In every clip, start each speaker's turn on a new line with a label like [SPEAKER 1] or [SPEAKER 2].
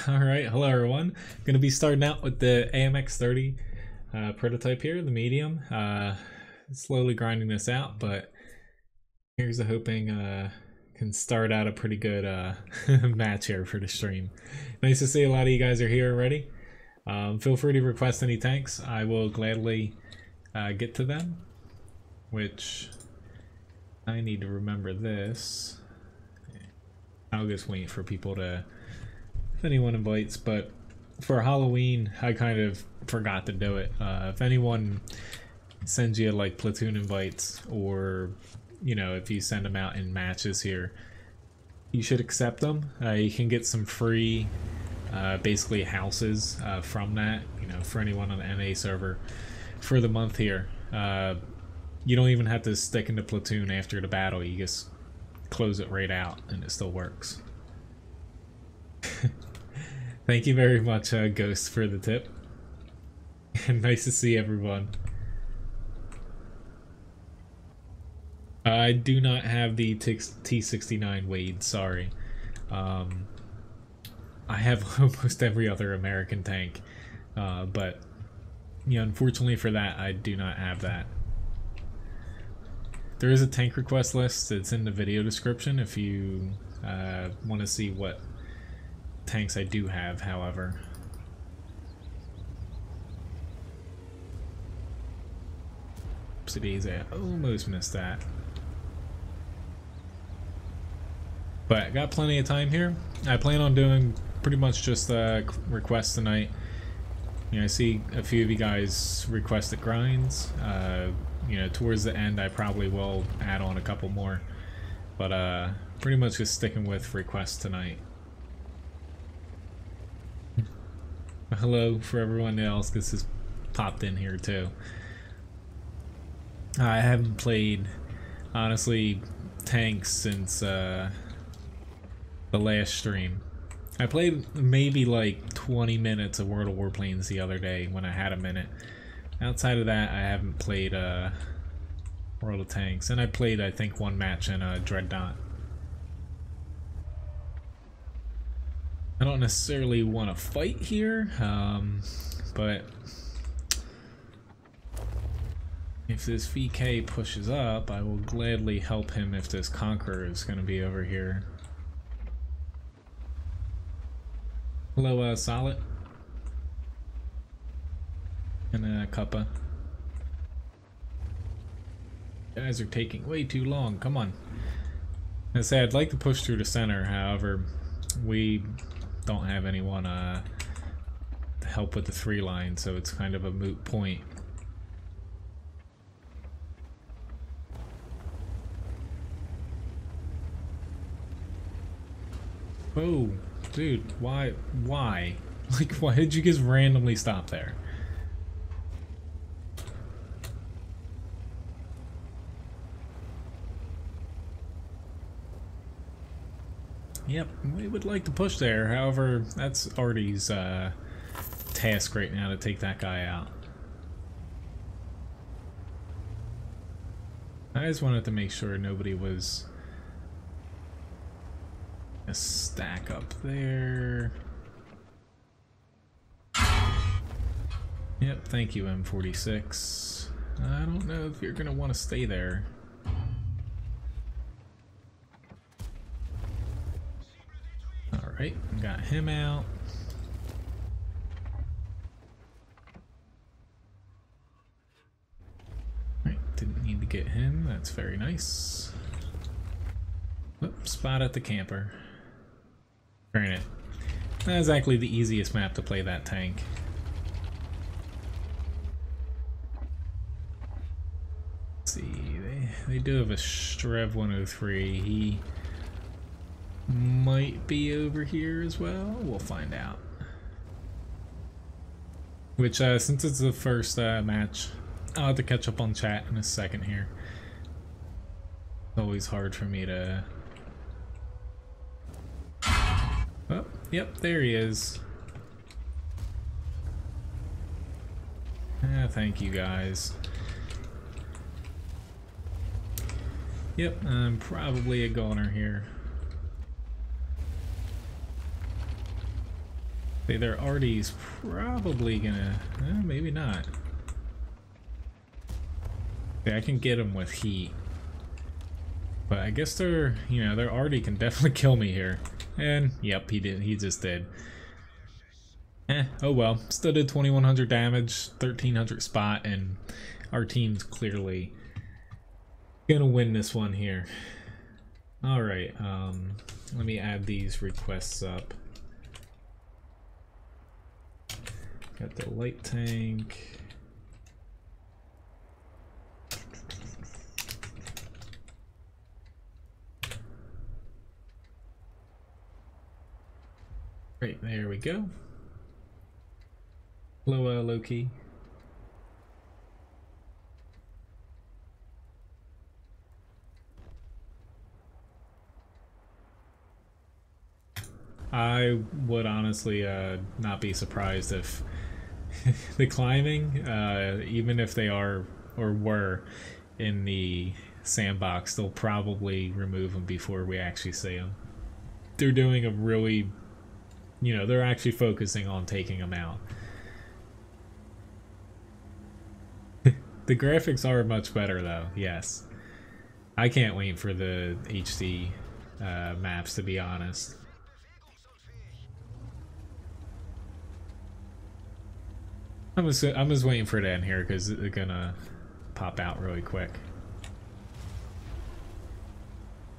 [SPEAKER 1] Alright, hello everyone. Gonna be starting out with the AMX30 prototype here, the medium. Slowly grinding this out, but here's a hoping can start out a pretty good match here for the stream. Nice to see a lot of you guys are here already. Feel free to request any tanks. I will gladly get to them, which I need to remember this. I'll just wait for people to, if anyone invites, but for Halloween I kind of forgot to do it. If anyone sends you like Platoon invites, or you know, if you send them out in matches here, you should accept them. You can get some free basically houses from that, you know, for anyone on the NA server for the month here. You don't even have to stick into Platoon after the battle, you just close it right out and it still works. Thank you very much, Ghost, for the tip. And nice to see everyone. I do not have the T69 Wade, sorry. I have almost every other American tank, but you know, unfortunately for that, I do not have that. There is a tank request list. It's in the video description if you want to see what tanks I do have, however. Oopsie daisy, I almost missed that. But I got plenty of time here. I plan on doing pretty much just requests tonight. You know, I see a few of you guys requested grinds. You know, towards the end I probably will add on a couple more, but pretty much just sticking with requests tonight. Hello for everyone else, this has popped in here too. I haven't played, honestly, tanks since the last stream. I played maybe like 20 minutes of World of Warplanes the other day when I had a minute. Outside of that, I haven't played World of Tanks, and I played, I think, one match in Dreadnought. I don't necessarily want to fight here, but if this VK pushes up, I will gladly help him if this Conqueror is going to be over here. Hello, Solid. And Cuppa. You guys are taking way too long. Come on. I say I'd like to push through the center, however, we don't have anyone to help with the 3 line, so it's kind of a moot point. Oh, dude, why? Like, why did you just randomly stop there? Yep, we would like to push there, however, that's Artie's task right now to take that guy out. I just wanted to make sure nobody was a stack up there. Yep, thank you, M46. I don't know if you're gonna want to stay there. Alright, got him out. Alright, didn't need to get him, that's very nice. Oops, spot at the camper. Granted, not exactly the easiest map to play that tank. Let's see, they do have a Strev 103. He might be over here as well. We'll find out. Which, since it's the first match, I'll have to catch up on chat in a second here. It's always hard for me to... Oh, yep, there he is. Thank you guys. Yep, I'm probably a goner here. Their arty's probably gonna... maybe not. Yeah, I can get them with heat. But I guess their, you know, their arty can definitely kill me here. And, yep, he did. He just did. Oh well. Still did 2100 damage, 1300 spot, and our team's clearly gonna win this one here. Alright, let me add these requests up. Got the light tank. Right, there we go. Hello, Loki. I would honestly not be surprised if the climbing, even if they are or were in the sandbox, they'll probably remove them before we actually see them. They're doing a really, you know, they're actually focusing on taking them out. The graphics are much better though, yes. I can't wait for the HD maps, to be honest. I'm just waiting for it to end here because they're gonna pop out really quick.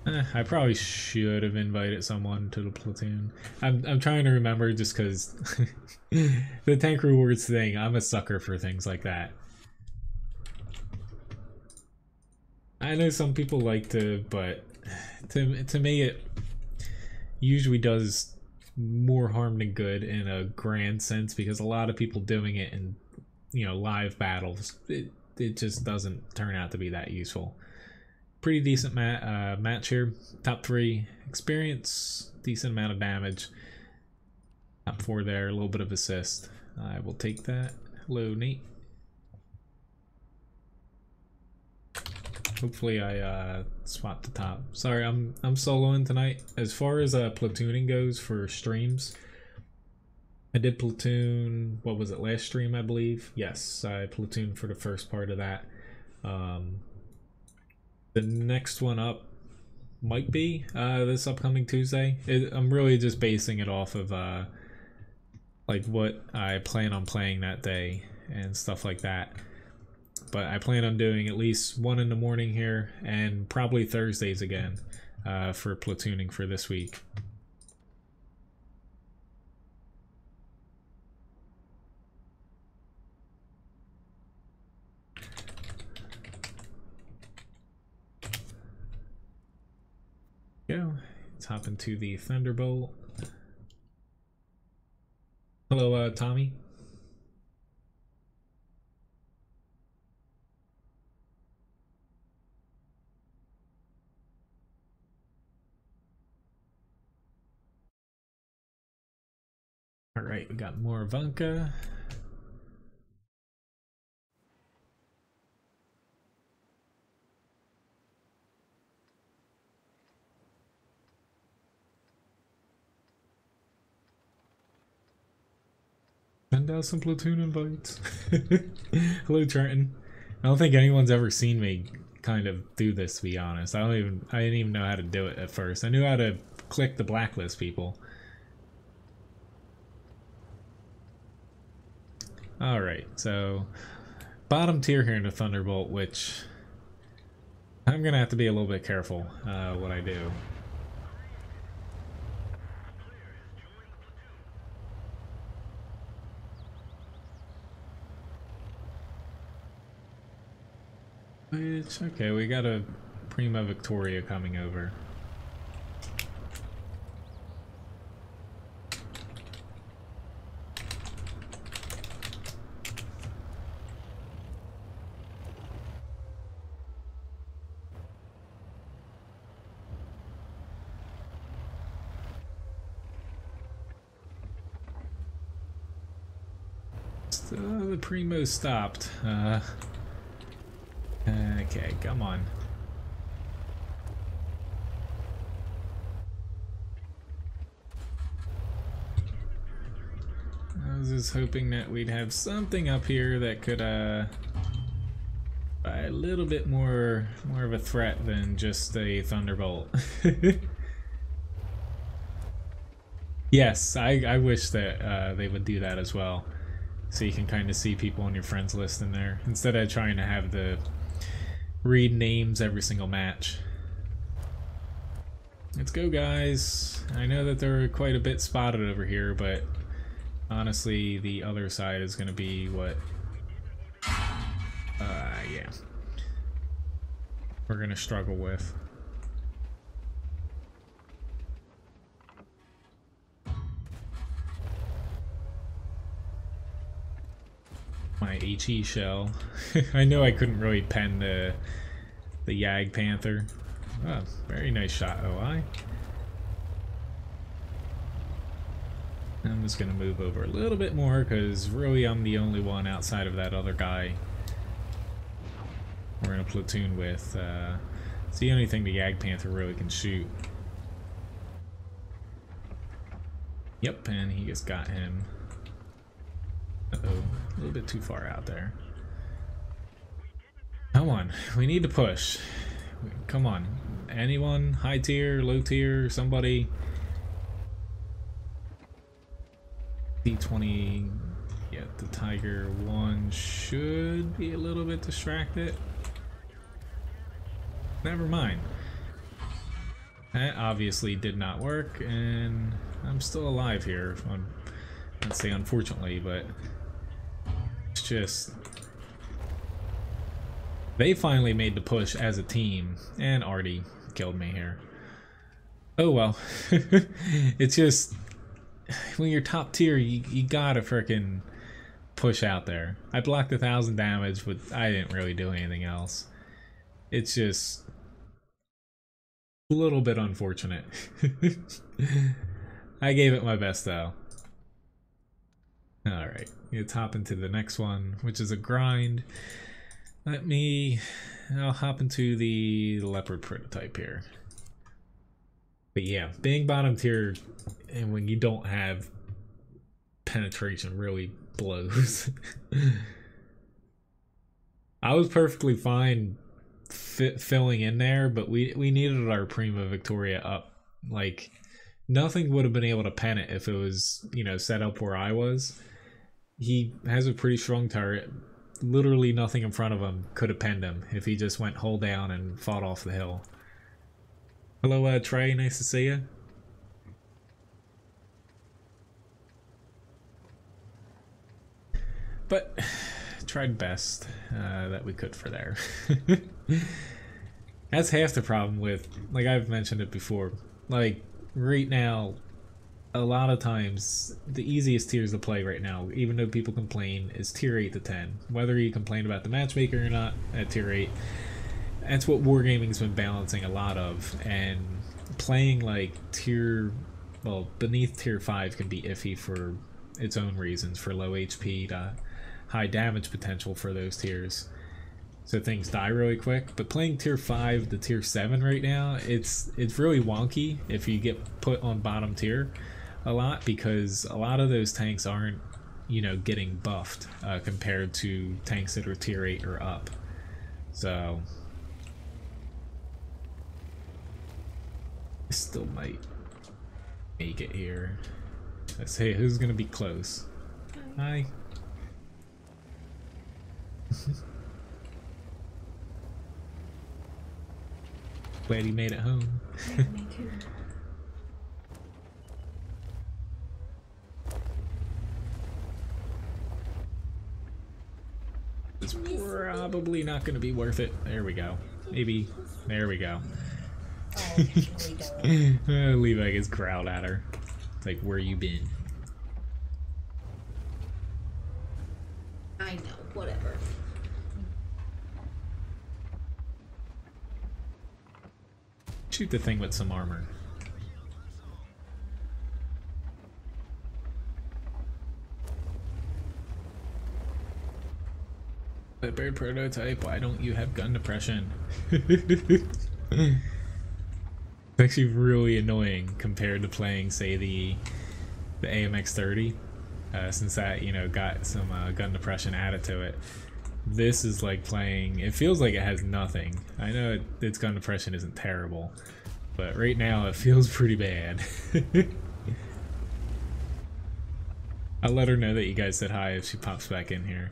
[SPEAKER 1] I probably should have invited someone to the platoon. I'm trying to remember just because the tank rewards thing, I'm a sucker for things like that. I know some people like to, but to me it usually does more harm than good in a grand sense, because a lot of people doing it in, you know, live battles, it just doesn't turn out to be that useful. Pretty decent match here. Top 3 experience, decent amount of damage. Top 4 there, a little bit of assist. I will take that. Hello, Nate. Hopefully I spot the top. Sorry, I'm soloing tonight. As far as platooning goes for streams, I did platoon, what was it, last stream I believe? Yes, I platooned for the first part of that. The next one up might be this upcoming Tuesday. I'm really just basing it off of like what I plan on playing that day and stuff like that. But I plan on doing at least one in the morning here, and probably Thursdays again for platooning for this week. Go. Let's hop into the Thunderbolt. Hello, Tommy. All right, we got more Ivanka. Send out some platoon invites. Hello, Trenton. I don't think anyone's ever seen me kind of do this, to be honest. I didn't even know how to do it at first. I knew how to click the blacklist people. Alright, so bottom tier here in the Thunderbolt, which I'm gonna have to be a little bit careful what I do. Which, okay, we got a Prima Victoria coming over. The Primo stopped. Okay, come on. was just hoping that we'd have something up here that could buy a little bit more of a threat than just a thunderbolt. Yes, I wish that they would do that as well, so you can kind of see people on your friends list in there instead of trying to have to read names every single match. Let's go, guys. I know that they're quite a bit spotted over here, but honestly, the other side is going to be what, yeah, we're going to struggle with. My HE shell. I know I couldn't really pen the Yag Panther. Oh, very nice shot, OI. I'm just gonna move over a little bit more because really I'm the only one outside of that other guy we're in a platoon with. It's the only thing the Yag Panther really can shoot. Yep, and he just got him. Uh-oh, a little bit too far out there. Come on, we need to push. Come on, anyone? High tier, low tier, somebody? T20, yeah, the Tiger 1 should be a little bit distracted. Never mind. That obviously did not work, and I'm still alive here. I'd say unfortunately, but it's just... They finally made the push as a team, and Artie killed me here. Oh well. It's just, when you're top tier, you gotta frickin' push out there. I blocked 1,000 damage, but I didn't really do anything else. It's just a little bit unfortunate. I gave it my best though. Alright, let's hop into the next one, which is a grind. I'll hop into the Leopard prototype here. But yeah, being bottom tier and when you don't have penetration really blows. I was perfectly fine filling in there, but we needed our Prima Victoria up. Like, nothing would have been able to pen it if it was, you know, set up where I was. He has a pretty strong turret. Literally nothing in front of him could have penned him if he just went hull down and fought off the hill. Hello, Trey. Nice to see you. But tried best that we could for there. That's half the problem with, like I've mentioned it before, like right now, a lot of times the easiest tiers to play right now, even though people complain, is tier 8 to 10. Whether you complain about the matchmaker or not at tier 8, that's what Wargaming's been balancing a lot of, and playing like beneath tier 5 can be iffy for its own reasons, for low HP to high damage potential for those tiers. So things die really quick, but playing tier 5 to tier 7 right now, it's really wonky if you get put on bottom tier a lot, because a lot of those tanks aren't, you know, getting buffed compared to tanks that are tier 8 or up. So I still might make it here. Let's see who's gonna be close. Hi. Glad he made it home.
[SPEAKER 2] Yeah, me too.
[SPEAKER 1] It's probably not going to be worth it. There we go. Maybe. There we go. Levi gets growled at her. It's like, where you been?
[SPEAKER 2] I know, whatever.
[SPEAKER 1] Shoot the thing with some armor. Bird prototype, why don't you have gun depression? It's actually really annoying compared to playing, say, the AMX 30. since that, you know, got some gun depression added to it. This is like playing, it feels like it has nothing. I know its gun depression isn't terrible, but right now it feels pretty bad. I'll let her know that you guys said hi if she pops back in here.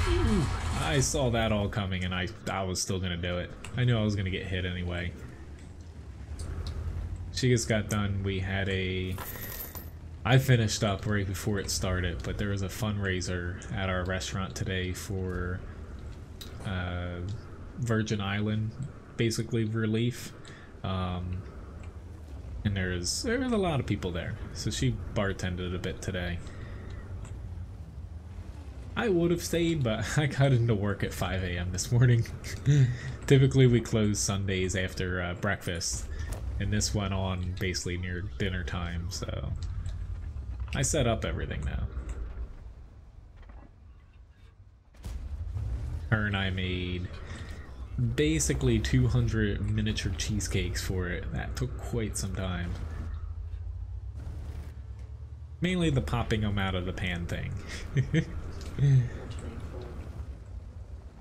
[SPEAKER 1] Ooh, I saw that all coming and I was still gonna do it. I knew I was gonna get hit anyway. She just got done. We had I finished up right before it started, but there was a fundraiser at our restaurant today for Virgin Island, basically relief. And there was a lot of people there, so she bartended a bit today. I would have stayed, but I got into work at 5 a.m. this morning. Typically we close Sundays after breakfast, and this went on basically near dinner time, so I set up everything now. Her and I made basically 200 miniature cheesecakes for it. That took quite some time. Mainly the popping them out of the pan thing.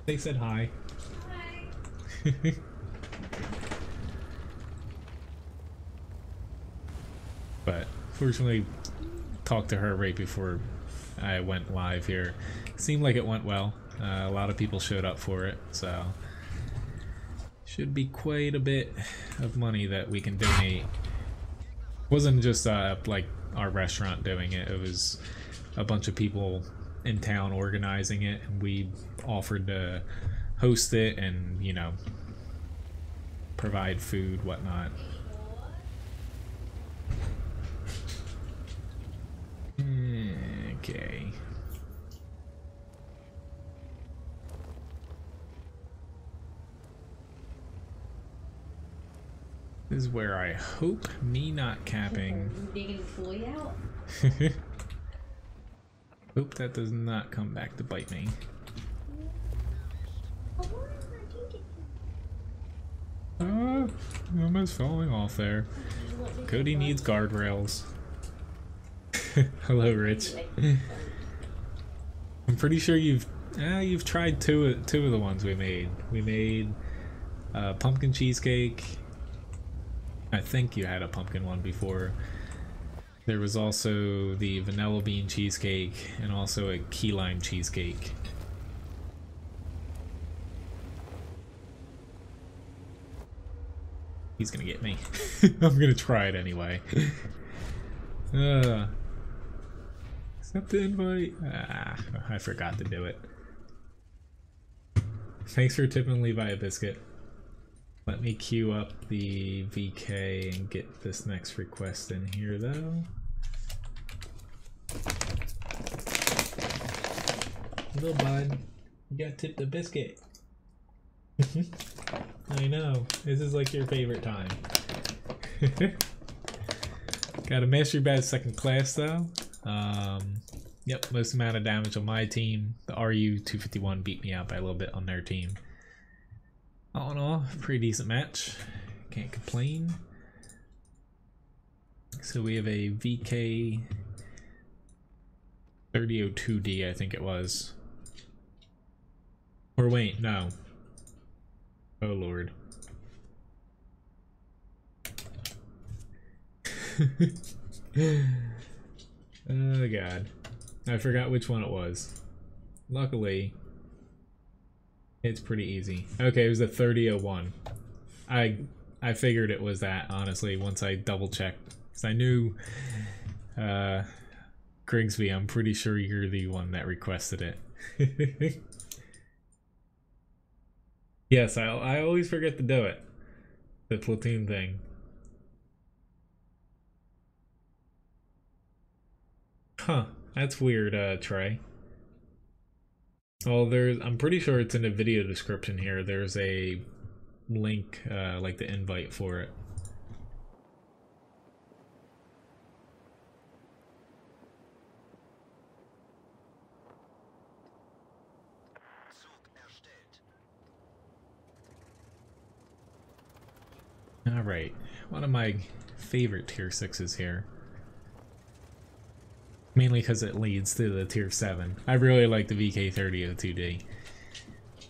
[SPEAKER 1] They said hi. Hi. But fortunately, talked to her right before I went live here. Seemed like it went well. A lot of people showed up for it, so should be quite a bit of money that we can donate. Wasn't just like our restaurant doing it, it was a bunch of people in town organizing it, and we offered to host it and, you know, provide food, whatnot. Okay. This is where I hope me not capping. Hope that does not come back to bite me. Almost falling off there. Cody needs guardrails. Hello, Rich. I'm pretty sure you've tried two of the ones we made. We made pumpkin cheesecake. I think you had a pumpkin one before. There was also the vanilla bean cheesecake and also a key lime cheesecake. He's gonna get me. I'm gonna try it anyway. Accept the invite. I forgot to do it. Thanks for tipping Levi a biscuit. Let me queue up the VK and get this next request in here though. Little bud, you got tipped a biscuit. I know, this is like your favorite time. Got a mastery badge second class though. Yep, most amount of damage on my team. The RU-251 beat me out by a little bit on their team. All in all, pretty decent match. Can't complain. So we have a VK 3002D, I think it was. Or wait, no. Oh lord. Oh god. I forgot which one it was. Luckily, it's pretty easy. Okay, it was a 3001. I figured it was that, honestly, once I double checked. Because I knew Grigsby, I'm pretty sure you're the one that requested it. Yes, I always forget to do it. The Platoon thing. Huh, that's weird, Trey. Well, I'm pretty sure it's in the video description here. There's a link, like the invite for it. Alright, one of my favorite tier 6s here. Mainly because it leads to the tier 7. I really like the VK3002D.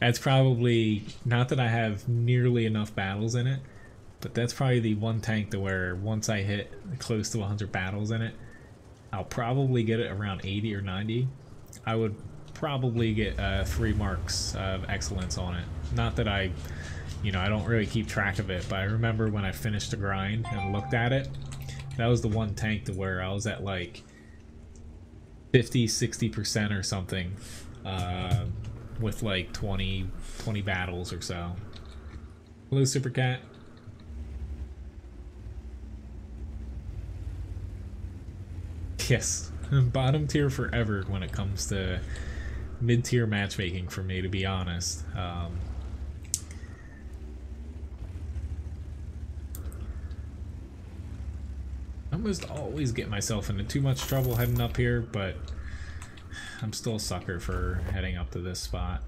[SPEAKER 1] That's probably, not that I have nearly enough battles in it, but that's probably the one tank to where once I hit close to 100 battles in it, I'll probably get it around 80 or 90. I would probably get 3 marks of excellence on it. Not that I don't really keep track of it, but I remember when I finished the grind and looked at it, that was the one tank to where I was at like 50-60% or something with like 20 battles or so. Hello, Super Cat. Yes, bottom tier forever when it comes to mid-tier matchmaking for me, to be honest. I almost always get myself into too much trouble heading up here, but I'm still a sucker for heading up to this spot.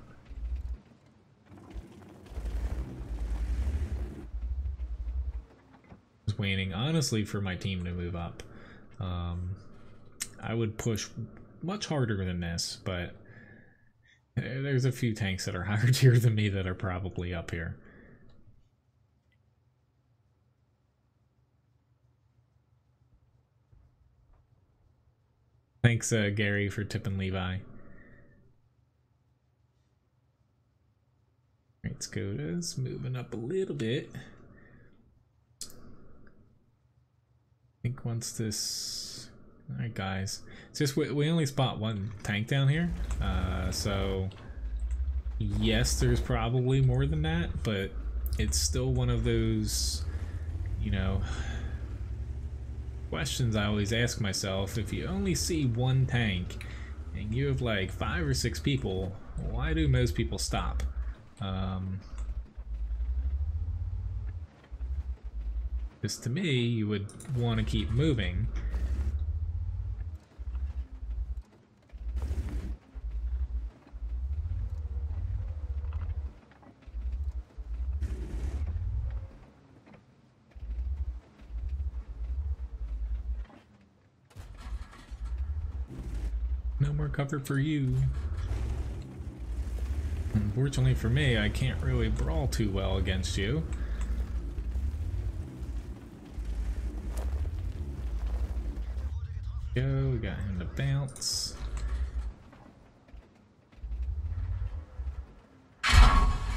[SPEAKER 1] Just waiting, honestly, for my team to move up. I would push much harder than this, but there's a few tanks that are higher tier than me that are probably up here. Thanks, Gary, for tipping Levi. Alright, Skoda's moving up a little bit. I think once this... Alright, guys. It's just we only spot one tank down here. So, yes, there's probably more than that, but it's still one of those, questions I always ask myself. If you only see one tank and you have like 5 or 6 people, why do most people stop? Because to me, you would want to keep moving. No more cover for you. Unfortunately for me, I can't really brawl too well against you. Go, we got him to bounce.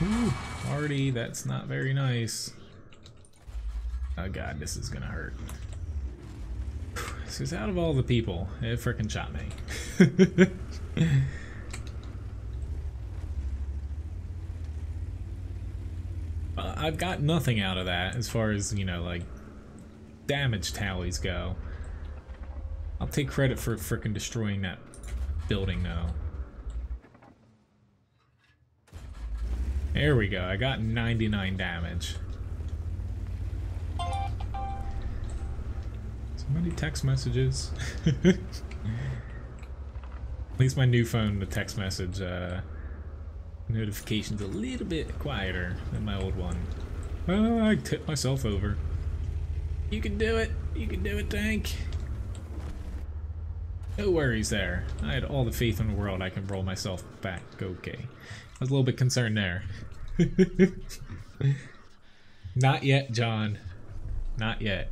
[SPEAKER 1] Ooh, Artie, that's not very nice. Oh god, this is gonna hurt. So out of all the people, it frickin' shot me. I've got nothing out of that as far as, like, damage tallies go. I'll take credit for frickin' destroying that building, though. There we go, I got 99 damage. Many text messages. At least my new phone, the text message notification's a little bit quieter than my old one. Oh, I tipped myself over. You can do it. You can do it, tank. No worries there. I had all the faith in the world I can roll myself back. Okay. I was a little bit concerned there. Not yet, John. Not yet.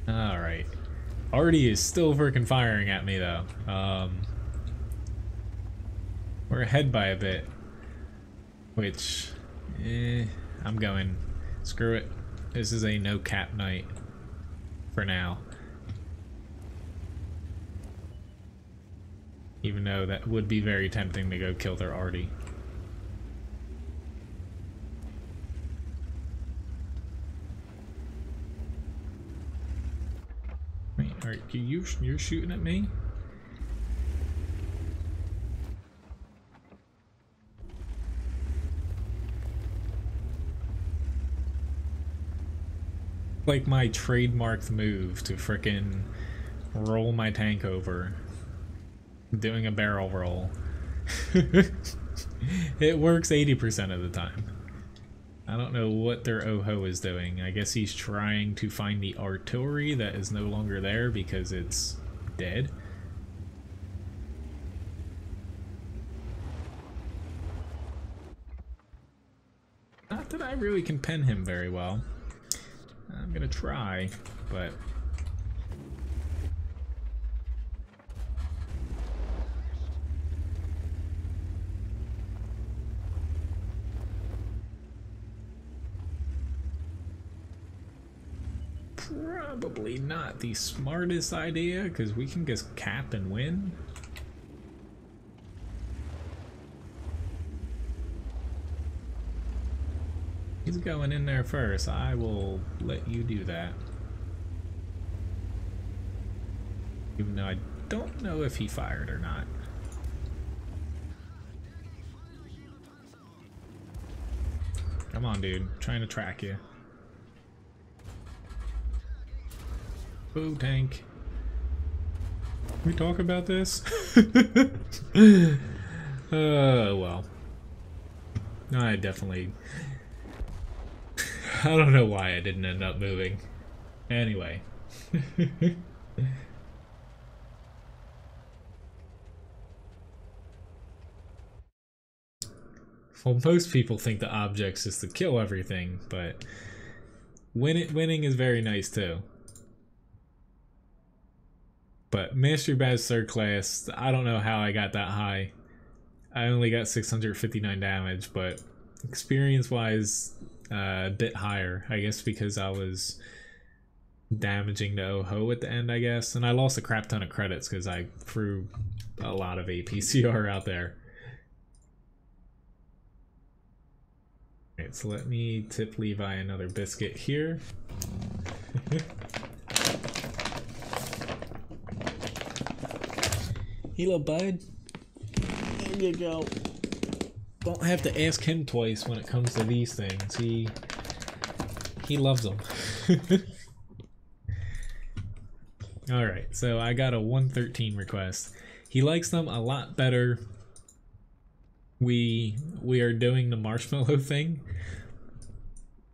[SPEAKER 1] Alright. Artie is still freaking firing at me though. We're ahead by a bit. Which, I'm going, screw it. This is a no cap night for now. Even though that would be very tempting to go kill their Artie. Alright, you're shooting at me? Like my trademarked move to frickin' roll my tank over. Doing a barrel roll. It works 80% of the time. I don't know what their OHO is doing. I guess he's trying to find the artillery that is no longer there because it's dead. Not that I really can pen him very well. I'm gonna try, but... Probably not the smartest idea, because we can just cap and win. He's going in there first. I will let you do that. Even though I don't know if he fired or not. Come on, dude. I'm trying to track you. Oh, tank. Can we talk about this? Well. I definitely... I don't know why I didn't end up moving. Anyway. Well, most people think the objects is to kill everything, but winning is very nice too. But Mastery Badge 3rd class, I don't know how I got that high. I only got 659 damage, but experience-wise, a bit higher. I guess because I was damaging the OHO at the end, I guess. And I lost a crap ton of credits because I threw a lot of APCR out there. Alright, so let me tip Levi another biscuit here. Hello, bud. There you go. Don't have to ask him twice when it comes to these things. He loves them. Alright, so I got a 113 request. He likes them a lot better. We are doing the marshmallow thing.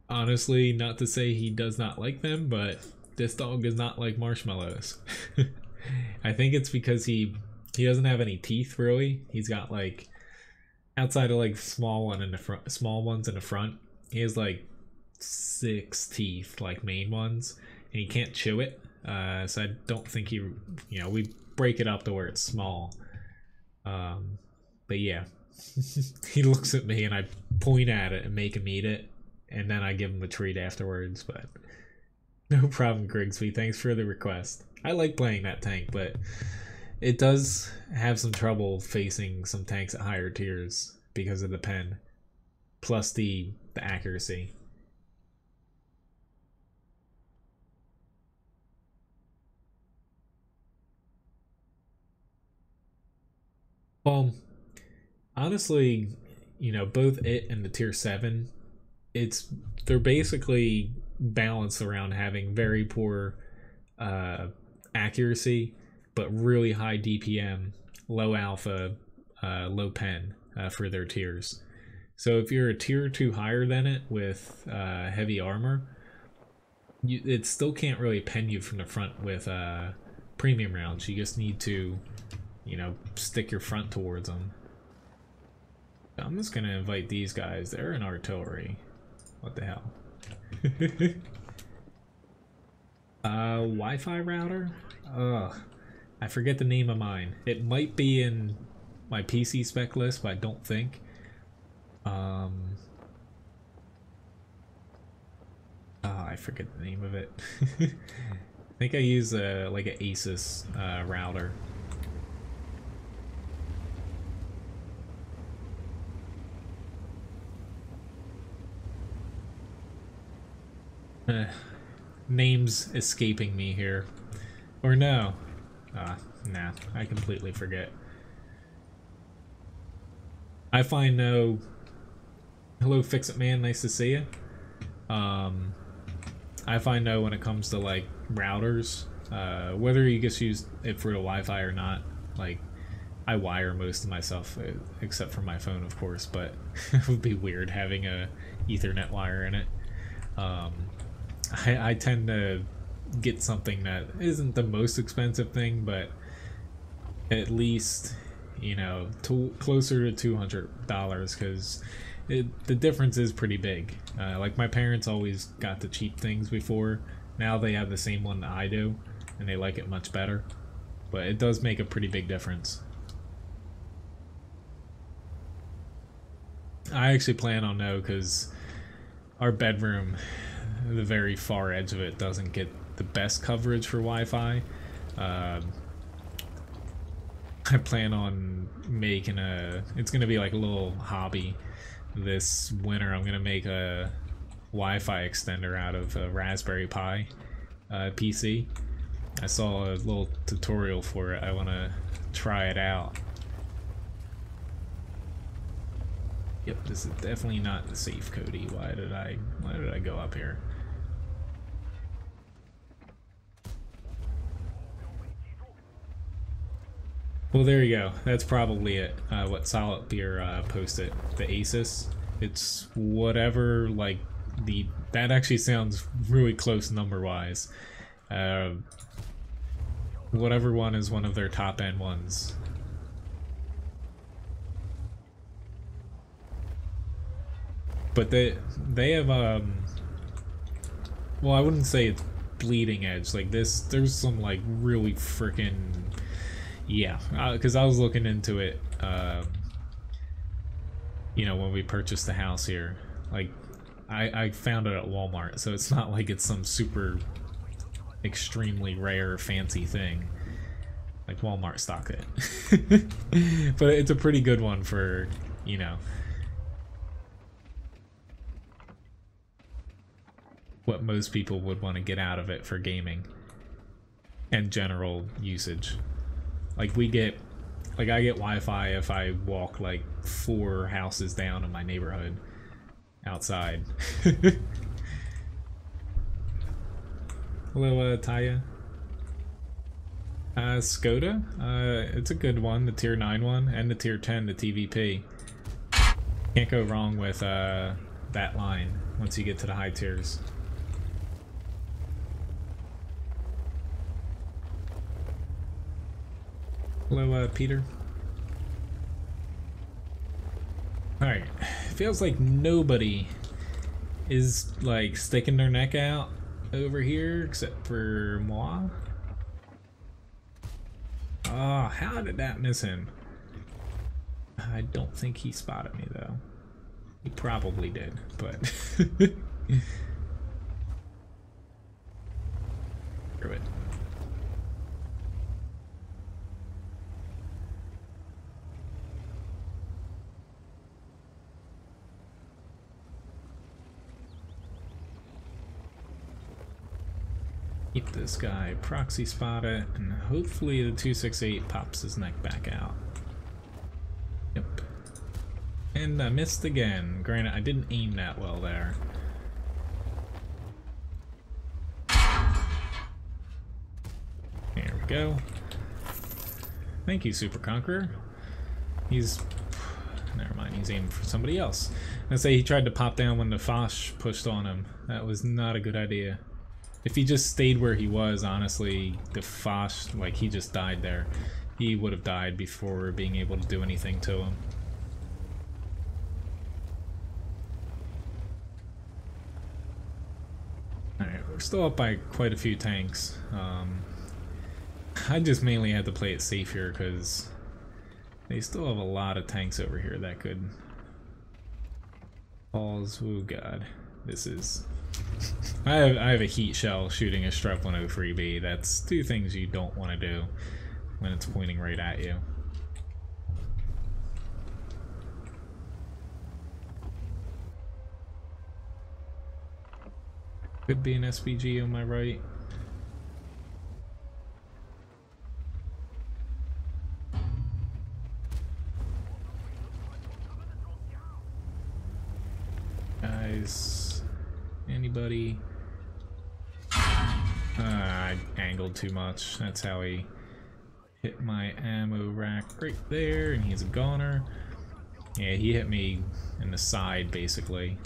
[SPEAKER 1] Honestly, not to say he does not like them, but this dog does not like marshmallows. I think it's because he doesn't have any teeth really. He's got like, outside of like small ones in the front, he has like 6 teeth, like main ones, and he can't chew it. So I don't think he, we break it up to where it's small. But yeah, he looks at me and I point at it and make him eat it, and then I give him a treat afterwards. But no problem, Grigsby. Thanks for the request. I like playing that tank, but it does have some trouble facing some tanks at higher tiers because of the pen, plus the accuracy. Well, honestly, both it and the tier 7, they're basically balanced around having very poor accuracy, but really high DPM, low alpha, low pen for their tiers. So if you're a tier 2 higher than it with heavy armor, it still can't really pen you from the front with premium rounds. You just need to, stick your front towards them. I'm just gonna invite these guys. They're in artillery. What the hell? Wi-Fi router? Ugh. I forget the name of mine. It might be in my PC spec list, but I don't think. I forget the name of it. I think I use like an Asus router. Names escaping me here. Or no. Nah, I completely forget. I find no... Hello, Fix-It Man, nice to see you. I find no when it comes to, like, routers, whether you just use it for the Wi-Fi or not, like, I wire most of my stuff, except for my phone, of course, but it would be weird having a Ethernet wire in it. I tend to get something that isn't the most expensive thing, but at least, you know, closer to $200, because the difference is pretty big. Like my parents always got the cheap things before. Now they have the same one that I do, and they like it much better. But it does make a pretty big difference. I actually plan on no, because our bedroom, the very far edge of it, doesn't get the best coverage for Wi-Fi. I plan on making it's gonna be like a little hobby this winter. I'm gonna make a Wi-Fi extender out of a Raspberry Pi PC. I saw a little tutorial for it. I want to try it out. Yep, this is definitely not safe, Cody. Why did I go up here? Well, there you go. That's probably it. What Solid Beer posted. The Asus. It's whatever, like, that actually sounds really close number-wise. Whatever one is one of their top-end ones. But they have, well, I wouldn't say it's bleeding edge. Like this, there's some, like, really freaking... Yeah, because I was looking into it, you know, when we purchased the house here. Like, I found it at Walmart, so it's not like it's some super extremely rare fancy thing. Like Walmart stock it. But it's a pretty good one for, you know, what most people would want to get out of it for gaming and general usage. Like I get Wi-Fi if I walk like 4 houses down in my neighborhood outside. Hello, Taya. Skoda, it's a good one, the tier 9 one, and the tier 10, the TVP. Can't go wrong with that line once you get to the high tiers. Hello, Peter. Alright, feels like nobody is, like, sticking their neck out over here except for moi. Oh, how did that miss him? I don't think he spotted me, though. He probably did, but... Screw it. Keep this guy proxy spot it, and hopefully the 268 pops his neck back out. Yep. And I missed again. Granted, I didn't aim that well there. There we go. Thank you, Super Conqueror. He's... Never mind, he's aiming for somebody else. I say he tried to pop down when the Foch pushed on him. That was not a good idea. If he just stayed where he was, honestly, the Foch, like, he just died there. He would have died before being able to do anything to him. Alright, we're still up by quite a few tanks. I just mainly had to play it safe here because they still have a lot of tanks over here that could... Balls, oh god. This is... I have a heat shell shooting a Strep 103B. That's 2 things you don't want to do when it's pointing right at you. Could be an SPG on my right. Guys... Anybody? I angled too much. That's how he hit my ammo rack right there, and he's a goner. Yeah, he hit me in the side, basically.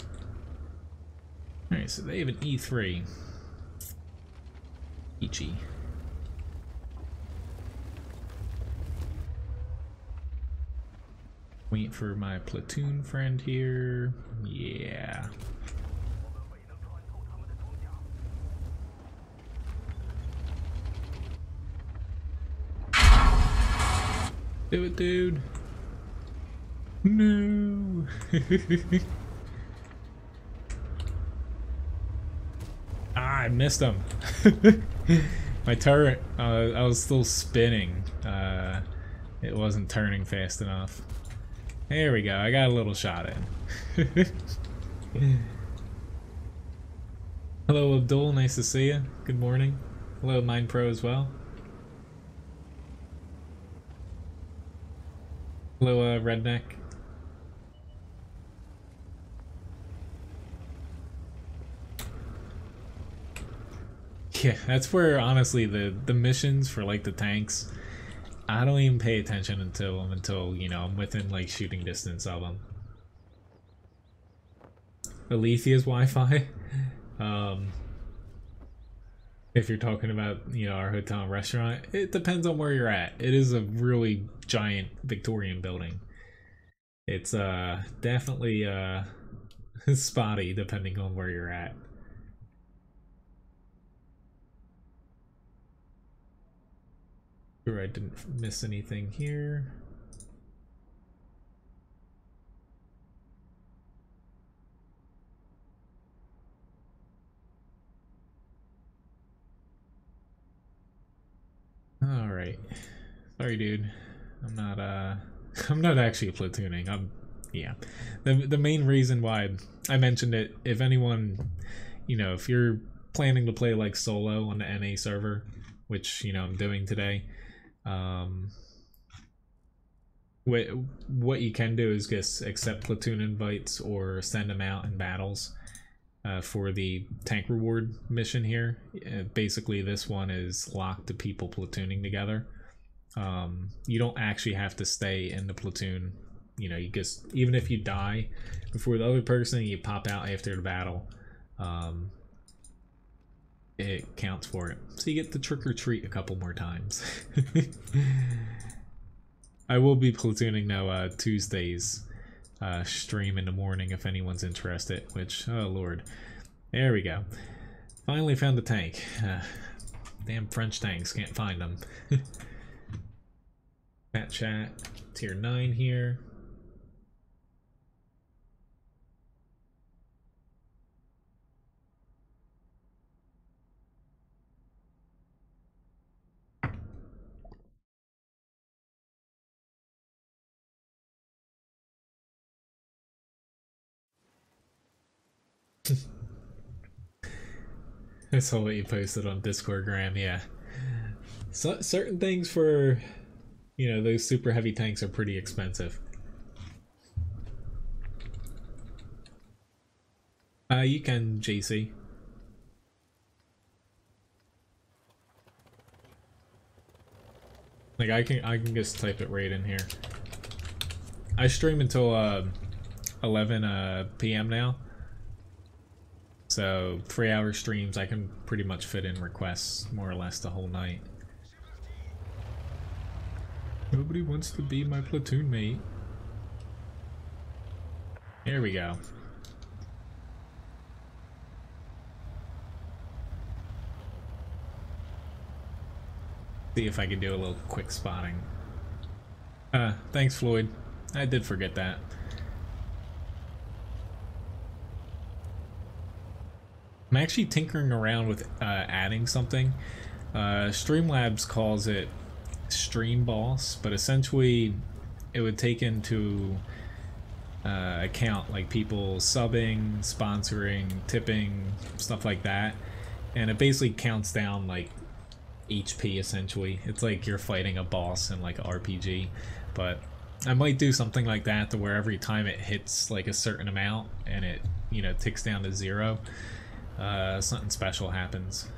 [SPEAKER 1] Alright, so they have an E3. Ichi. Wait for my platoon friend here. Yeah. Do it, dude. No. Ah, I missed him. My turret, I was still spinning. It wasn't turning fast enough. There we go, I got a little shot in. Hello Abdul, nice to see you. Good morning. Hello Mind Pro as well. Hello Redneck. Yeah, that's where honestly the missions for like the tanks, I don't even pay attention until you know I'm within like shooting distance of them. Alethea's Wi-Fi. If you're talking about, you know, our hotel and restaurant, it depends on where you're at. It is a really giant Victorian building. It's definitely spotty depending on where you're at. Sure, I didn't miss anything here. All right. Sorry, dude. I'm not actually platooning. Yeah. The main reason why I mentioned it, if anyone, you know, if you're planning to play like solo on the NA server, which, you know, I'm doing today, what you can do is just accept platoon invites or send them out in battles for the tank reward mission here. Basically, this one is locked to people platooning together. You don't actually have to stay in the platoon. You know, you just, even if you die before the other person, you pop out after the battle. It counts for it. So you get to trick or treat a couple more times. I will be platooning now Tuesdays stream in the morning if anyone's interested, which, oh lord. There we go. Finally found the tank. Damn French tanks, can't find them. Fat chat, tier 9 here. I saw what you posted on Discordgram, yeah. So, certain things for, you know, those super heavy tanks are pretty expensive. You can, JC. Like I can just type it right in here. I stream until 11 p.m. now. So 3-hour streams, I can pretty much fit in requests more or less the whole night. Nobody wants to be my platoon mate. Here we go. See if I can do a little quick spotting. Thanks Floyd. I did forget that. I'm actually tinkering around with adding something. Streamlabs calls it Stream Boss, but essentially it would take into account like people subbing, sponsoring, tipping, stuff like that, and it basically counts down like HP essentially. It's like you're fighting a boss in like an RPG, but I might do something like that to where every time it hits like a certain amount and it, you know, ticks down to 0, something special happens.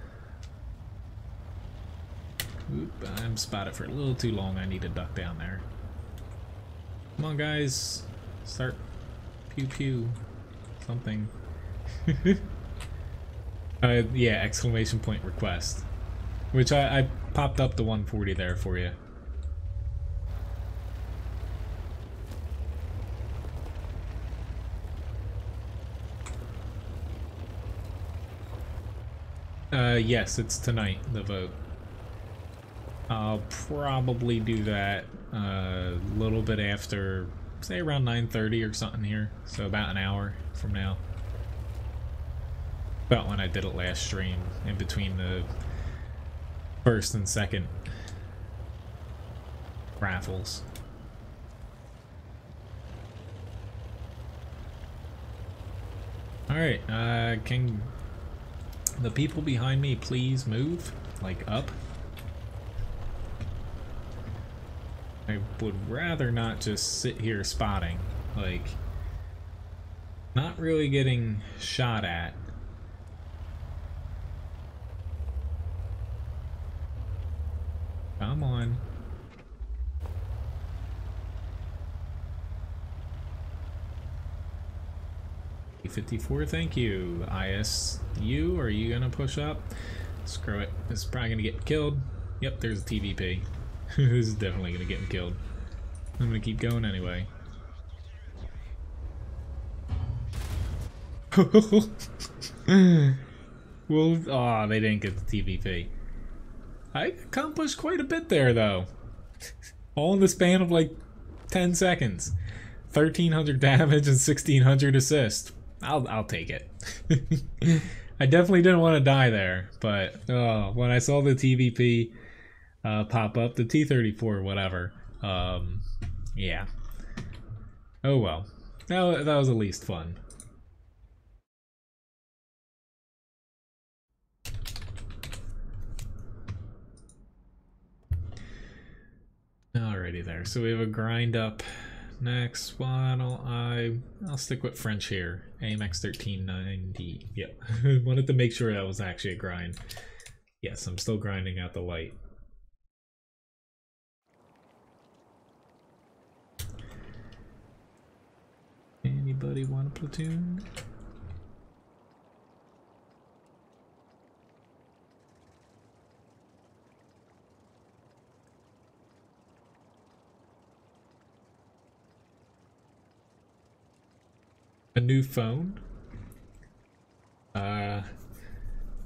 [SPEAKER 1] Oop, I'm spotted for a little too long. I need to duck down there. Come on guys, start pew pew something. Yeah, exclamation point request. Which I popped up the 140 there for you. Yes, it's tonight, the vote. I'll probably do that a little bit after, say around 9:30 or something here. So about an hour from now. About when I did it last stream, in between the first and second raffles. Alright, can the people behind me please move? Like up? I would rather not just sit here spotting. Like, not really getting shot at. Come on. 54, thank you. ISU, are you gonna push up? Screw it. It's probably gonna get killed. Yep, there's a TVP. This is definitely gonna get him killed. I'm gonna keep going anyway. Well, aw, they didn't get the TVP. I accomplished quite a bit there, though. All in the span of like 10 seconds. 1,300 damage and 1,600 assist. I'll take it. I definitely didn't want to die there, but when I saw the TVP pop up, the T34, whatever. Yeah. Oh well. That was at least fun. Alrighty there. So we have a grind up. Next one, I'll stick with French here. AMX 1390. Yep. Wanted to make sure that was actually a grind. Yes, I'm still grinding out the light. Anybody want a platoon? A new phone?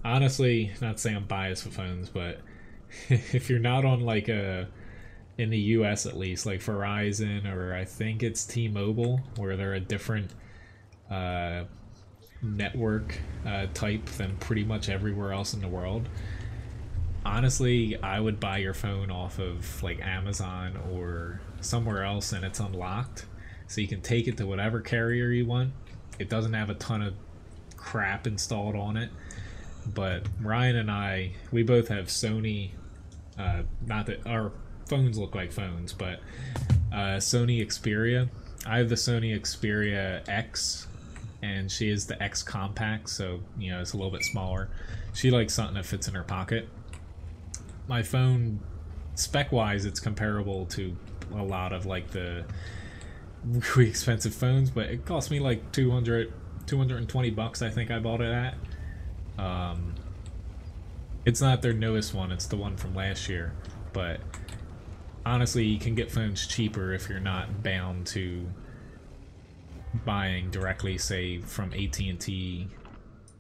[SPEAKER 1] Honestly, not saying I'm biased with phones, but if you're not on like in the US at least, like Verizon or I think it's T-Mobile, where they're a different network type than pretty much everywhere else in the world, honestly, I would buy your phone off of like Amazon or somewhere else and it's unlocked. So you can take it to whatever carrier you want. It doesn't have a ton of crap installed on it. But Ryan and I, we both have Sony, not that our phones look like phones, but Sony Xperia. I have the Sony Xperia X, and she is the X Compact, so, you know, it's a little bit smaller. She likes something that fits in her pocket. My phone, spec-wise, it's comparable to a lot of, like, the really expensive phones, but it cost me like 220 bucks, I think I bought it at. It's not their newest one, it's the one from last year, but honestly you can get phones cheaper if you're not bound to buying directly, say, from AT&T,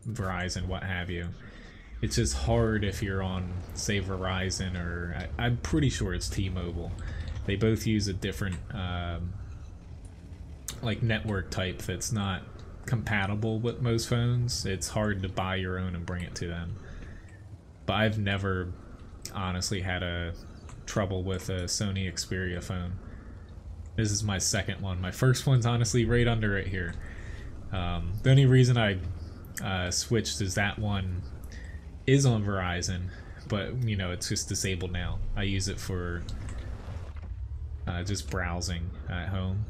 [SPEAKER 1] Verizon, what have you. It's just hard if you're on, say, Verizon, or I'm pretty sure it's T-Mobile. They both use a different like network type that's not compatible with most phones. It's hard to buy your own and bring it to them. But I've never honestly had a trouble with a Sony Xperia phone. This is my second one. My first one's honestly right under it here. The only reason I switched is that one is on Verizon, but you know, it's just disabled now. I use it for just browsing at home.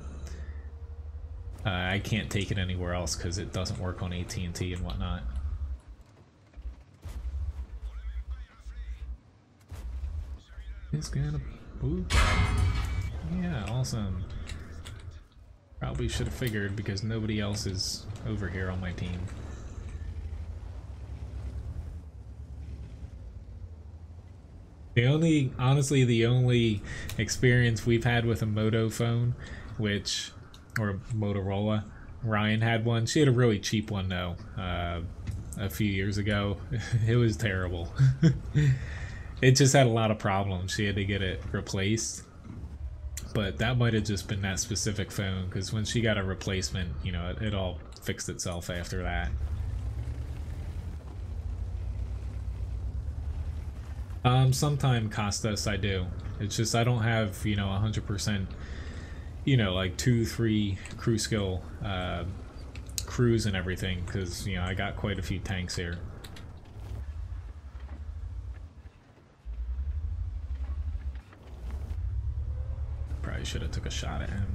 [SPEAKER 1] I can't take it anywhere else because it doesn't work on AT&T and whatnot. It's gonna... Ooh. Yeah, awesome. Probably should have figured because nobody else is over here on my team. Honestly, the only experience we've had with a Moto phone, or Motorola, Ryan had one. She had a really cheap one though, a few years ago. It was terrible. It just had a lot of problems. She had to get it replaced. But that might have just been that specific phone, because when she got a replacement, you know, it all fixed itself after that. Sometime Costas I do. It's just I don't have, you know, 100%, you know, like 2-3 crew skill crews and everything, because, you know, I got quite a few tanks here. Probably should have took a shot at him.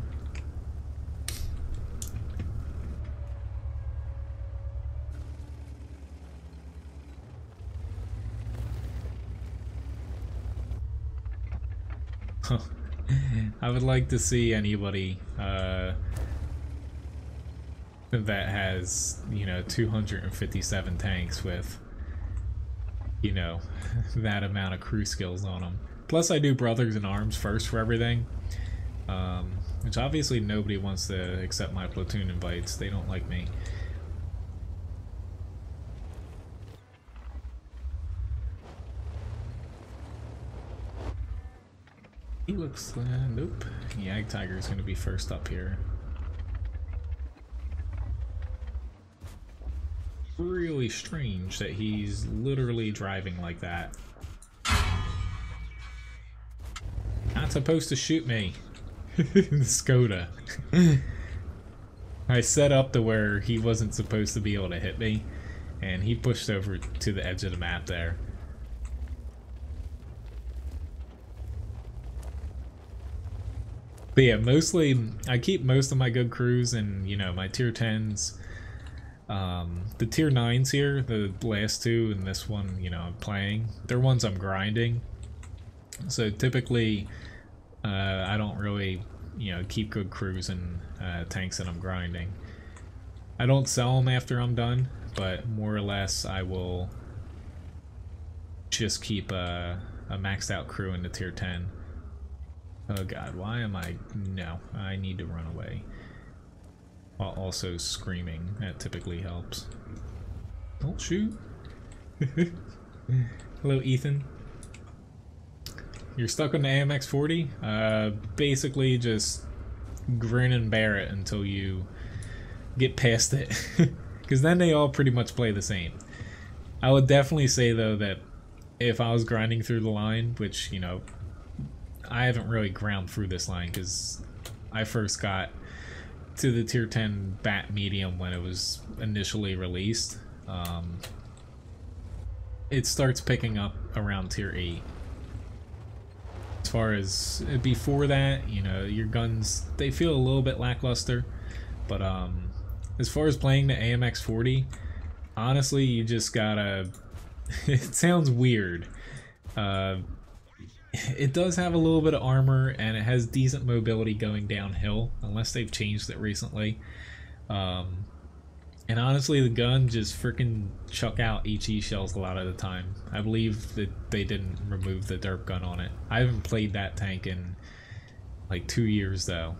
[SPEAKER 1] I would like to see anybody that has, you know, 257 tanks with, you know, that amount of crew skills on them. Plus I do brothers in arms first for everything, which obviously nobody wants to accept my platoon invites. They don't like me. He looks, nope. Yag Tiger's gonna be first up here. Really strange that he's literally driving like that. Not supposed to shoot me. The Skoda. I set up to where he wasn't supposed to be able to hit me, and he pushed over to the edge of the map there. But yeah, mostly, I keep most of my good crews and, you know, my tier 10s. The tier 9s here, the last two and this one, you know, I'm playing, they're ones I'm grinding. So typically, I don't really, you know, keep good crews and tanks that I'm grinding. I don't sell them after I'm done, but more or less I will just keep a maxed out crew in the tier 10. Oh god, why am I... No, I need to run away. While also screaming. That typically helps. Don't shoot. Hello, Ethan. You're stuck on the AMX 40? Basically just grin and bear it until you get past it. Because then they all pretty much play the same. I would definitely say, though, that if I was grinding through the line, which, you know, I haven't really ground through this line because I first got to the tier 10 bat medium when it was initially released. It starts picking up around tier 8. As far as before that, you know, your guns, they feel a little bit lackluster, but as far as playing the AMX 40, honestly, you just gotta... It sounds weird. It does have a little bit of armor, and it has decent mobility going downhill, unless they've changed it recently. And honestly, the gun just freaking chuck out HE shells a lot of the time. I believe that they didn't remove the derp gun on it. I haven't played that tank in like 2 years though.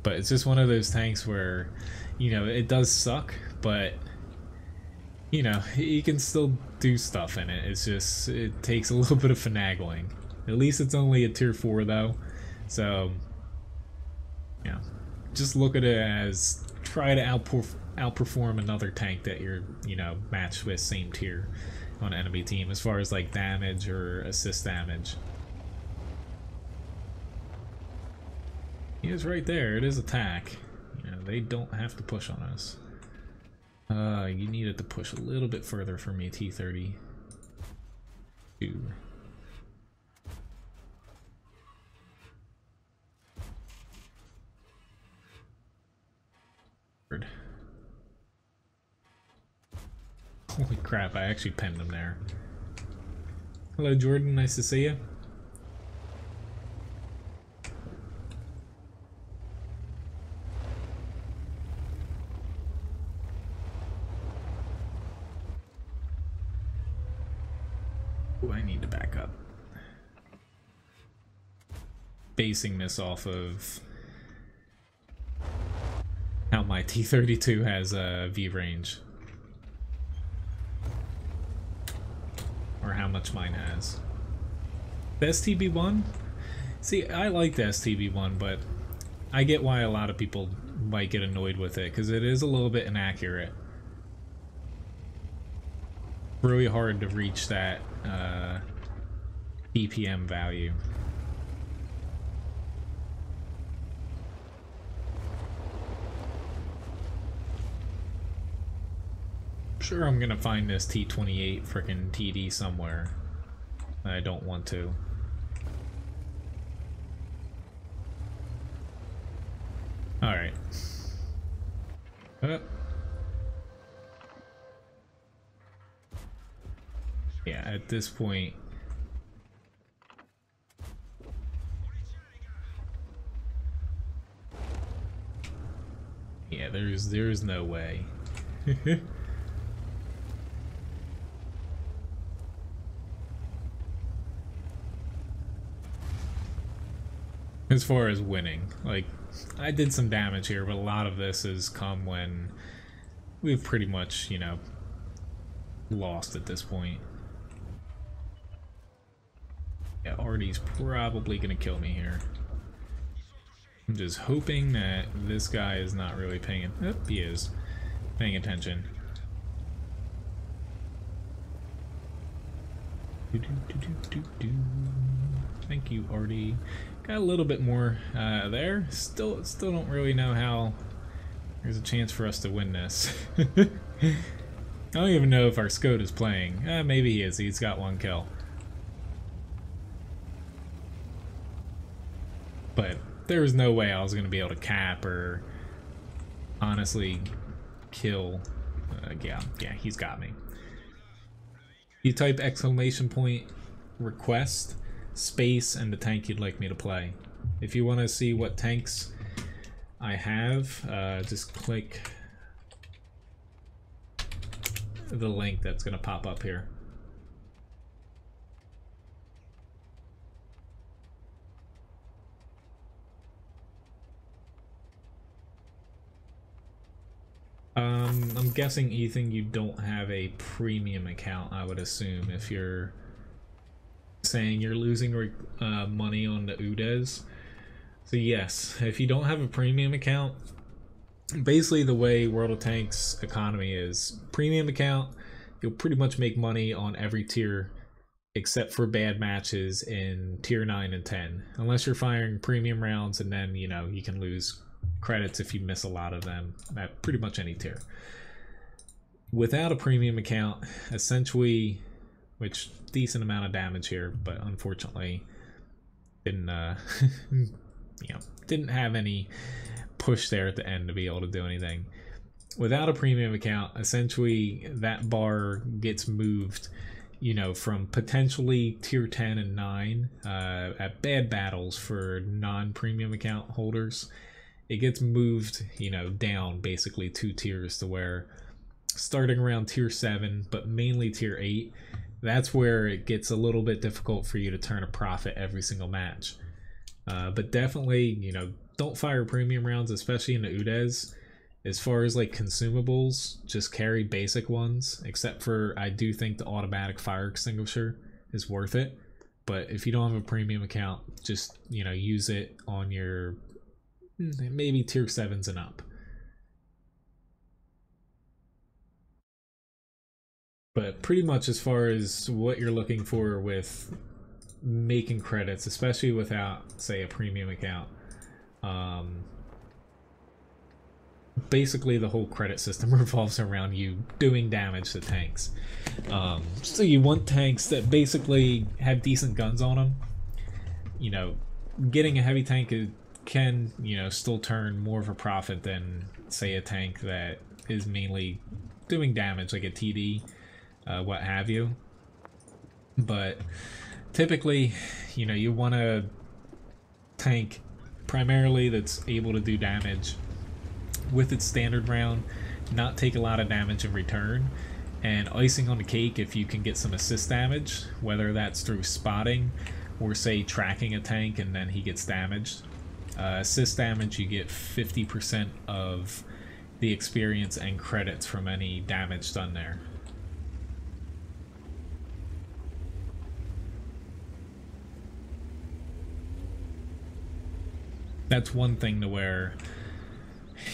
[SPEAKER 1] But it's just one of those tanks where, you know, it does suck, but you know, you can still do stuff in it. It's just, it takes a little bit of finagling. At least it's only a tier 4 though. So, yeah. Just look at it as try to outperform another tank that you're, you know, matched with same tier on an enemy team as far as like damage or assist damage. He is right there. It is attack. You know, they don't have to push on us. You needed to push a little bit further for me, T32. Holy crap, I actually penned him there. Hello, Jordan. Nice to see you. Ooh, I need to back up. Basing this off of how my T32 has a V range. Or how much mine has. The STB1? See, I like the STB1, but I get why a lot of people might get annoyed with it, because it is a little bit inaccurate. Really hard to reach that BPM value. Sure, I'm gonna find this T28 frickin' TD somewhere. I don't want to. Alright. Yeah, at this point... Yeah, there's no way. As far as winning, like, I did some damage here, but a lot of this has come when we've pretty much, you know, lost at this point. Yeah, Artie's probably gonna kill me here. I'm just hoping that this guy is not really paying he is paying attention. Thank you, Artie. Got a little bit more there. Still don't really know how there's a chance for us to win this. I don't even know if our Scode is playing. Maybe he is. He's got one kill. But there was no way I was going to be able to cap or honestly kill. Yeah, he's got me. You type exclamation point request space and the tank you'd like me to play. If you want to see what tanks I have, just click the link that's going to pop up here. I'm guessing, Ethan, you don't have a premium account, I would assume, if you're saying you're losing money on the UDES. So yes, if you don't have a premium account, basically the way World of Tanks economy is, premium account, you'll pretty much make money on every tier except for bad matches in tier 9 and 10, unless you're firing premium rounds, and then, you know, you can lose credits if you miss a lot of them at pretty much any tier. Without a premium account, essentially, which decent amount of damage here, but unfortunately didn't you know, didn't have any push there at the end to be able to do anything. Without a premium account, essentially that bar gets moved, you know, from potentially tier 10 and 9 at bad battles for non-premium account holders. It gets moved, you know, down basically 2 tiers, to where starting around tier 7, but mainly tier 8, that's where it gets a little bit difficult for you to turn a profit every single match. But definitely, you know, don't fire premium rounds, especially in the UDES. As far as like consumables, just carry basic ones, except for, I do think the automatic fire extinguisher is worth it. But if you don't have a premium account, just, you know, use it on your maybe tier 7s and up. But pretty much as far as what you're looking for with making credits, especially without, say, a premium account, basically the whole credit system revolves around you doing damage to tanks. So you want tanks that basically have decent guns on them. You know, getting a heavy tank can, you know, still turn more of a profit than, say, a tank that is mainly doing damage, like a TD, what have you. But typically, you know, you want a tank primarily that's able to do damage with its standard round, not take a lot of damage in return, And icing on the cake, if you can get some assist damage, whether that's through spotting or say tracking a tank and then he gets damaged. Assist damage, you get 50% of the experience and credits from any damage done there. That's one thing to where,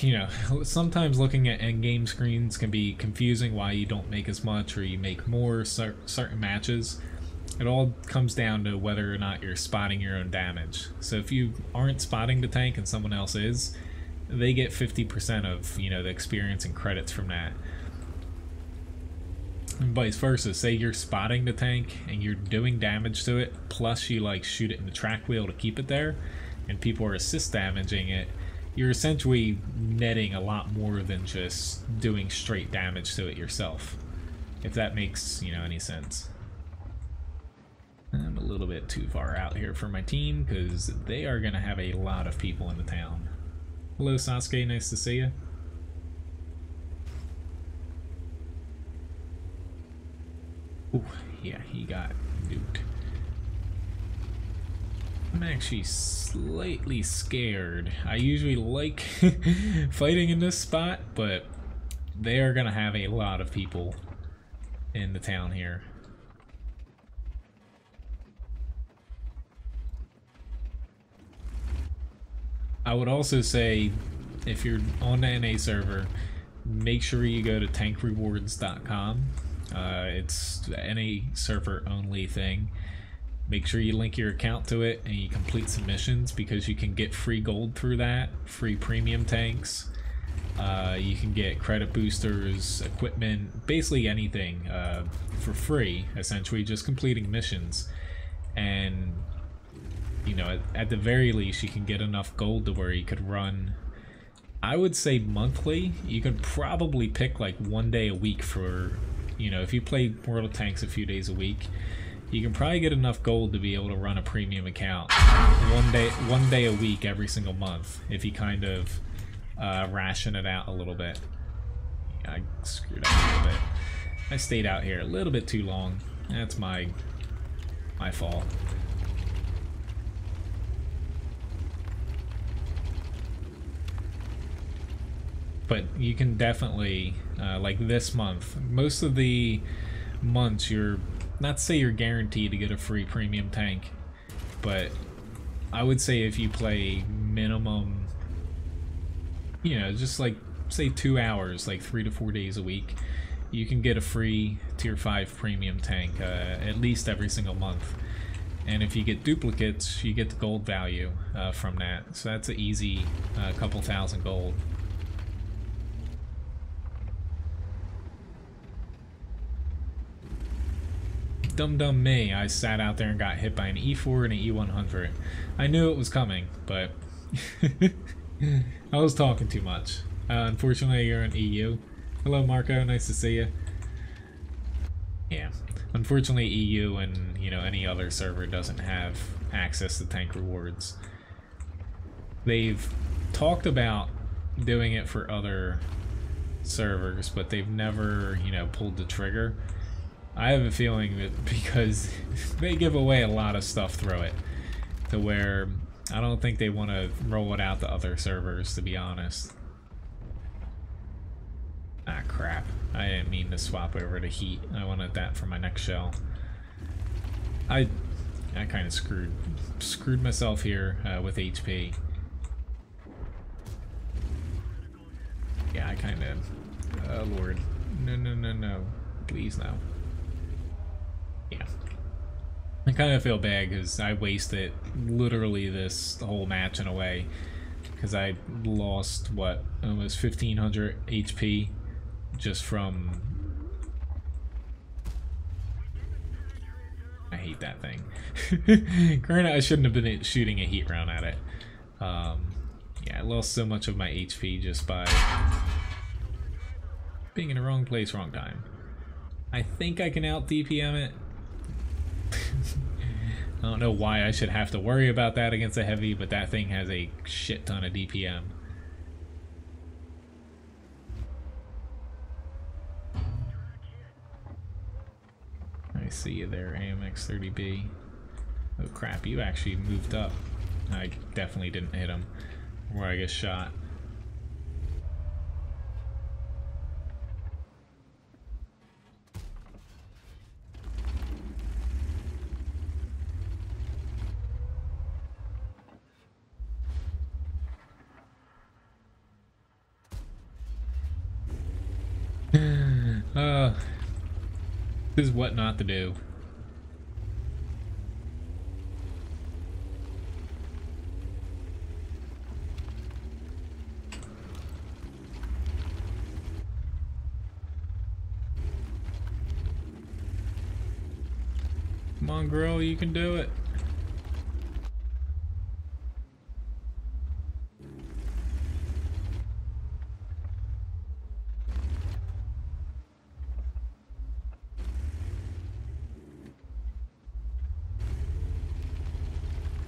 [SPEAKER 1] you know, sometimes looking at endgame screens can be confusing why you don't make as much or you make more certain matches. It all comes down to whether or not you're spotting your own damage. So if you aren't spotting the tank and someone else is, they get 50% of, you know, the experience and credits from that. And vice versa, say you're spotting the tank and you're doing damage to it, plus you like shoot it in the track wheel to keep it there, and people are assist damaging it, you're essentially netting a lot more than just doing straight damage to it yourself. If that makes, you know, any sense. I'm a little bit too far out here for my team because they are going to have a lot of people in the town. Hello Sasuke, nice to see you. Ooh, yeah, he got nuked. I'm actually slightly scared. I usually like fighting in this spot, but they are going to have a lot of people in the town here. I would also say, if you're on the NA server, make sure you go to tankrewards.com. It's the NA server only thing. Make sure you link your account to it and you complete some missions because you can get free gold through that, free premium tanks. You can get credit boosters, equipment, basically anything for free, essentially just completing missions. And you know, at the very least, you can get enough gold to where you could run, I would say monthly. You could probably pick like 1 day a week for, you know, if you play World of Tanks a few days a week, you can probably get enough gold to be able to run a premium account 1 day a week every single month if you kind of ration it out a little bit. Yeah, I screwed up a little bit. I stayed out here a little bit too long. That's my fault. But you can definitely, like this month, most of the months you're, not to say you're guaranteed to get a free premium tank, but I would say if you play minimum, you know, just like say 2 hours, like 3 to 4 days a week, you can get a free tier 5 premium tank at least every single month. And if you get duplicates, you get the gold value from that. So that's an easy couple thousand gold. Dumb me, I sat out there and got hit by an E4 and an E100. I knew it was coming, but I was talking too much. Unfortunately, you're in EU. Hello, Marco. Nice to see you. Yeah. Unfortunately, EU and, you know, any other server doesn't have access to tank rewards. They've talked about doing it for other servers, but they've never, you know, pulled the trigger. I have a feeling that because they give away a lot of stuff through it, to where I don't think they want to roll it out to other servers, to be honest. Ah, crap. I didn't mean to swap over to heat. I wanted that for my next shell. I kind of screwed myself here with HP. Yeah, I kind of... Oh, Lord. No. Please, no. Yeah. I kind of feel bad because I wasted literally this whole match in a way. Because I lost, what, almost 1500 HP just from... I hate that thing. Granted, I shouldn't have been shooting a heat round at it. Yeah, I lost so much of my HP just by being in the wrong place, wrong time. I think I can out DPM it. I don't know why I should have to worry about that against a heavy, but that thing has a shit ton of DPM. see you there, AMX30B. Oh crap, you actually moved up. I definitely didn't hit him where I get shot. This is what not to do. Come on, girl, you can do it.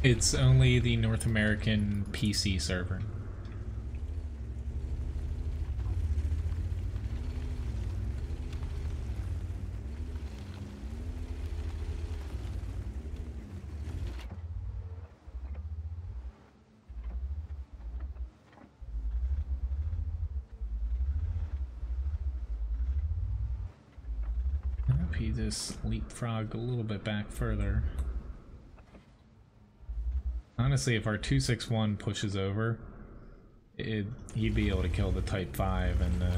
[SPEAKER 1] It's only the North American PC server. I hope he just leapfrogged a little bit back further. Honestly, if our 261 pushes over, he'd be able to kill the Type 5 and the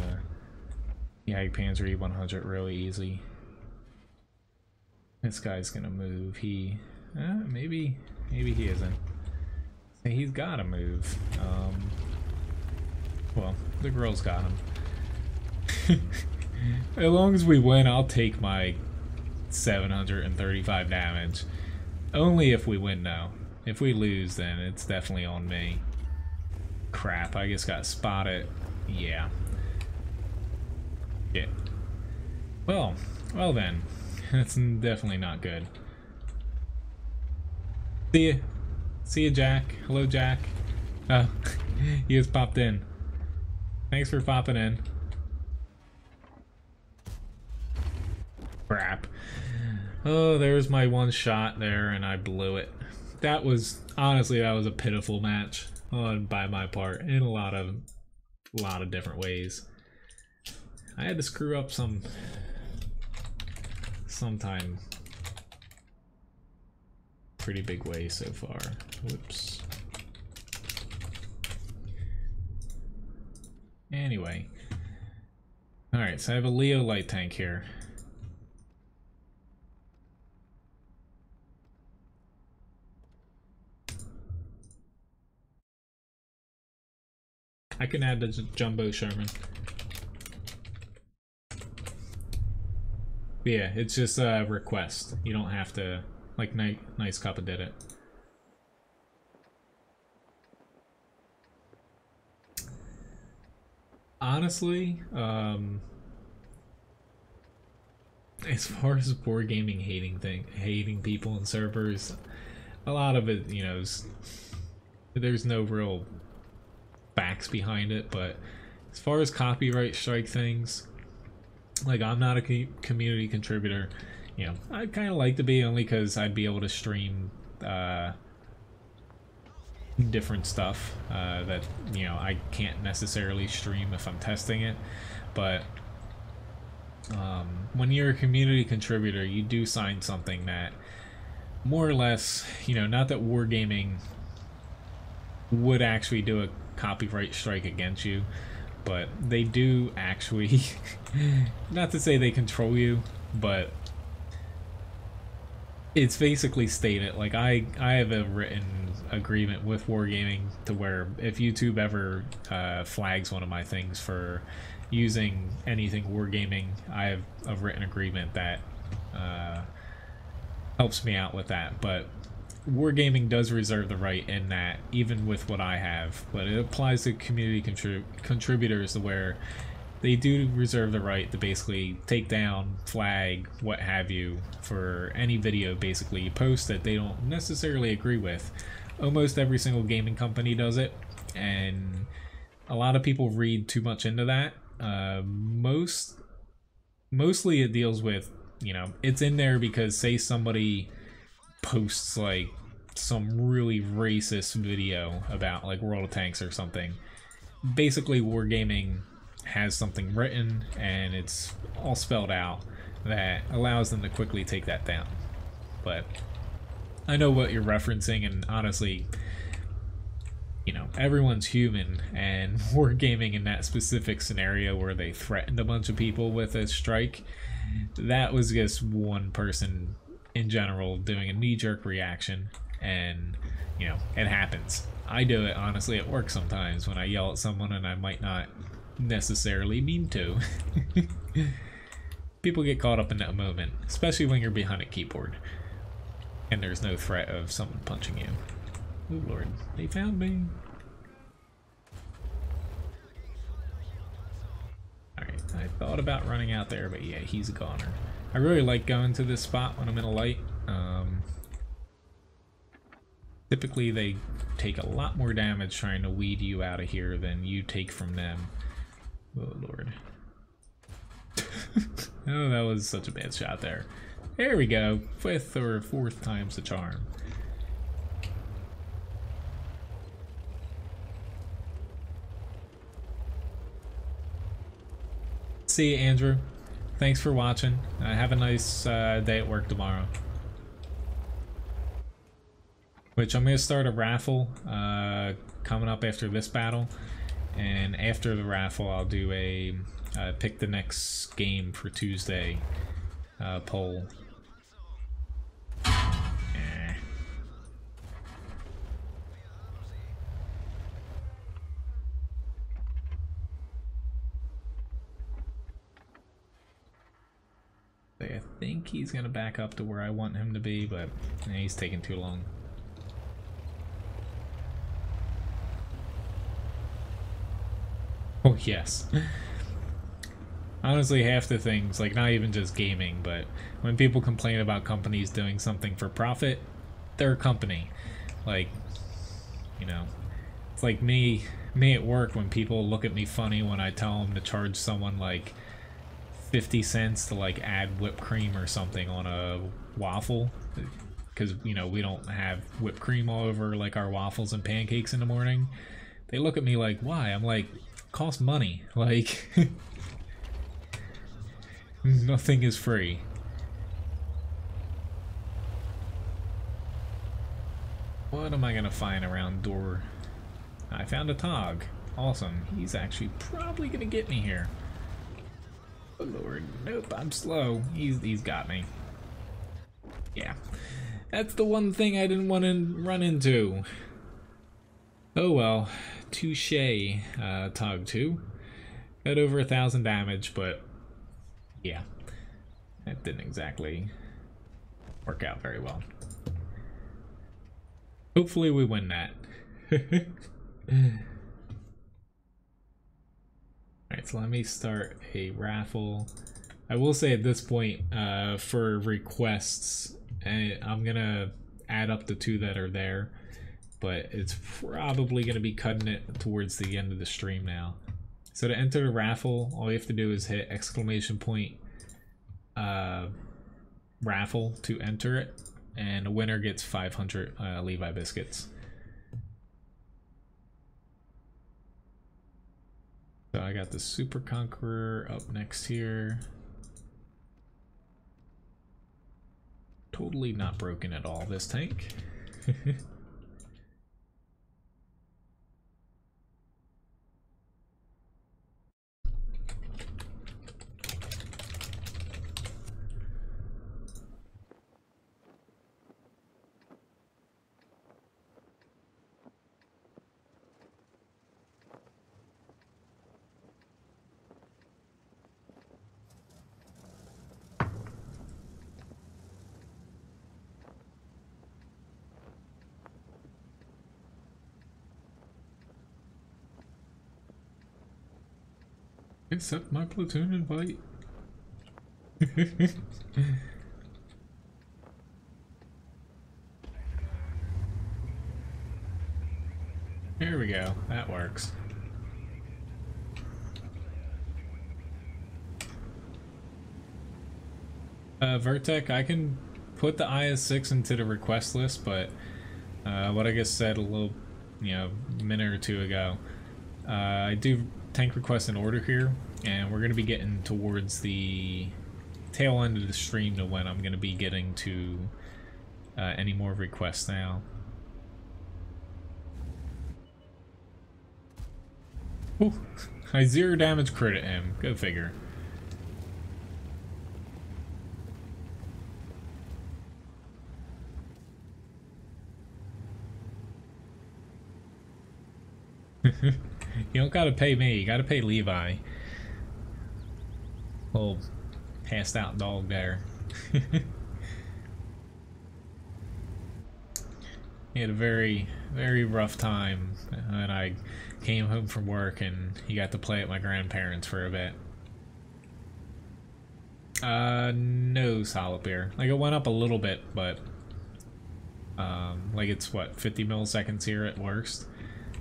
[SPEAKER 1] Jagdpanzer E100 really easy. This guy's gonna move. Maybe he isn't. He's gotta move. Well, the girl's got him. As long as we win, I'll take my 735 damage. Only if we win, though. If we lose, then it's definitely on me. Crap, I just got spotted. Yeah. Shit. Well then. That's definitely not good. See ya. See ya, Jack. Hello, Jack. Oh, he just popped in. Thanks for popping in. Crap. Oh, there's my one shot there, and I blew it. That was, honestly, that was a pitiful match by my part in a lot of different ways. I had to screw up sometime pretty big way so far. Whoops. Anyway. Alright, so I have a Leo light tank here. I can add the jumbo Sherman. But yeah, it's just a request. You don't have to, like Nice Cuppa did it. Honestly, as far as board gaming hating people in servers, a lot of it, you know, there's no real facts behind it, but as far as copyright strike things, like, I'm not a community contributor. You know, I'd kind of like to be, only because I'd be able to stream different stuff that, you know, I can't necessarily stream if I'm testing it. But when you're a community contributor, you do sign something that more or less, you know, not that wargaming would actually do a copyright strike against you, but they do actually not to say they control you, but it's basically stated, like, I have a written agreement with wargaming to where if YouTube ever flags one of my things for using anything wargaming, I have a written agreement that helps me out with that. But wargaming does reserve the right in that, even with what I have, but it applies to community contributors to where they do reserve the right to basically take down, flag, what have you, for any video basically you post that they don't necessarily agree with. Almost every single gaming company does it, and a lot of people read too much into that. Mostly it deals with you know, it's in there because say somebody posts like some really racist video about like World of Tanks or something. Basically, Wargaming has something written and it's all spelled out that allows them to quickly take that down. But I know what you're referencing, and honestly, you know, everyone's human, and Wargaming in that specific scenario where they threatened a bunch of people with a strike, that was just one person in general doing a knee-jerk reaction, and, you know, it happens. I do it, honestly, at work sometimes when I yell at someone and I might not necessarily mean to. People get caught up in that moment, especially when you're behind a keyboard and there's no threat of someone punching you. Oh lord, they found me. Alright, I thought about running out there, but yeah, he's a goner. I really like going to this spot when I'm in a light. Typically they take a lot more damage trying to weed you out of here than you take from them. Oh lord. Oh, that was such a bad shot there. There we go. 5th or 4th time's the charm. See you, Andrew. Thanks for watching. Have a nice day at work tomorrow. Which I'm going to start a raffle coming up after this battle. And after the raffle, I'll do a pick the next game for Tuesday poll. I think he's gonna back up to where I want him to be, but he's taking too long. Oh yes. Honestly, half the things, like not even just gaming, but when people complain about companies doing something for profit, they're a company. Like, you know, it's like me at work when people look at me funny when I tell them to charge someone like 50 cents to like add whipped cream or something on a waffle, because you know we don't have whipped cream all over like our waffles and pancakes in the morning. They look at me like, why? I'm like, it costs money. Like nothing is free. What am I gonna find around door? I found a Tog. Awesome. He's actually probably gonna get me here. Oh lord, nope, I'm slow. He's got me. Yeah, that's the one thing I didn't want to run into. Oh well, touche, Tog 2. Got over 1,000 damage, but yeah, that didn't exactly work out very well. Hopefully we win that. Alright, so let me start a raffle. I will say at this point, for requests, I'm gonna add up the 2 that are there, but it's probably gonna be cutting it towards the end of the stream now. So to enter the raffle, all you have to do is hit !raffle to enter it, and the winner gets 500 Levi biscuits. So I got the Super Conqueror up next here. Totally not broken at all, this tank. Accept my platoon invite. Here we go. That works. Vertec, I can put the IS-6 into the request list, but what I just said a little, minute or two ago, I do tank request in order here, and we're going to be getting towards the tail end of the stream to when I'm going to be getting to any more requests now. Ooh, I 0 damage crit at him. Go figure. You don't gotta pay me, you gotta pay Levi. Little passed out dog there. He had a very, very rough time, and I came home from work and he got to play at my grandparents for a bit. No solid beer. Like, it went up a little bit, but like, it's what, 50 milliseconds here at worst.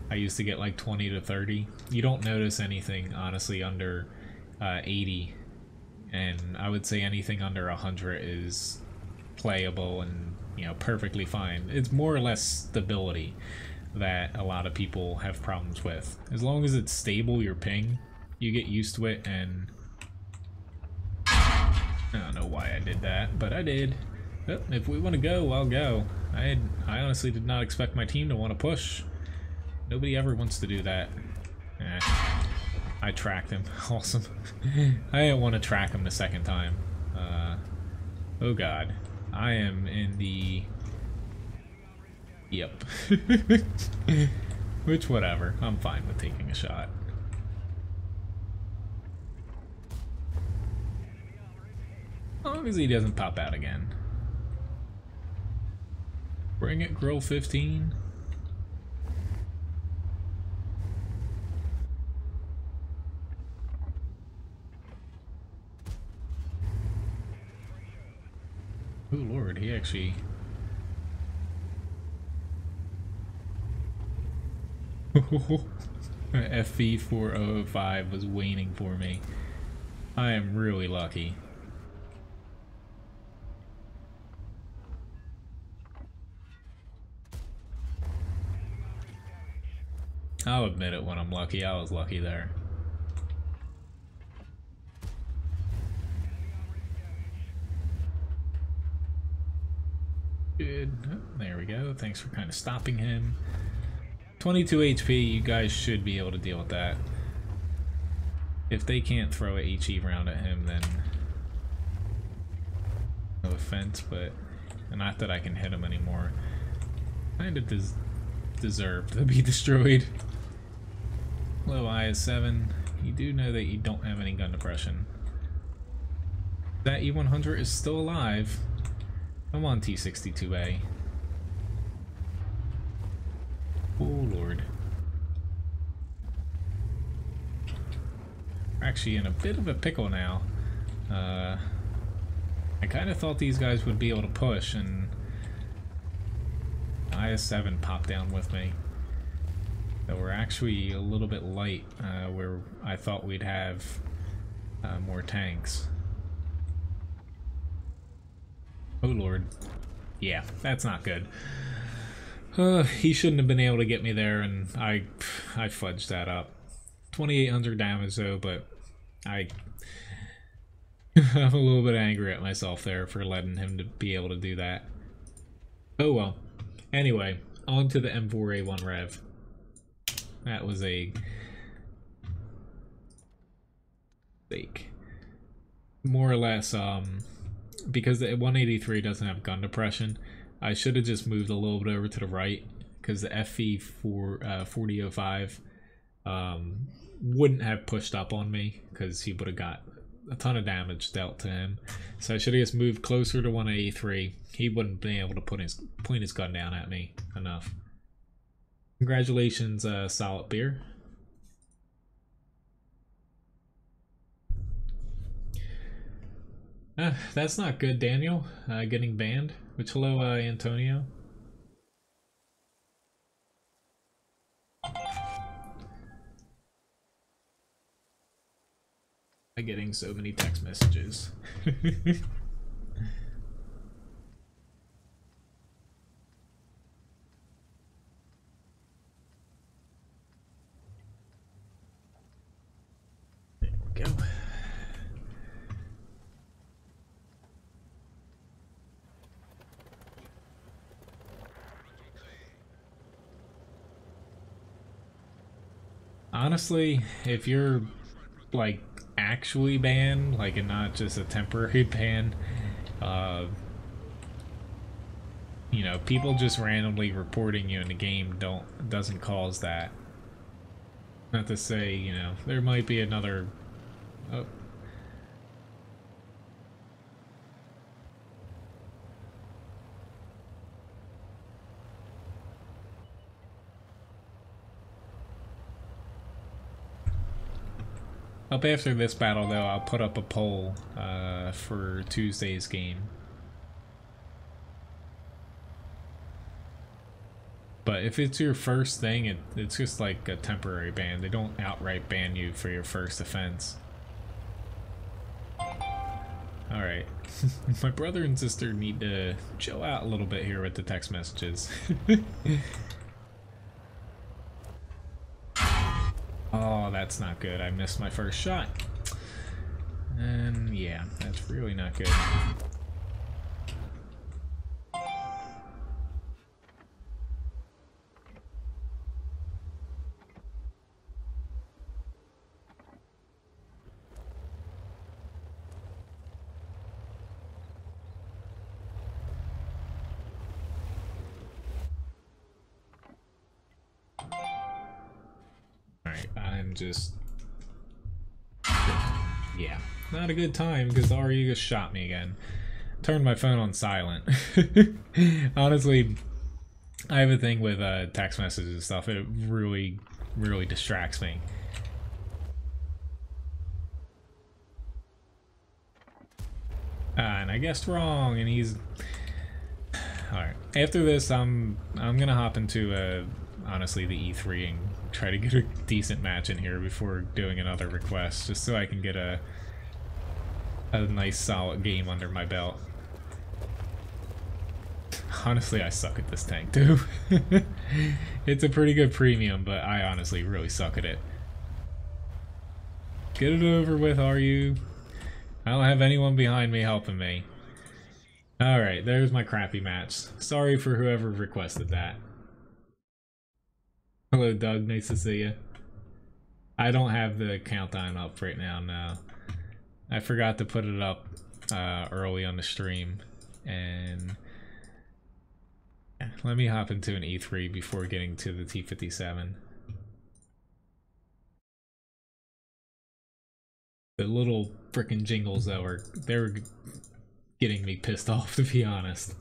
[SPEAKER 1] I used to get like 20 to 30. You don't notice anything, honestly, under 80, and I would say anything under 100 is playable and, perfectly fine. It's more or less stability that a lot of people have problems with. As long as it's stable, your ping, you get used to it, and I don't know why I did that, but I did. Oh, if we want to go, I'll go. I honestly did not expect my team to want to push. Nobody ever wants to do that. I tracked him. Awesome. I didn't want to track him the second time. Oh god. I am in the... Yep. Which, whatever. I'm fine with taking a shot. As long as he doesn't pop out again. Bring it, Grill 15. Oh lord, he actually... FV4005 was waning for me. I am really lucky. I'll admit it when I'm lucky. I was lucky there. Good. Oh, there we go. Thanks for kind of stopping him. 22 HP, you guys should be able to deal with that. If they can't throw a HE round at him, then no offense, but not that I can hit him anymore. Kind of deserved to be destroyed. Low IS-7. You do know that you don't have any gun depression. That E100 is still alive. Come on, T62A. Oh lord. We're actually in a bit of a pickle now. I kind of thought these guys would be able to push, and IS-7 popped down with me. So we're actually a little bit light where I thought we'd have more tanks. Oh lord. Yeah, that's not good. He shouldn't have been able to get me there, and I fudged that up. 2,800 damage though, but I'm a little bit angry at myself there for letting him to be able to do that. Oh well. Anyway, on to the M4A1 Rev. That was a mistake. More or less, because the 183 doesn't have gun depression, I should have just moved a little bit over to the right, because the FV4005 wouldn't have pushed up on me, because he would have got a ton of damage dealt to him. So I should have just moved closer to 183. He wouldn't be able to point his gun down at me enough. Congratulations, Solid Beer. That's not good, Daniel. Getting banned. Which, hello, Antonio. By getting so many text messages. Honestly, if you're like actually banned, like and not just a temporary ban, uh, you know, people just randomly reporting you in the game doesn't cause that. Not to say, you know, there might be another. Oh. Up after this battle, though, I'll put up a poll for Tuesday's game. But if it's your first thing, it's just like a temporary ban. They don't outright ban you for your first offense. Alright. My brother and sister need to chill out a little bit here with the text messages. Oh, that's not good. I missed my first shot. And yeah, that's really not good. Just yeah, not a good time because RU just shot me again. Turned my phone on silent. Honestly, I have a thing with text messages and stuff. It really distracts me. And I guessed wrong, and he's alright. After this, I'm gonna hop into honestly the E3 and try to get a decent match in here before doing another request, just so I can get a nice solid game under my belt. Honestly, I suck at this tank too. It's a pretty good premium, but I honestly really suck at it. Get it over with, are you? I don't have anyone behind me helping me. Alright, there's my crappy match. Sorry for whoever requested that. Hello, Doug. Nice to see you. I don't have the countdown up right now, no. I forgot to put it up early on the stream. And let me hop into an E3 before getting to the T57. The little frickin' jingles though they were getting me pissed off, to be honest.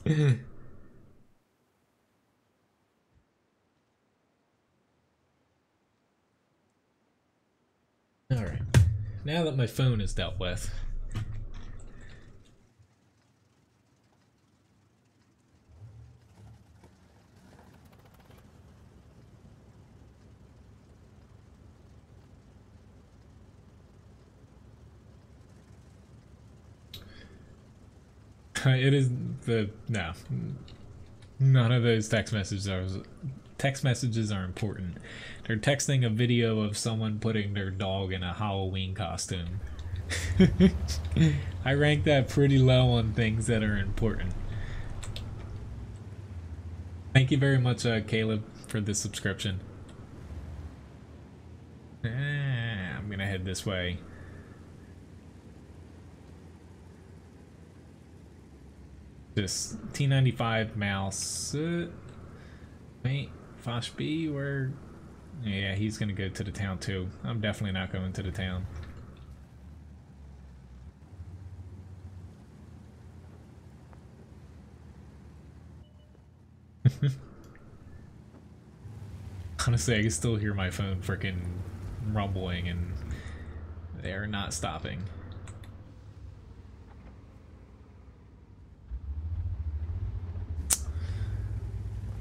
[SPEAKER 1] Alright, now that my phone is dealt with. It is the no. None of those text messages are important. They're texting a video of someone putting their dog in a Halloween costume. I rank that pretty low on things that are important. Thank you very much, Caleb, for the subscription. I'm gonna head this way. This T95 mouse. Wait, Fosh B, where? Yeah, he's gonna go to the town too. I'm definitely not going to the town. Honestly, I can still hear my phone freaking rumbling, and they're not stopping.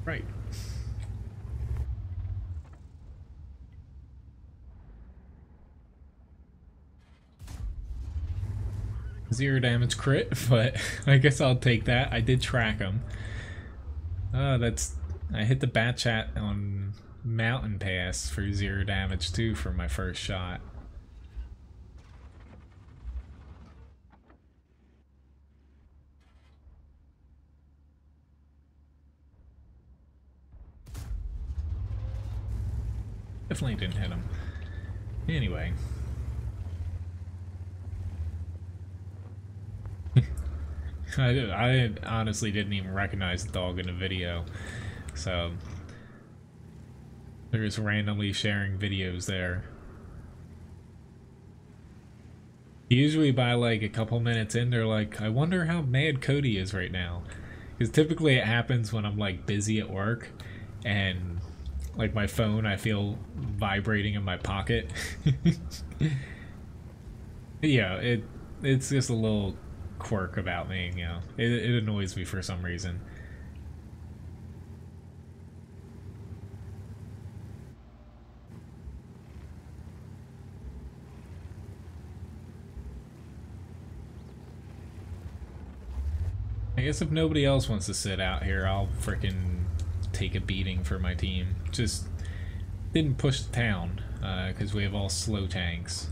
[SPEAKER 1] Right. Zero damage crit, but I guess I'll take that. I did track him. I hit the bat chat on Mountain Pass for 0 damage too for my first shot. Definitely didn't hit him. Anyway. I honestly didn't even recognize the dog in the video, so they're just randomly sharing videos there. Usually by like a couple minutes in, they're like, I wonder how mad Cody is right now. Because typically it happens when I'm like busy at work and like my phone I feel vibrating in my pocket. Yeah, it's just a little quirk about me, you know. It annoys me for some reason. I guess if nobody else wants to sit out here, I'll frickin' take a beating for my team. Just didn't push the town, because we have all slow tanks.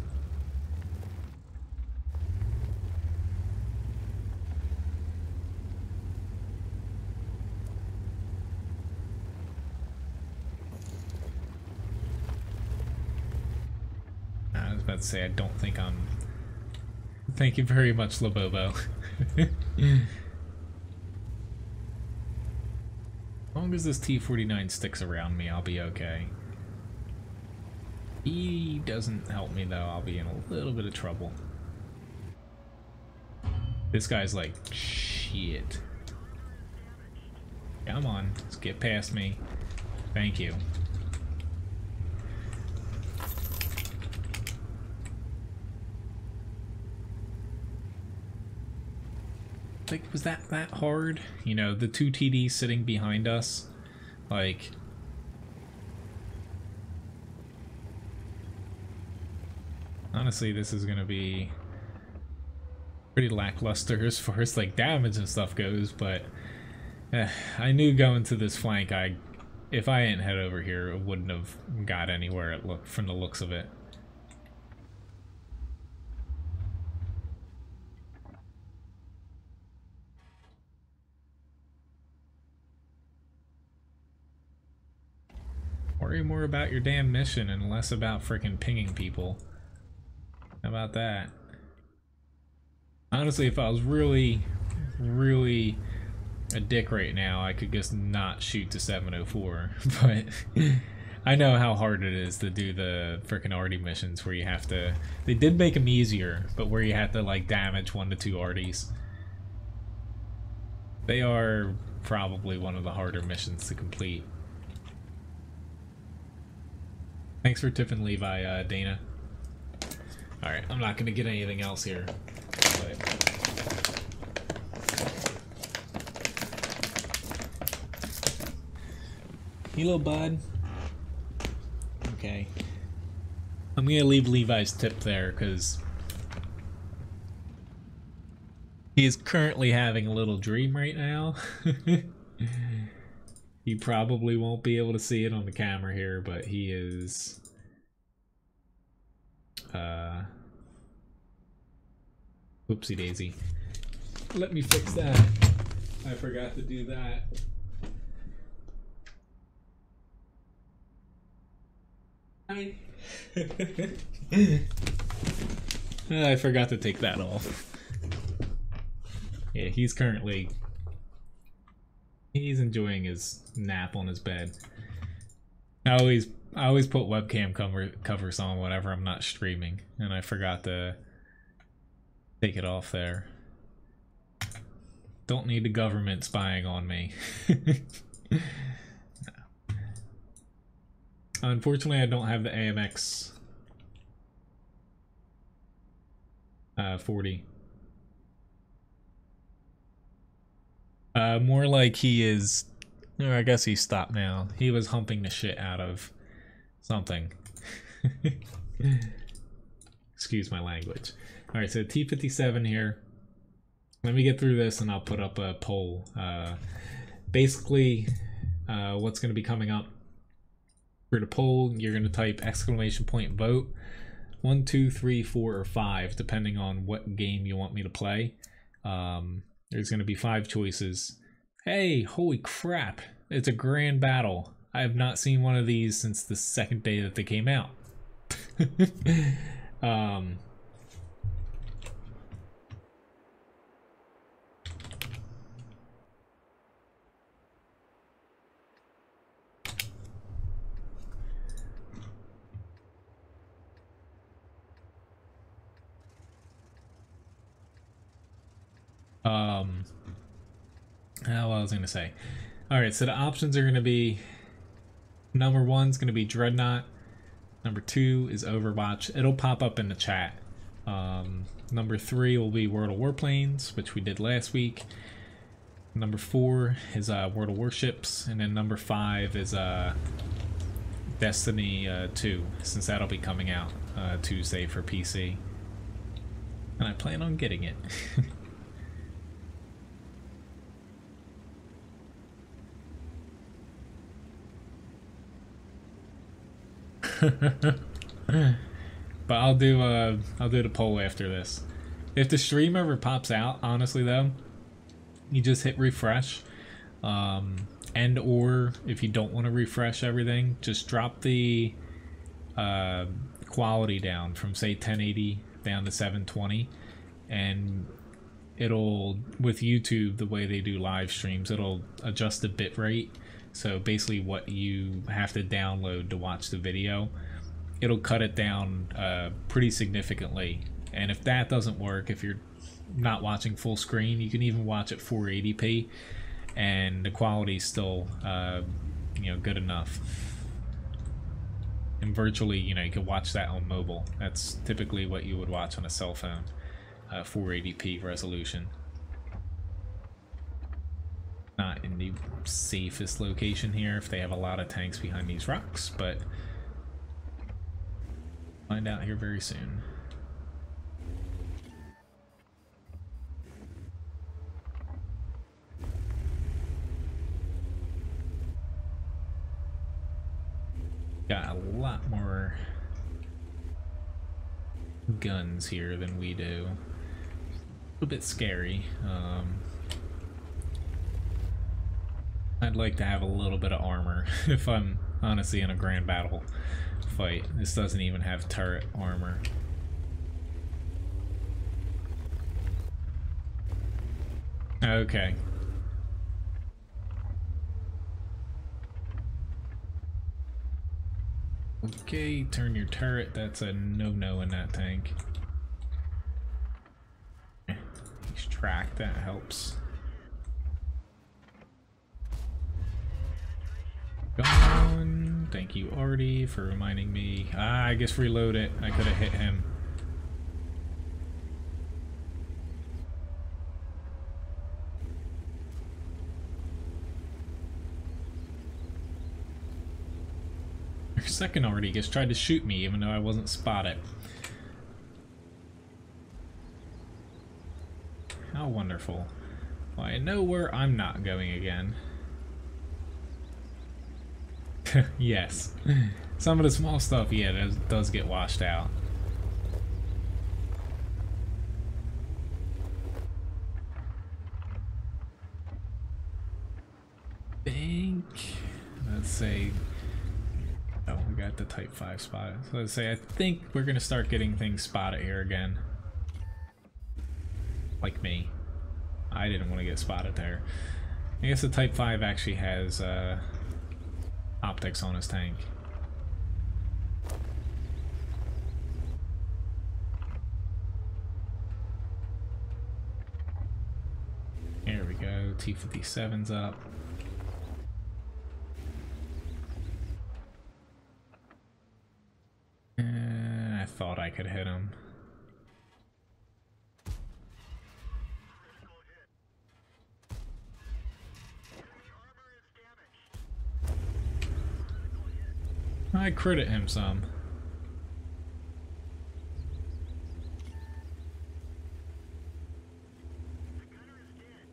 [SPEAKER 1] I was about to say, I don't think I'm... Thank you very much, Labobo. As long as this T29 sticks around me, I'll be okay. He doesn't help me though, I'll be in a little bit of trouble. This guy's like, shit. Come on, let's get past me. Thank you. Like, was that hard? You know, the two TDs sitting behind us, like... Honestly, this is gonna be pretty lackluster as far as like damage and stuff goes, but I knew going to this flank, if I didn't head over here, it wouldn't have got anywhere from the looks of it. Worry more about your damn mission and less about freaking pinging people. How about that? Honestly, if I was really a dick right now, I could just not shoot to 704. But I know how hard it is to do the frickin' arty missions where you have to... They did make them easier, but where you have to like damage 1 to 2 arties. They are probably one of the harder missions to complete. Thanks for tipping Levi, Dana. Alright, I'm not gonna get anything else here. But... Hello, bud. Okay. I'm gonna leave Levi's tip there, because he is currently having a little dream right now. He probably won't be able to see it on the camera here, but he is... Oopsie daisy. Let me fix that. I forgot to do that. I forgot to take that off. Yeah, he's currently... He's enjoying his nap on his bed. I always put webcam covers on whenever I'm not streaming, and I forgot to take it off there. Don't need the government spying on me. No. Unfortunately, I don't have the AMX 40. More like he is... Or I guess he stopped now. He was humping the shit out of something. Excuse my language. Alright, so T57 here. Let me get through this and I'll put up a poll. Basically, what's going to be coming up for the poll, you're going to type !vote 1, 2, 3, 4, or 5, depending on what game you want me to play. There's going to be 5 choices. Hey, holy crap. It's a grand battle. I have not seen one of these since the second day that they came out. um, what I was gonna say. All right, so the options are gonna be, number one's gonna be Dreadnought. Number 2 is Overwatch. It'll pop up in the chat. Number 3 will be World of Warplanes, which we did last week. Number 4 is World of Warships, and then number 5 is Destiny 2, since that'll be coming out Tuesday for PC. And I plan on getting it. But I'll do the poll after this. If the stream ever pops out, honestly though, you just hit refresh, and or if you don't want to refresh everything, just drop the quality down from say 1080 down to 720, and it'll, with YouTube, the way they do live streams, it'll adjust the bit rate. So basically what you have to download to watch the video, it'll cut it down pretty significantly. And if that doesn't work, if you're not watching full screen, you can even watch at 480p and the quality's still you know, good enough. And virtually, you know, you can watch that on mobile. That's typically what you would watch on a cell phone, 480p resolution. Not in the safest location here if they have a lot of tanks behind these rocks, but find out here very soon. Got a lot more guns here than we do. A little bit scary. I'd like to have a little bit of armor if I'm honestly in a grand battle fight. This doesn't even have turret armor. Okay. Okay, turn your turret. That's a no-no in that tank. Extract, that helps. Gone. Thank you, Artie, for reminding me. Ah, I guess reload it. I could have hit him. Your second Artie just tried to shoot me even though I wasn't spotted. How wonderful. Well, I know where I'm not going again. Yes. Some of the small stuff, yeah, does get washed out. Think, let's say, oh, we got the Type 5 spot. So let's say I think we're gonna start getting things spotted here again. Like me. I didn't want to get spotted there. I guess the Type 5 actually has optics on his tank. There we go, T57's up. I thought I could hit him. I critted him some.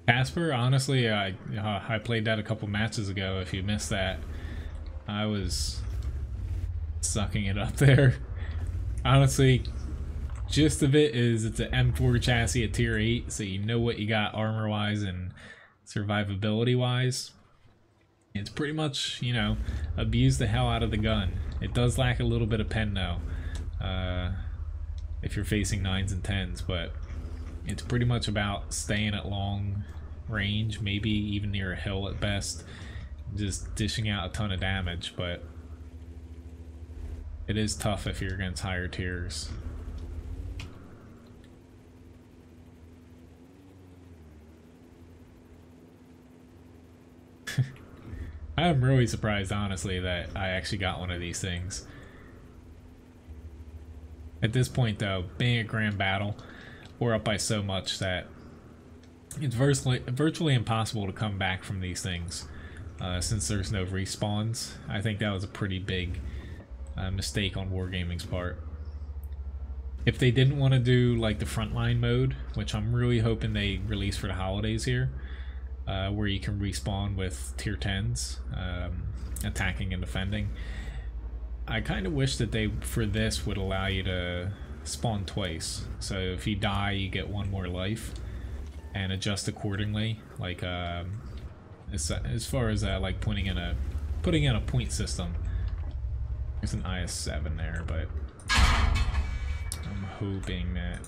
[SPEAKER 1] Casper, honestly, I played that a couple matches ago. If you missed that, I was sucking it up there. Honestly, gist of it is it's an M4 chassis at tier 8, so you know what you got armor-wise and survivability-wise. It's pretty much, you know, abuse the hell out of the gun. It does lack a little bit of pen though. if you're facing 9s and 10s, but it's pretty much about staying at long range, maybe even near a hill at best, just dishing out a ton of damage, but it is tough if you're against higher tiers. I'm really surprised, honestly, that I actually got one of these things. At this point, though, being a grand battle, we're up by so much that it's virtually impossible to come back from these things, since there's no respawns. I think that was a pretty big mistake on Wargaming's part. If they didn't want to do like the frontline mode, which I'm really hoping they release for the holidays here, where you can respawn with tier 10s, attacking and defending, I kind of wish that they, for this, would allow you to spawn twice. So if you die, you get one more life, and adjust accordingly. Like as far as like putting in a point system. There's an IS-7 there, but I'm hoping that,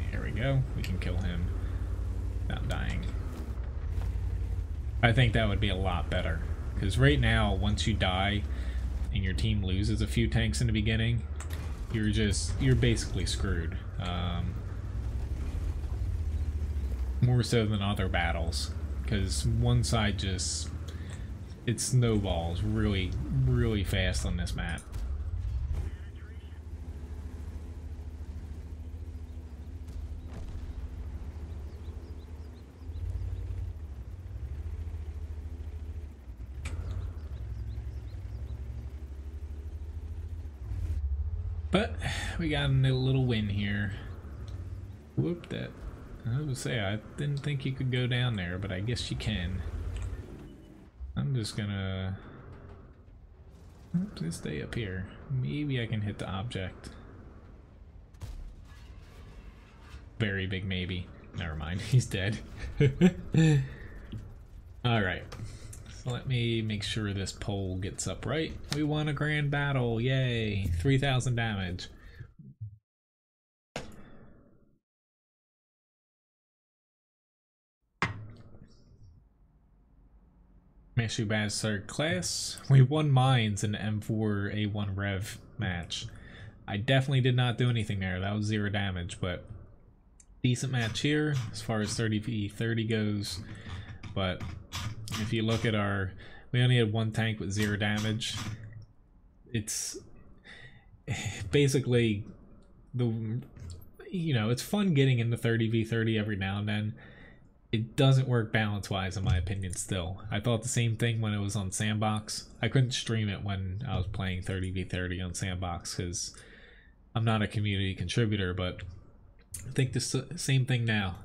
[SPEAKER 1] here we go, we can kill him without dying. I think that would be a lot better, because right now, once you die and your team loses a few tanks in the beginning, you're basically screwed. More so than other battles, because one side just, it snowballs really, really fast on this map. But we got a little win here. Whoop that. I was gonna say, I didn't think you could go down there, but I guess you can. I'm just gonna just stay up here. Maybe I can hit the object. Very big maybe. Never mind, he's dead. Alright. So let me make sure this pole gets up right. We won a grand battle, yay! 3,000 damage. Mastery Badge 3rd class. We won mines in the M4A1 Rev match. I definitely did not do anything there. That was 0 damage, but decent match here as far as 30v30 goes. But if you look at our, we only had 1 tank with 0 damage. It's basically it's fun getting into 30v30 every now and then. It doesn't work balance-wise, in my opinion, still. I thought the same thing when it was on Sandbox. I couldn't stream it when I was playing 30v30 on Sandbox because I'm not a community contributor, but I think the same thing now.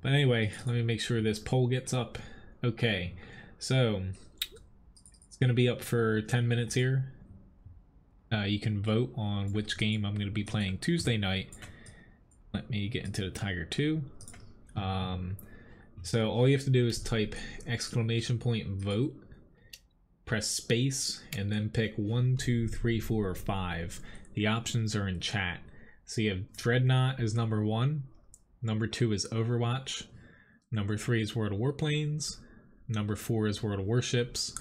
[SPEAKER 1] But anyway, let me make sure this poll gets up. Okay, so it's going to be up for 10 minutes here. You can vote on which game I'm going to be playing Tuesday night. Let me get into the Tiger 2. So all you have to do is type !vote, press space, and then pick 1, 2, 3, 4, or 5. The options are in chat. So you have Dreadnought as number 1, number 2 is Overwatch, number 3 is World of Warplanes, number 4 is World of Warships,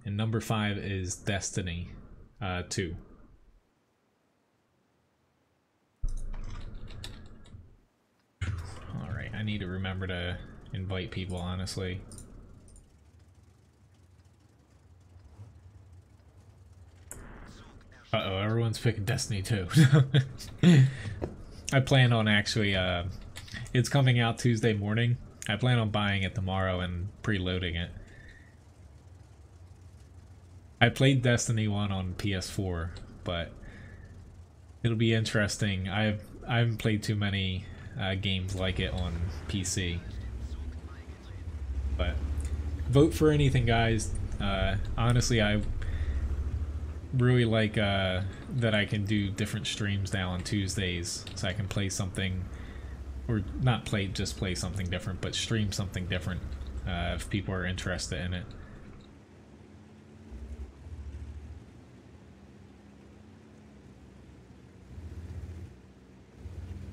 [SPEAKER 1] and number 5 is Destiny 2. Alright, I need to remember to invite people, honestly. Uh-oh, everyone's picking Destiny 2. I plan on actually, it's coming out Tuesday morning. I plan on buying it tomorrow and preloading it. I played Destiny 1 on PS4, but it'll be interesting. I haven't played too many games like it on PC. But vote for anything, guys. Honestly, I really like that I can do different streams now on Tuesdays, so I can play something, or not play, just play something different, but stream something different if people are interested in it.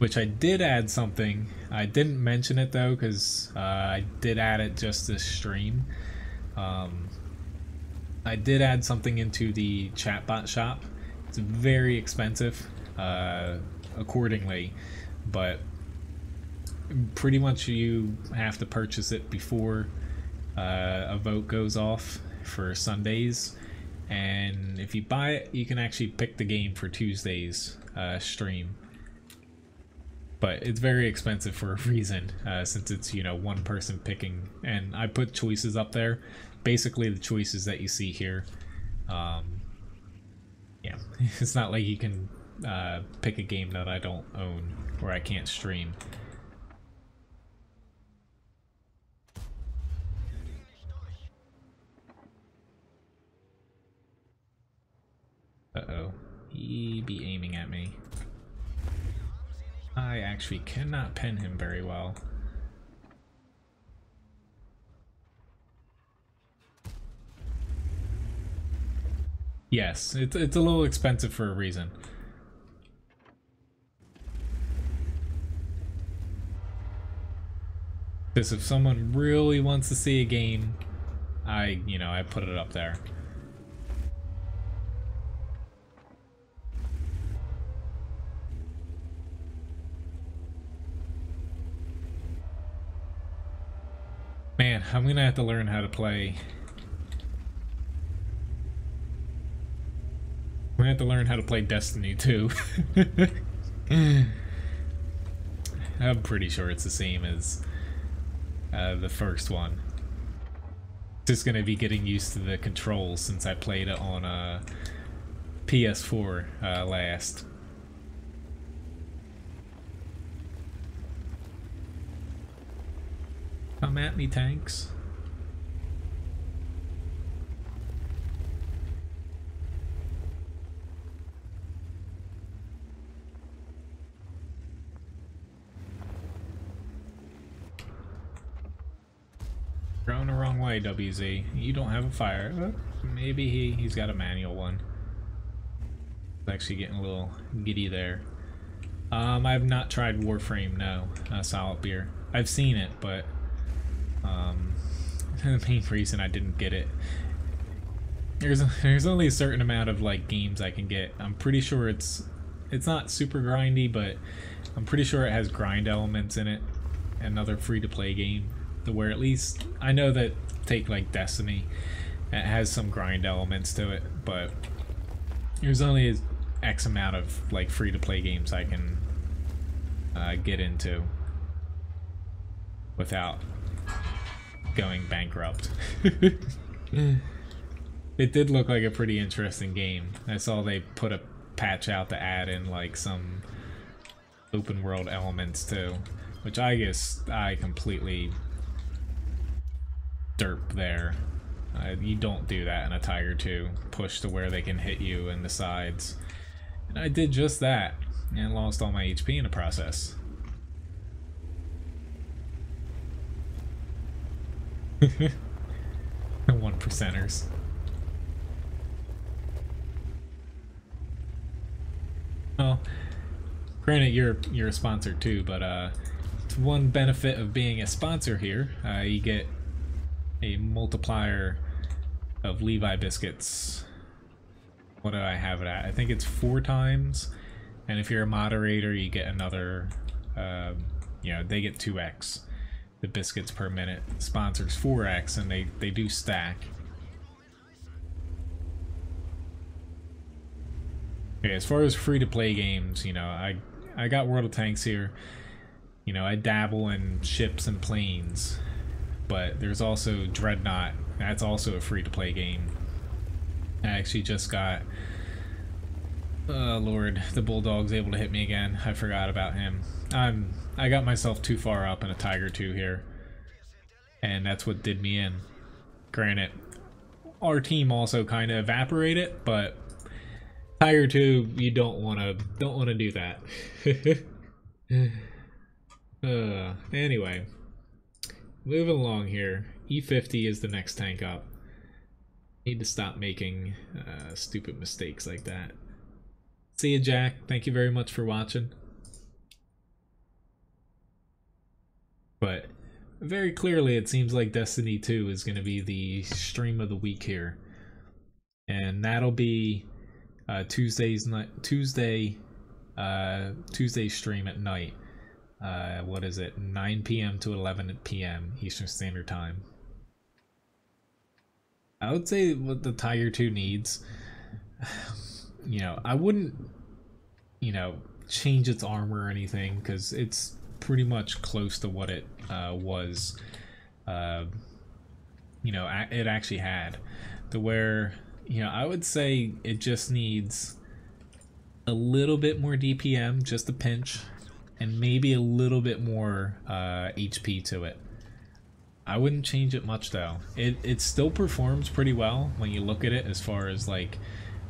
[SPEAKER 1] which I did add something. I didn't mention it though, because I did add it just this stream. I did add something into the chatbot shop. It's very expensive, accordingly, but pretty much you have to purchase it before a vote goes off for Sundays, and if you buy it, you can actually pick the game for Tuesday's stream. But it's very expensive for a reason, since it's, you know, one person picking, and I put choices up there, basically the choices that you see here. Yeah, it's not like you can pick a game that I don't own or I can't stream. Uh-oh, he be aiming at me. I actually cannot pen him very well. Yes, it's a little expensive for a reason. Because if someone really wants to see a game, I put it up there. Man, I'm gonna have to learn how to play. I'm gonna have to learn how to play Destiny too. I'm pretty sure it's the same as the first one. Just gonna be getting used to the controls since I played it on PS4 last. Come at me, tanks. Going the wrong way, WZ. You don't have a fire. Maybe he's got a manual one. It's actually getting a little giddy there. I have not tried Warframe, no. Solid Beer. I've seen it, but the main reason I didn't get it, there's only a certain amount of like games I can get. I'm pretty sure it's not super grindy, but I'm pretty sure it has grind elements in it. Another free-to-play game, where at least I know that, take like Destiny, it has some grind elements to it, but there's only X amount of like free-to-play games I can get into without going bankrupt. It did look like a pretty interesting game. I saw they put a patch out to add in like some open world elements too, which I guess I completely derp there. You don't do that in a Tiger 2. Push to where they can hit you in the sides. And I did just that and lost all my HP in the process. The 1%ers. Well, granted you're a sponsor too, but it's one benefit of being a sponsor here. You get a multiplier of Levi biscuits. What do I have it at? I think it's 4 times, and if you're a moderator you get another, they get 2x. The biscuits per minute. Sponsors 4x, and they do stack. Okay, as far as free-to-play games, I got World of Tanks here. I dabble in ships and planes, but there's also Dreadnought. That's also a free-to-play game. I actually just got, oh Lord, the Bulldog's able to hit me again. I forgot about him. I got myself too far up in a Tiger 2 here, and that's what did me in. Granted, our team also kind of evaporated, but Tiger 2, you don't want to do that. Anyway, moving along here. E50 is the next tank up. Need to stop making stupid mistakes like that. See ya, Jack. Thank you very much for watching. very clearly it seems like Destiny 2 is going to be the stream of the week here. And that'll be Tuesday stream at night. What is it? 9 p.m. to 11 p.m. Eastern Standard Time. I would say what the Tiger 2 needs, I wouldn't, change its armor or anything, because it's pretty much close to what it was, it actually had. To where, I would say it just needs a little bit more DPM, just a pinch, and maybe a little bit more HP to it. I wouldn't change it much though. It still performs pretty well when you look at it as far as like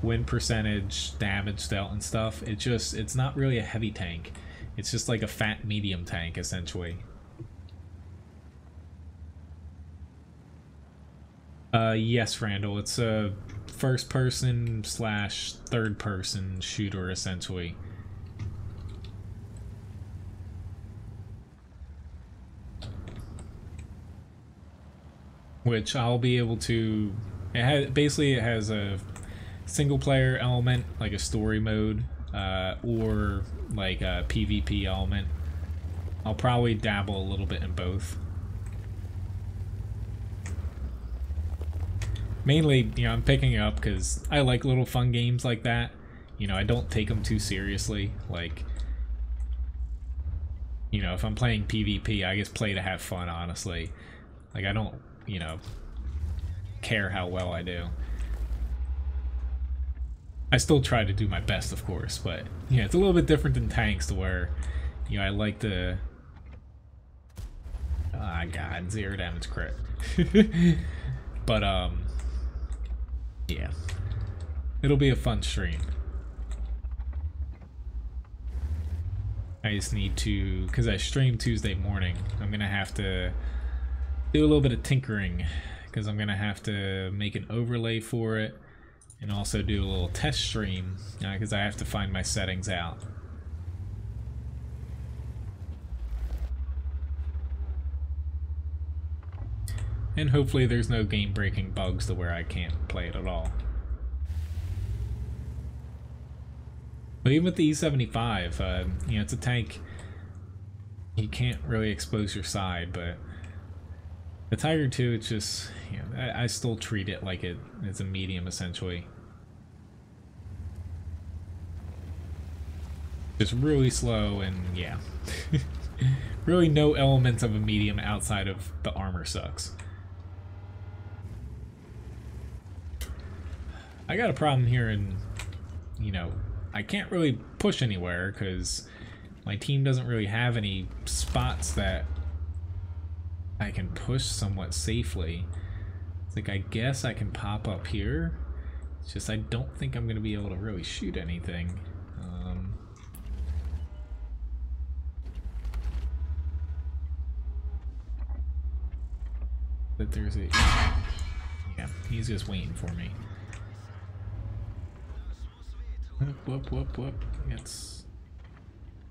[SPEAKER 1] win percentage, damage dealt and stuff. It's not really a heavy tank. It's just like a fat medium tank essentially. Yes, Randall, it's a first person / third person shooter essentially. Which I'll be able to, it has a single player element, like a story mode, or like a PvP element. I'll probably dabble a little bit in both. Mainly, I'm picking it up because I like little fun games like that. I don't take them too seriously. Like, if I'm playing PvP, I just play to have fun, honestly. Like, I don't, care how well I do. I still try to do my best, of course, but it's a little bit different than tanks, to where I like to god, 0 damage crit. But yeah, it'll be a fun stream. I just need to, because I stream Tuesday morning, I'm gonna have to do a little bit of tinkering, because I'm gonna have to make an overlay for it and also do a little test stream, because I have to find my settings out. And hopefully there's no game breaking bugs to where I can't play it at all. But even with the E75, it's a tank, you can't really expose your side, but the Tiger 2, it's just, I still treat it like it's a medium, essentially. Just really slow, and yeah. Really no elements of a medium outside of the armor sucks. I got a problem here in, I can't really push anywhere because my team doesn't really have any spots that I can push somewhat safely. It's like, I guess I can pop up here. It's just I don't think I'm going to be able to really shoot anything. But there's a... Yeah, he's just waiting for me. Whoop. It's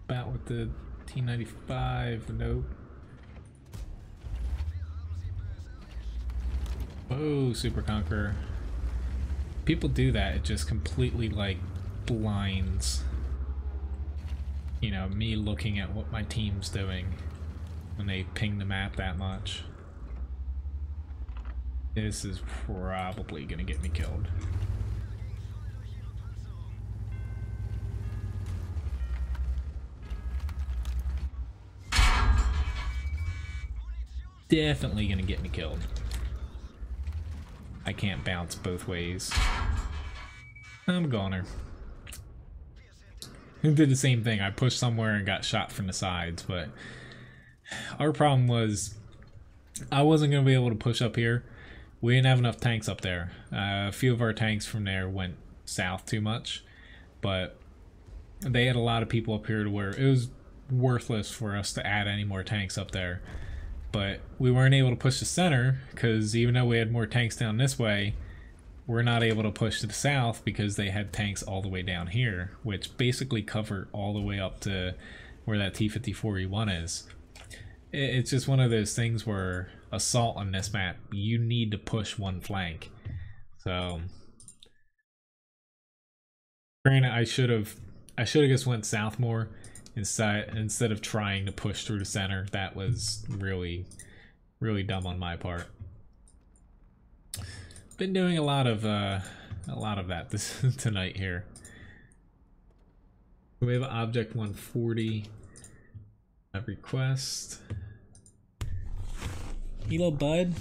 [SPEAKER 1] about with the T95. Nope. Whoa, Super Conqueror. People do that, it just completely like blinds, me looking at what my team's doing when they ping the map that much. This is probably gonna get me killed. Definitely gonna get me killed. I can't bounce both ways. I'm a goner. Did the same thing. I pushed somewhere and got shot from the sides, but our problem was I wasn't going to be able to push up here. We didn't have enough tanks up there. A few of our tanks from there went south too much, but they had a lot of people up here to where it was worthless for us to add any more tanks up there. But we weren't able to push the center because even though we had more tanks down this way, we're not able to push to the south because they had tanks all the way down here, which basically cover all the way up to where that T-54E1 is. It's just one of those things where assault on this map, you need to push one flank. So granted, I should have just went south more instead of trying to push through the center. That was really dumb on my part. Been doing a lot of that this tonight here. We have object 140 request. Hey, little bud,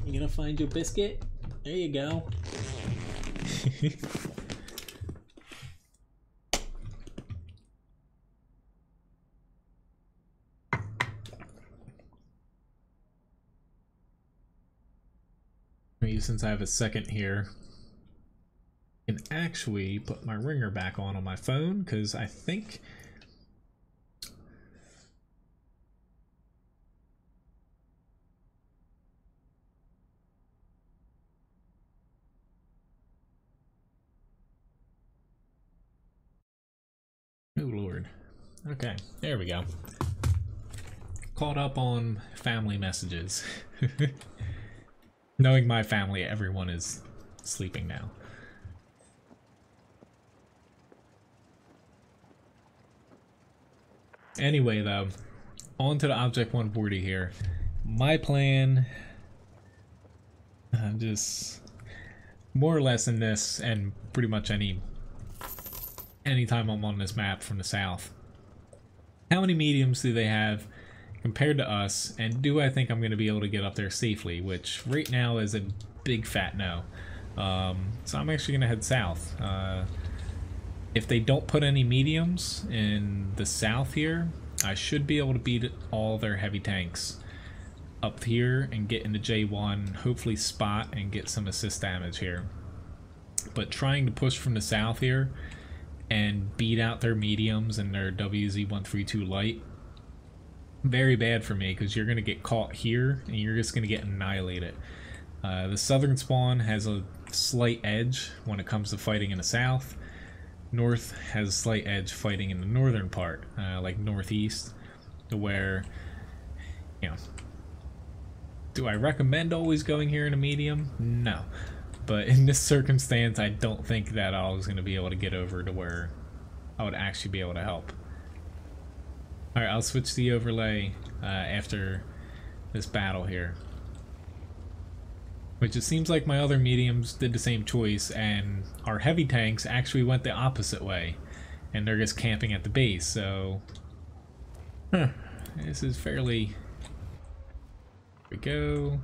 [SPEAKER 1] you gonna find your biscuit? There you go. Since I have a second here, I can actually put my ringer back on my phone, because I think oh Lord. Okay, there we go. Caught up on family messages. Knowing my family, everyone is sleeping now. Anyway, though, on to the Object 140 here. My plan, just more or less in this, and pretty much any time I'm on this map from the south. How many mediums do they have compared to us, and do I think I'm going to be able to get up there safely, which right now is a big fat no. So I'm actually going to head south. If they don't put any mediums in the south here, I should be able to beat all their heavy tanks up here and get into J1, hopefully spot and get some assist damage here. But trying to push from the south here and beat out their mediums and their WZ-132 light, very bad for me, because you're going to get caught here and you're just going to get annihilated. The southern spawn has a slight edge when it comes to fighting in the south. North has a slight edge fighting in the northern part, like northeast, to where, you know, do I recommend always going here in a medium? No. But in this circumstance, I don't think that I was going to be able to get over to where I would actually be able to help. Alright, I'll switch the overlay after this battle here. Which it seems like my other mediums did the same choice, and our heavy tanks actually went the opposite way. And they're just camping at the base, so... This is fairly... Here we go.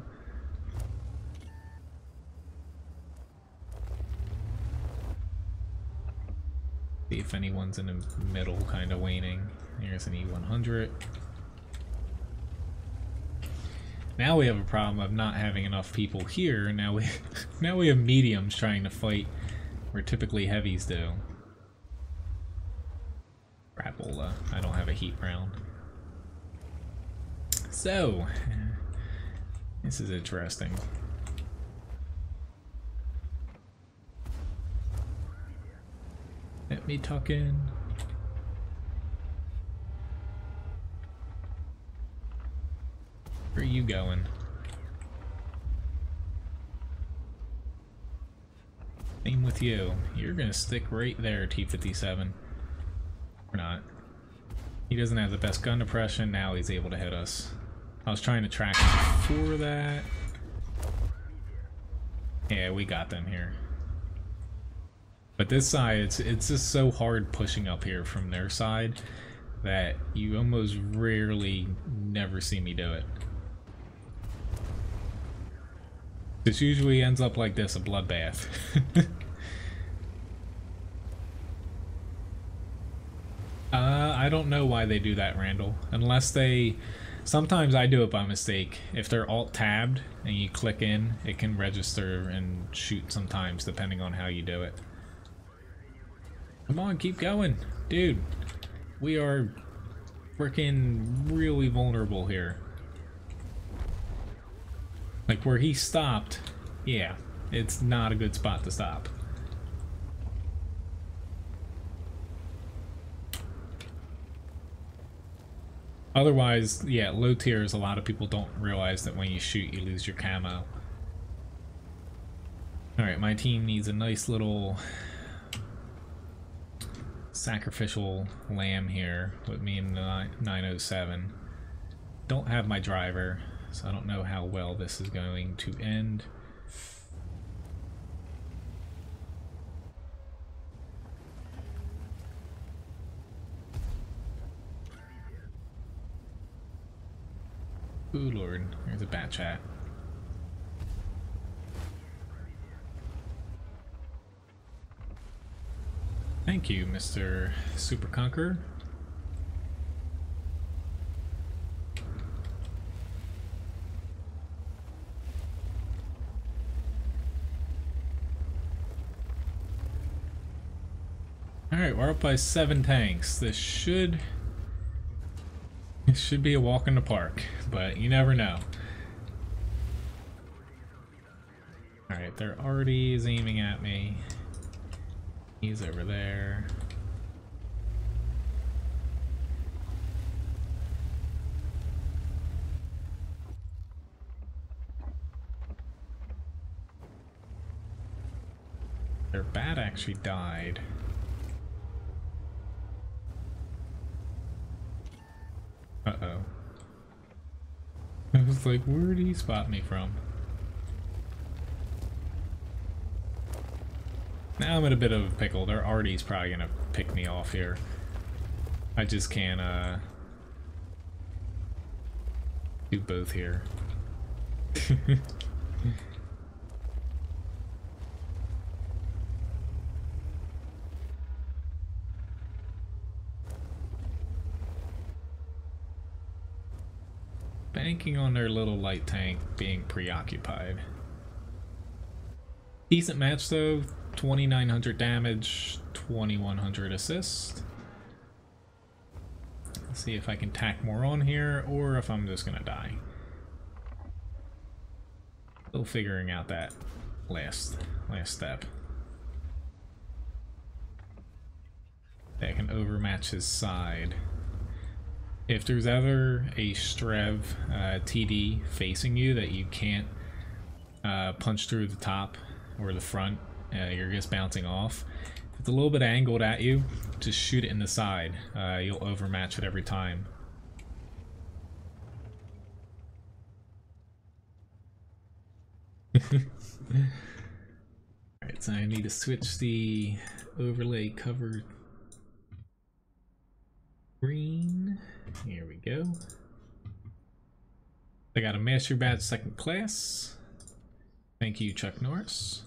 [SPEAKER 1] See if anyone's in the middle kind of waning. Here's an E100. Now we have a problem of not having enough people here. Now we have mediums trying to fight where typically heavies do. Raffle, I don't have a heat round. So, this is interesting. Let me tuck in. Where are you going? Same with you. You're gonna stick right there, T57. Or not. He doesn't have the best gun depression, now he's able to hit us. I was trying to track him before that. Yeah, we got them here. But this side, it's just so hard pushing up here from their side that you almost rarely never see me do it. This usually ends up like this, a bloodbath. I don't know why they do that, Randall. Unless they... Sometimes I do it by mistake. If they're alt-tabbed and you click in, it can register and shoot sometimes, depending on how you do it. Come on, keep going. Dude, we are freaking really vulnerable here. Like where he stopped, yeah, it's not a good spot to stop. Otherwise, yeah, low tiers, a lot of people don't realize that when you shoot, you lose your camo. Alright, my team needs a nice little sacrificial lamb here with me in the 907. Don't have my driver, so I don't know how well this is going to end. Ooh lord, there's a bat chat. Thank you, Mr. Super Conqueror. Alright, we're up by 7 tanks. This should be a walk in the park, but you never know. Alright, they're already aiming at me. He's over there. Their bat actually died. Uh-oh. I was like, where did he spot me from? Now I'm in a bit of a pickle. Their arty's probably gonna pick me off here. I just can't do both here. Banking on their little light tank being preoccupied. Decent match though, 2,900 damage, 2,100 assist. Let's see if I can tack more on here or if I'm just gonna die. Still figuring out that last step. I can overmatch his side. If there's ever a Strev TD facing you that you can't punch through the top or the front, you're just bouncing off. If it's a little bit angled at you, just shoot it in the side. You'll overmatch it every time. Alright, so I need to switch the overlay cover green. Here we go. I got a Master Badge 2nd class. Thank you, Chuck Norris,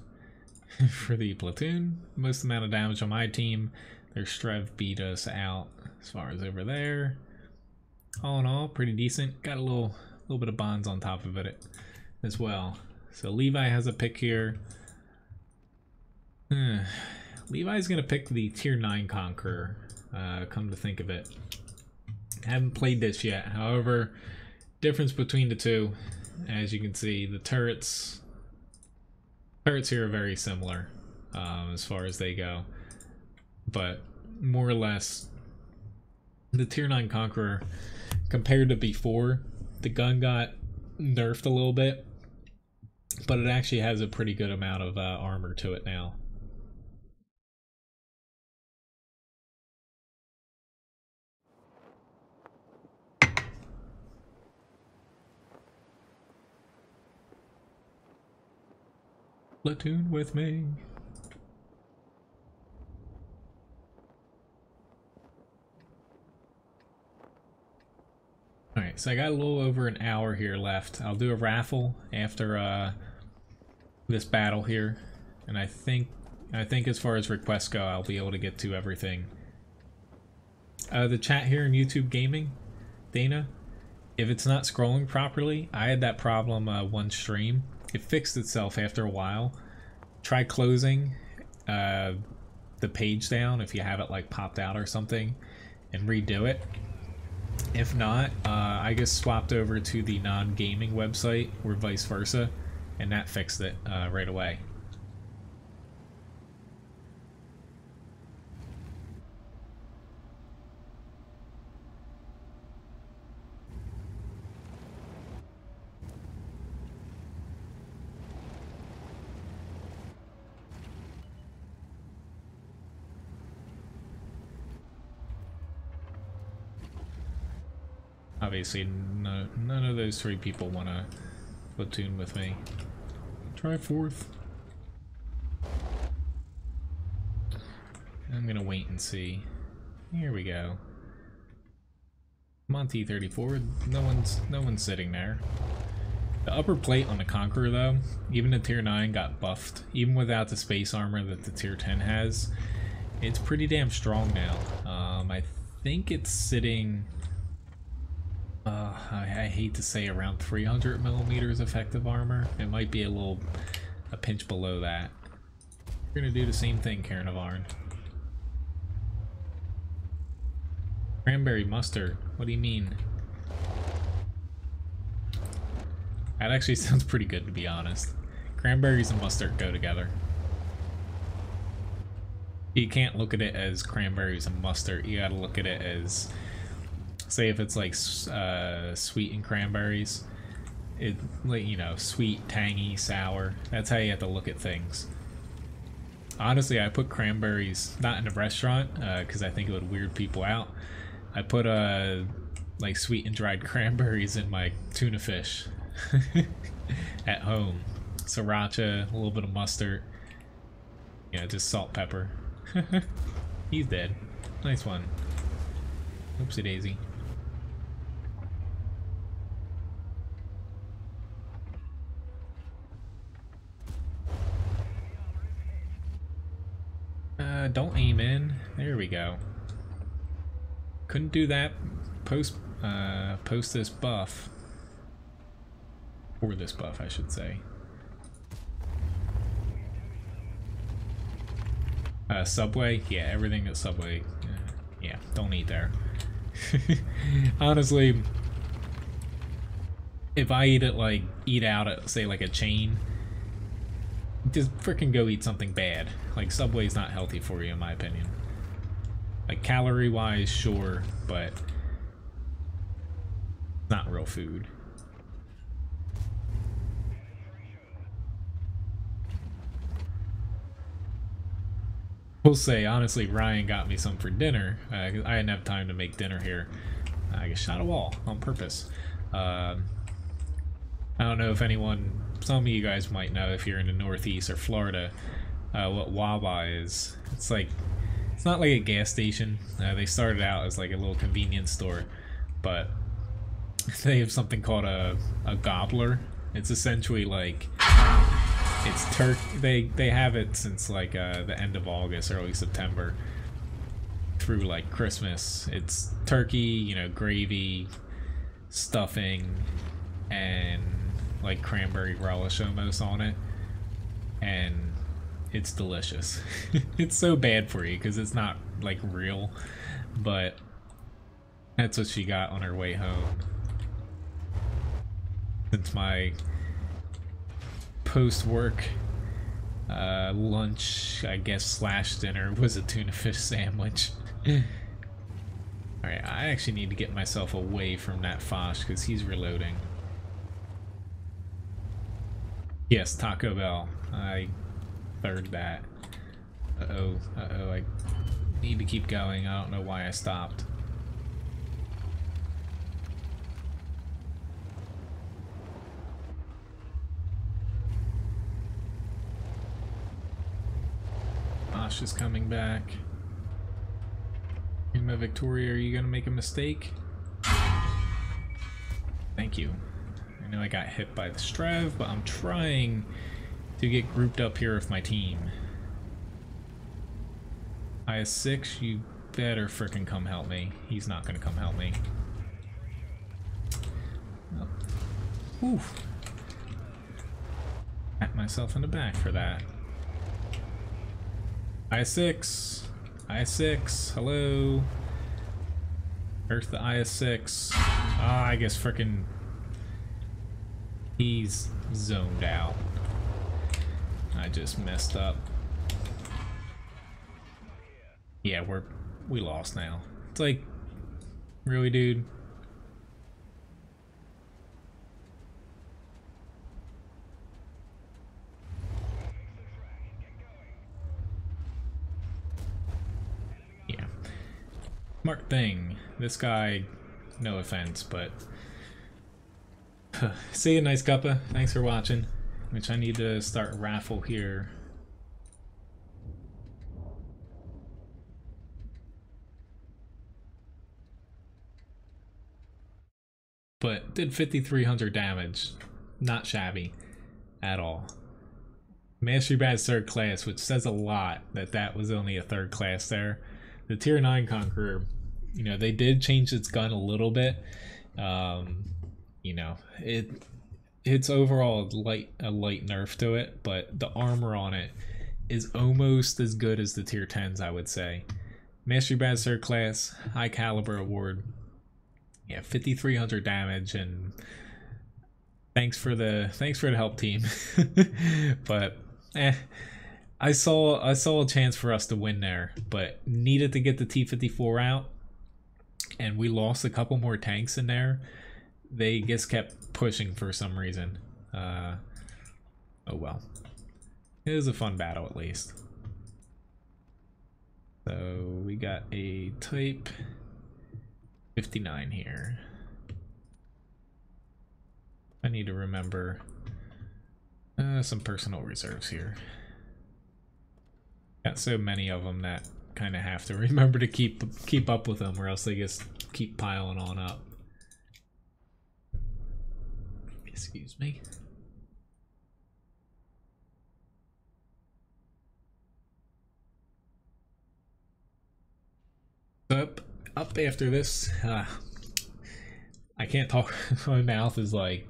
[SPEAKER 1] for the platoon. Most amount of damage on my team. Their Strev beat us out as far as over there. All in all, pretty decent. Got a little bit of bonds on top of it as well. So Levi has a pick here. Levi's gonna pick the tier 9 Conqueror, come to think of it. Haven't played this yet, however, difference between the two, as you can see, the turrets here are very similar as far as they go, but more or less the tier 9 Conqueror, compared to before, the gun got nerfed a little bit, but it actually has a pretty good amount of armor to it now. Platoon with me. Alright, so I got a little over an hour here left. I'll do a raffle after this battle here. And I think as far as requests go, I'll be able to get to everything. The chat here in YouTube Gaming, Dana, if it's not scrolling properly, I had that problem one stream. It fixed itself after a while. Try closing the page down if you have it like popped out or something and redo it. If not, I just swapped over to the non-gaming website or vice versa, and that fixed it right away. Obviously, none of those three people want to platoon with me. Try fourth. I'm gonna wait and see. Here we go. I'm on T34. No one's sitting there. The upper plate on the Conqueror, though, even the tier 9 got buffed. Even without the space armor that the tier 10 has, it's pretty damn strong now. I think it's sitting. I hate to say around 300 millimeters effective armor. It might be a pinch below that. We're gonna do the same thing, Karen of Arn. Cranberry mustard. What do you mean? That actually sounds pretty good, to be honest. Cranberries and mustard go together. You can't look at it as cranberries and mustard. You gotta look at it as, say, if it's like sweet and cranberries, it, like, you know, sweet, tangy, sour. That's how you have to look at things. Honestly, I put cranberries not in a restaurant because I think it would weird people out. I put like sweet and dried cranberries in my tuna fish at home. Sriracha, a little bit of mustard, yeah, just salt, pepper. He's dead. Nice one. Oopsie daisy. Don't aim in. There we go. Couldn't do that post this buff. Or this buff, I should say. Subway? Yeah, everything at Subway. Yeah, don't eat there. Honestly, if I eat out at, say, like a chain, just freaking go eat something bad. Like, Subway's not healthy for you, in my opinion. Like, calorie-wise, sure, but not real food. We'll say, honestly, Ryan got me some for dinner. I didn't have time to make dinner here. I just shot a wall on purpose. I don't know if some of you guys might know if you're in the Northeast or Florida, what Wawa is. It's not like a gas station. They started out as like a little convenience store, but they have something called a gobbler. It's essentially like, it's they have it since like the end of August, early September through like Christmas. It's turkey, you know, gravy, stuffing, and like cranberry relish almost on it, and it's delicious. It's so bad for you because it's not like real, but that's what she got on her way home. Since my post-work lunch, I guess, slash dinner was a tuna fish sandwich. Alright, I actually need to get myself away from that Foch because he's reloading. Yes, Taco Bell. I heard that. Uh-oh, I need to keep going. I don't know why I stopped. Josh is coming back. Emma Victoria, are you gonna make a mistake? Thank you. I know I got hit by the Strev, but I'm trying to get grouped up here with my team. IS6, you better frickin' come help me. He's not gonna come help me. Oh. Oof. Pat myself in the back for that. IS6, IS6, hello. Earth the IS6. Ah, I guess frickin' he's zoned out. I just messed up. Yeah, we lost now. It's like, really, dude? Yeah. Smart thing. This guy no offense, but see you, nice cuppa. Thanks for watching. Which I need to start Raffle here. But did 5,300 damage. Not shabby at all. Mastery Badge 3rd class, which says a lot that was only a 3rd class there. The Tier 9 Conqueror, you know, they did change its gun a little bit. You know, it's overall a light nerf to it, but the armor on it is almost as good as the Tier 10s, I would say. Mastery Badge 3rd class, high caliber award. Yeah, 5,300 damage, and thanks for the help, team. But I saw a chance for us to win there, but needed to get the T54 out, and we lost a couple more tanks in there. They just kept pushing for some reason. Oh well. It was a fun battle at least. So we got a Type 59 here. I need to remember some personal reserves here. Got so many of them that kind of have to remember to keep up with them, or else they just keep piling on up. Excuse me. Up after this. I can't talk. My mouth is like.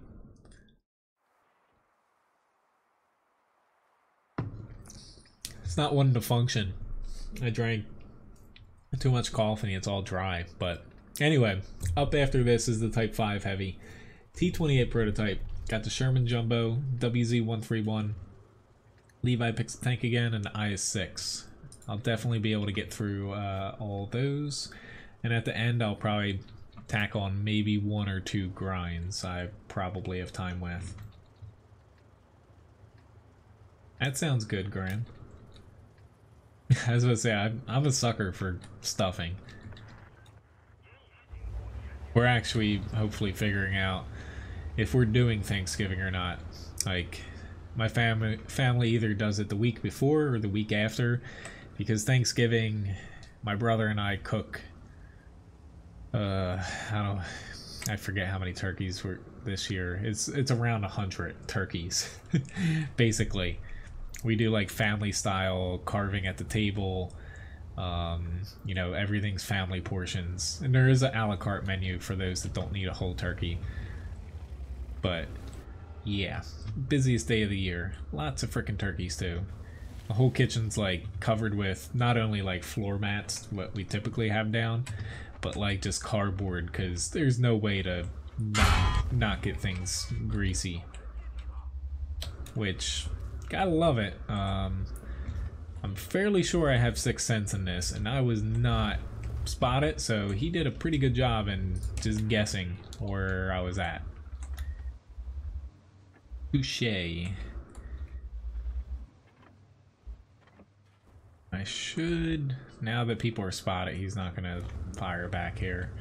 [SPEAKER 1] It's not wanting to function. I drank too much coffee, it's all dry. But anyway, up after this is the Type 5 Heavy. T28 Prototype. Got the Sherman Jumbo, WZ131. Levi picks the tank again, and the IS-6. I'll definitely be able to get through all those. And at the end, I'll probably tack on maybe 1 or 2 grinds I probably have time with. That sounds good, Graham. I was about to say, I'm a sucker for stuffing. We're actually hopefully figuring out if we're doing Thanksgiving or not. Like, my family either does it the week before or the week after, because Thanksgiving, my brother and I cook. I forget how many turkeys were this year. It's around 100 turkeys, basically. We do like family style carving at the table. You know, everything's family portions, and there is an a la carte menu for those that don't need a whole turkey. But yeah, busiest day of the year. Lots of freaking turkeys too. The whole kitchen's like covered with not only like floor mats, what we typically have down, but like just cardboard, because there's no way to not get things greasy. Which, gotta love it. I'm fairly sure I have 6th sense in this, and I was not spotted, so he did a pretty good job in just guessing where I was at. Touché. I should, now that people are spotted, he's not gonna fire back here.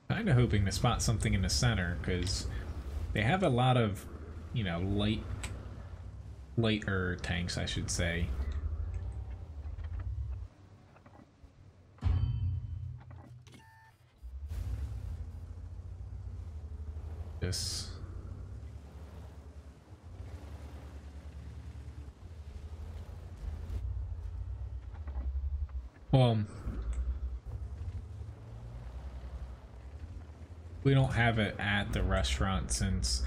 [SPEAKER 1] Kinda hoping to spot something in the center, because they have a lot of, you know, lighter tanks, I should say. This. Well, we don't have it at the restaurant since,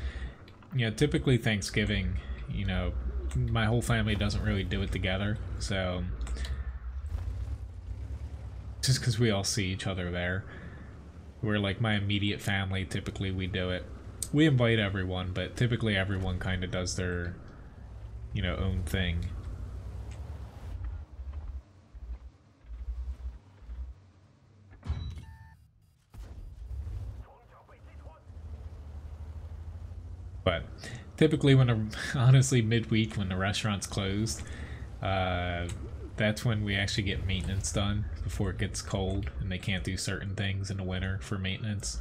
[SPEAKER 1] you know, typically Thanksgiving, you know, my whole family doesn't really do it together, so just because we all see each other there. We're like my immediate family, typically we do it. We invite everyone, but typically everyone kind of does their, you know, own thing. But typically when honestly midweek when the restaurant's closed, that's when we actually get maintenance done before it gets cold and they can't do certain things in the winter for maintenance.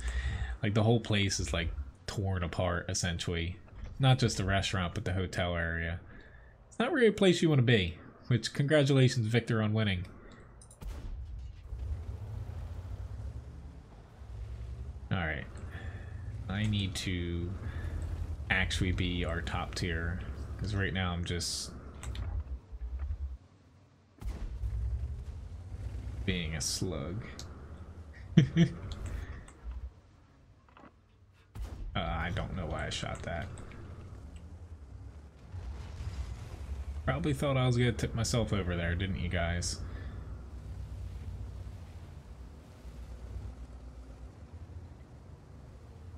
[SPEAKER 1] Like the whole place is like torn apart essentially. Not just the restaurant, but the hotel area. It's not really a place you want to be, which congratulations Victor on winning. Alright. I need to actually be our top tier, because right now I'm just being a slug. I don't know why I shot that. Probably thought I was gonna tip myself over there, didn't you guys?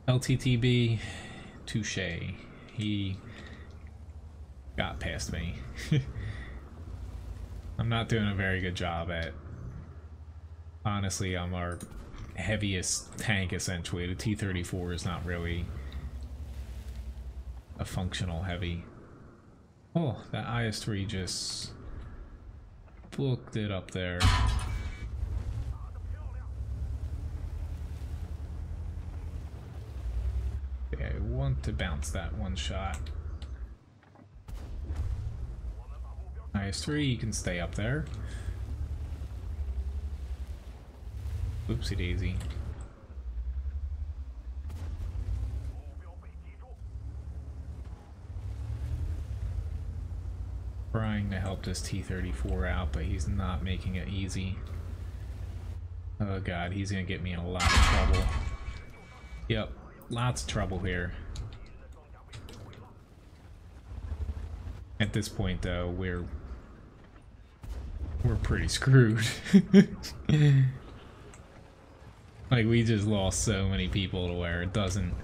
[SPEAKER 1] LTTB, touche. He got past me. I'm not doing a very good job at... Honestly, I'm our heaviest tank essentially. The T34 is not really a functional heavy. Oh, that IS-3 just booked it up there. Okay, I want to bounce that one shot. IS-3, you can stay up there. Oopsie daisy. Trying to help this T-34 out, but he's not making it easy. Oh god, he's gonna get me in a lot of trouble. Yep, lots of trouble here. At this point though, we're pretty screwed. Like, we just lost so many people to where it doesn't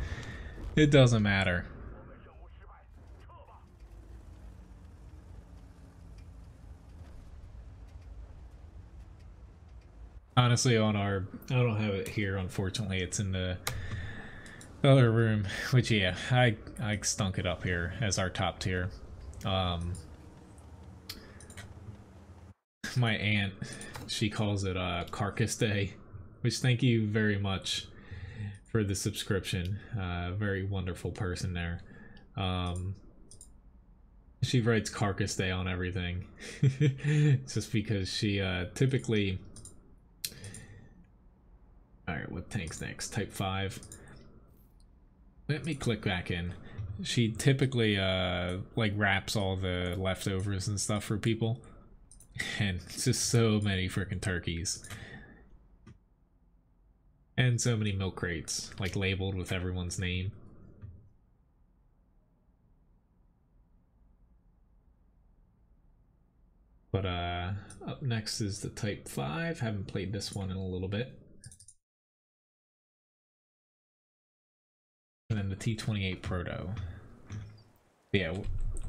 [SPEAKER 1] matter. Honestly, on our, I don't have it here, unfortunately, it's in the other room, which yeah, I stunk it up here as our top tier. My aunt, she calls it Carcass Day, which thank you very much for the subscription. Very wonderful person there. She writes Carcass Day on everything. Just because she typically... Alright, what tank's next? Type 5. Let me click back in. She typically like wraps all the leftovers and stuff for people. And it's just so many freaking turkeys. And so many milk crates, like labeled with everyone's name. But up next is the Type 5. Haven't played this one in a little bit. And then the T28 Proto. Yeah,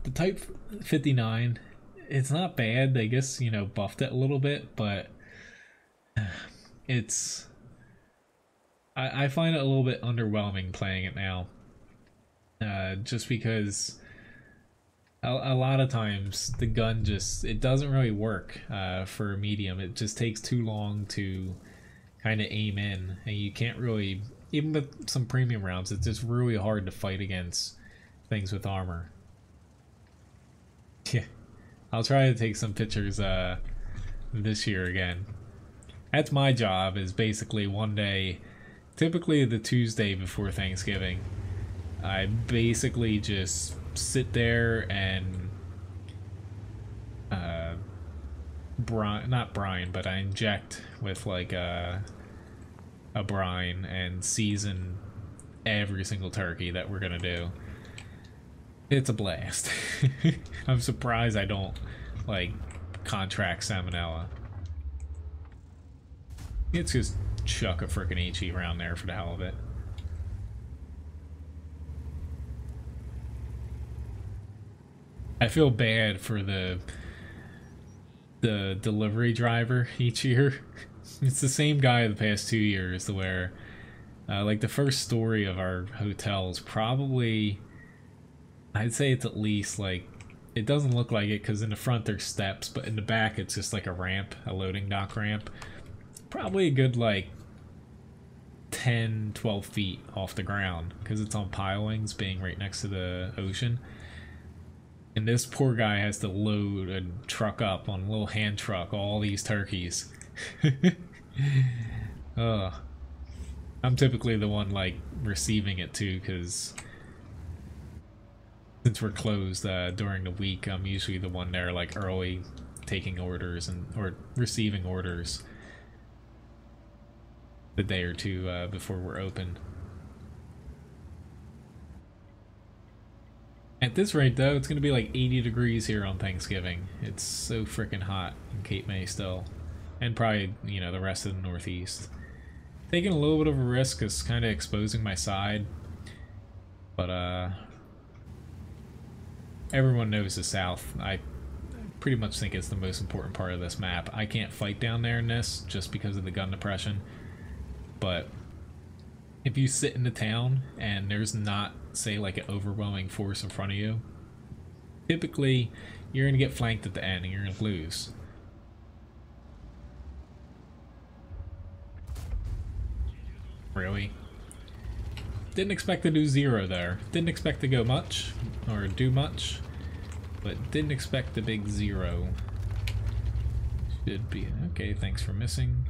[SPEAKER 1] the Type 59, it's not bad. I guess, you know, buffed it a little bit, but it's... I find it a little bit underwhelming playing it now. Just because a lot of times the gun just, it doesn't really work for a medium. It just takes too long to kind of aim in, and you can't really, even with some premium rounds, it's just really hard to fight against things with armor. Yeah, I'll try to take some pictures this year again. That's my job, is basically one day, typically the Tuesday before Thanksgiving, I basically just sit there and not brine, but I inject with like a brine and season every single turkey that we're gonna do. It's a blast. I'm surprised I don't like contract salmonella. It's just chuck a frickin' HE around there for the hell of it. I feel bad for the delivery driver each year. It's the same guy the past 2 years, to where like the first story of our hotel is probably, I'd say it's at least like it doesn't look like it because in the front there's steps, but in the back it's just like a ramp, a loading dock ramp. Probably a good like 10, 12 feet off the ground because it's on pilings being right next to the ocean. And this poor guy has to load a truck up on a little hand truck, all these turkeys. I'm typically the one like receiving it too, because since we're closed during the week, I'm usually the one there like early taking orders or receiving orders the day or two before we're open. At this rate though, it's gonna be like 80 degrees here on Thanksgiving. It's so freaking hot in Cape May still. And probably, you know, the rest of the Northeast. Taking a little bit of a risk is kind of exposing my side. But everyone knows the South. I pretty much think it's the most important part of this map. I can't fight down there in this just because of the gun depression. But if you sit in the town and there's not, say, like an overwhelming force in front of you, typically you're going to get flanked at the end and you're going to lose. Really? Didn't expect to do 0 there. Didn't expect to go much, or do much, but didn't expect the big 0. Should be. Okay, thanks for missing.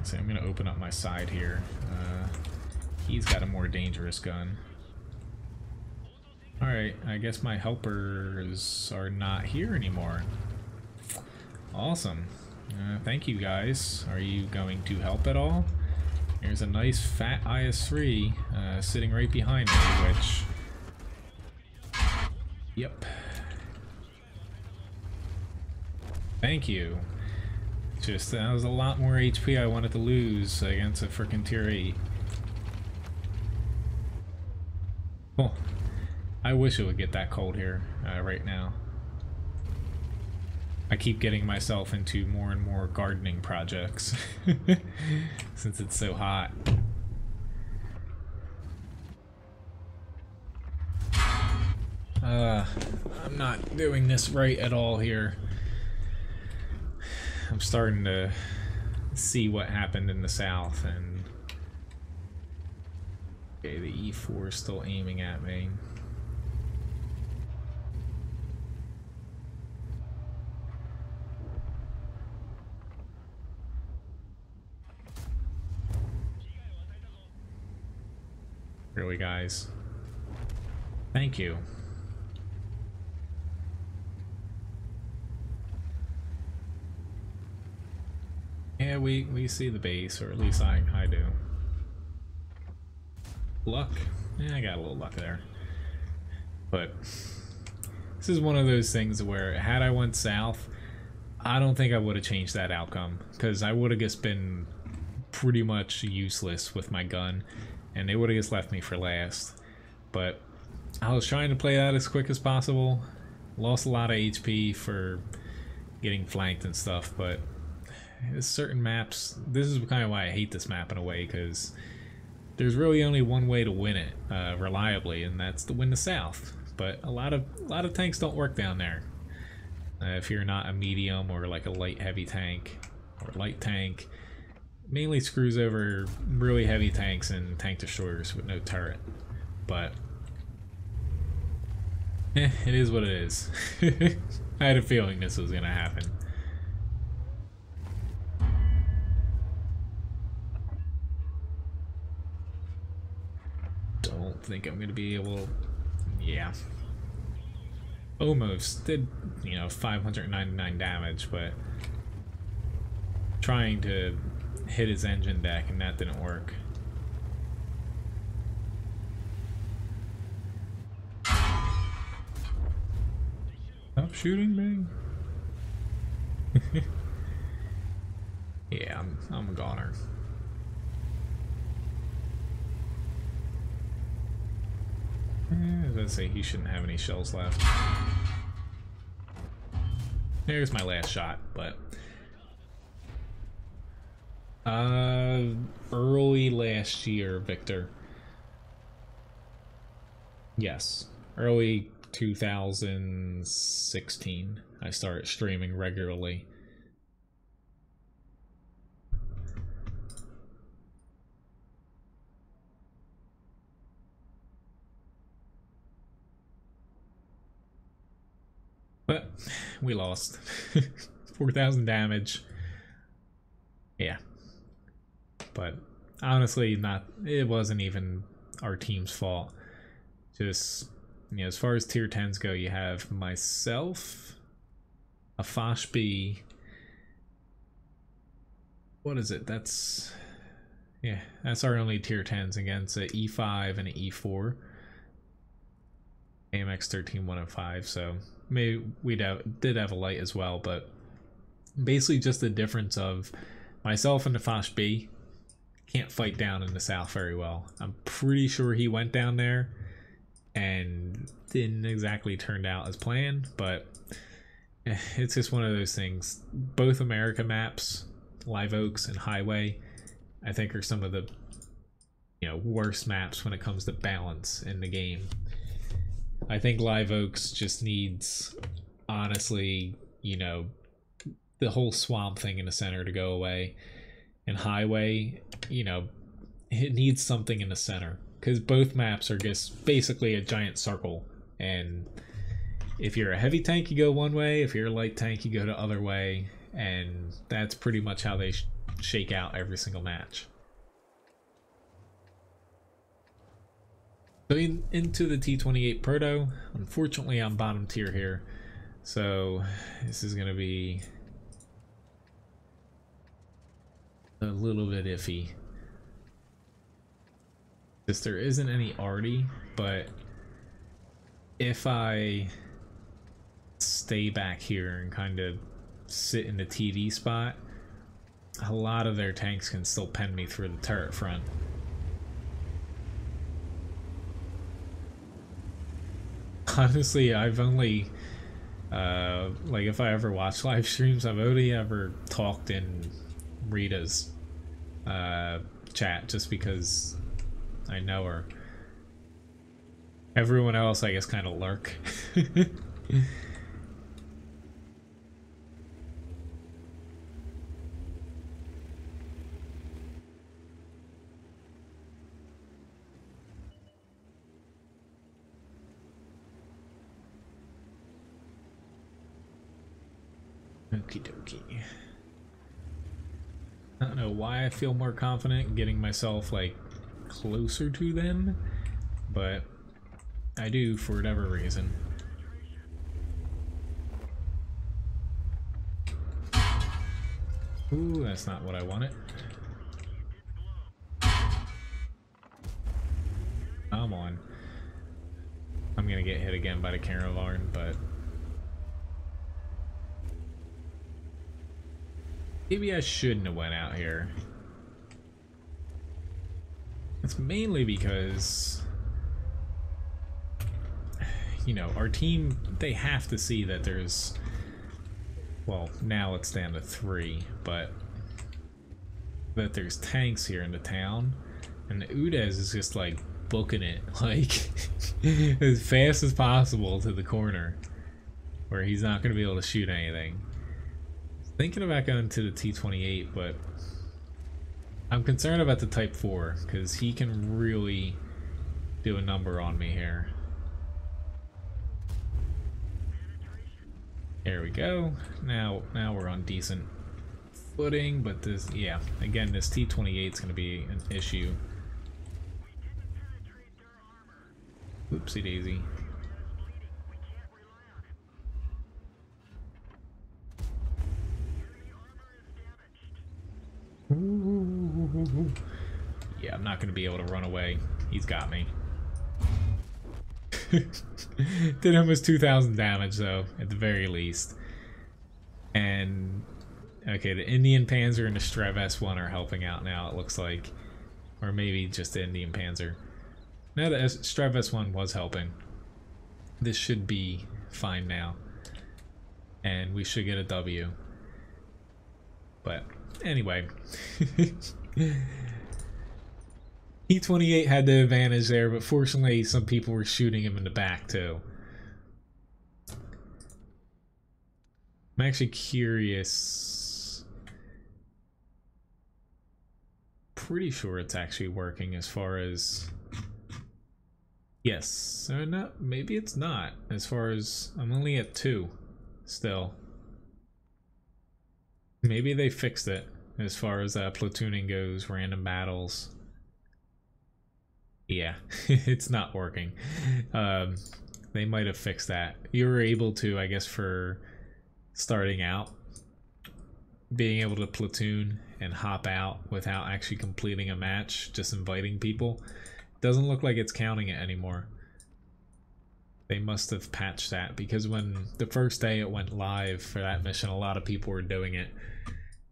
[SPEAKER 1] So I'm going to open up my side here. He's got a more dangerous gun. Alright, I guess my helpers are not here anymore. Awesome. Thank you guys. Are you going to help at all? There's a nice fat IS-3 sitting right behind me, which... Yep. Thank you. Just, that was a lot more HP I wanted to lose against a frickin' tier 8. Oh, I wish it would get that cold here right now. I keep getting myself into more and more gardening projects since it's so hot. I'm not doing this right at all here. I'm starting to see what happened in the South, and okay, the E4 is still aiming at me. Really, guys? Thank you. Yeah, we see the base, or at least I do. Luck? Yeah, I got a little luck there. But this is one of those things where had I went south, I don't think I would have changed that outcome, because I would have just been pretty much useless with my gun, and they would have just left me for last. But I was trying to play that as quick as possible. Lost a lot of HP for getting flanked and stuff, but certain maps, this is kind of why I hate this map in a way, because there's really only one way to win it reliably, and that's to win the South. But a lot of tanks don't work down there. If you're not a medium or like a light heavy tank or light tank, mainly screws over really heavy tanks and tank destroyers with no turret. But it is what it is. I had a feeling this was gonna happen. Don't think I'm gonna be able. Yeah. Almost did, you know, 599 damage, but trying to hit his engine deck and that didn't work. Stop shooting me. Yeah, I'm a goner. I was gonna say he shouldn't have any shells left. There's my last shot, but early last year, Victor. Yes, early 2016. I started streaming regularly. But we lost. 4,000 damage. Yeah. But honestly, it wasn't even our team's fault. Just, you know, as far as tier 10s go, you have myself, a Fosh B. What is it? That's our only tier 10s against an E5 and an E4. AMX 13, 1 and 5, so maybe we did have a light as well, but basically just the difference of myself and the Fosh B can't fight down in the south very well. I'm pretty sure he went down there and didn't exactly turn out as planned, but it's just one of those things. Both America maps, Live Oaks and Highway, I think are some of the, you know, worst maps when it comes to balance in the game. I think Live Oaks just needs, honestly, you know, the whole swamp thing in the center to go away. And Highway, you know, it needs something in the center, because both maps are just basically a giant circle, and if you're a heavy tank you go one way, if you're a light tank you go the other way, and that's pretty much how they shake out every single match. So into the T28 Proto. Unfortunately I'm bottom tier here, so this is gonna be a little bit iffy. Because there isn't any arty, but if I stay back here and kind of sit in the TV spot, a lot of their tanks can still pen me through the turret front. Honestly, I've only like, if I ever watch live streams, I've only ever talked in Rita's chat, just because I know her. Everyone else, I guess, kind of lurk. Okie dokie. I don't know why I feel more confident getting myself, like, closer to them, but I do for whatever reason. Ooh, that's not what I wanted. Come on. I'm gonna get hit again by the caravan, but maybe I shouldn't have went out here. It's mainly because, you know, our team, they have to see that there's, well, now it's down to 3, but that there's tanks here in the town, and the Udez is just like booking it like as fast as possible to the corner where he's not going to be able to shoot anything. Thinking about going to the T28, but I'm concerned about the Type 4 because he can really do a number on me here. There we go. Now we're on decent footing, but this, yeah, again, this T28 is going to be an issue. Oopsie daisy. Yeah, I'm not going to be able to run away. He's got me. Did almost 2,000 damage though, at the very least. And okay, the Indian Panzer and the Strev S1 are helping out now, it looks like. Or maybe just the Indian Panzer. No, the Strev S1 was helping. This should be fine now. And we should get a W. But anyway. T28 had the advantage there, but fortunately some people were shooting him in the back too. I'm actually curious. Pretty sure it's actually working as far as... Yes, or no, maybe it's not. As far as... I'm only at 2 still. Maybe they fixed it as far as platooning goes, random battles. Yeah, it's not working. They might have fixed that. You were able to, I guess, for starting out, being able to platoon and hop out without actually completing a match, just inviting people. Doesn't look like it's counting it anymore. They must have patched that, because when the first day it went live for that mission, a lot of people were doing it.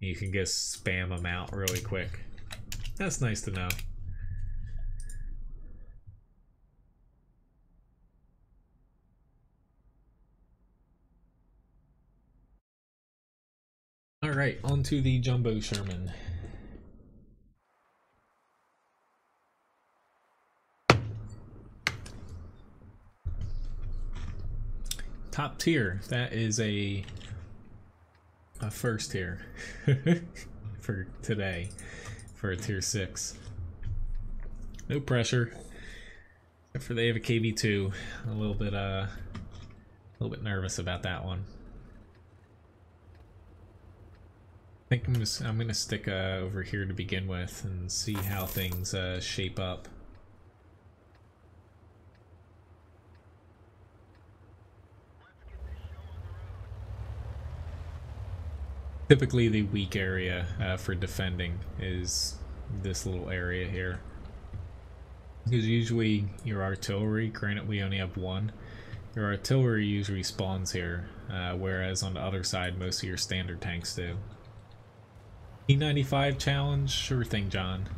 [SPEAKER 1] You can just spam them out really quick. That's nice to know. Alright, on to the Jumbo Sherman. Top tier, that is a first tier for today, for a tier 6. No pressure, except for they have a KV2. A little bit nervous about that one. I think I'm gonna stick over here to begin with and see how things shape up. Typically the weak area for defending is this little area here. Because usually your artillery, granted we only have 1, your artillery usually spawns here, whereas on the other side most of your standard tanks do. T95 challenge? Sure thing, John.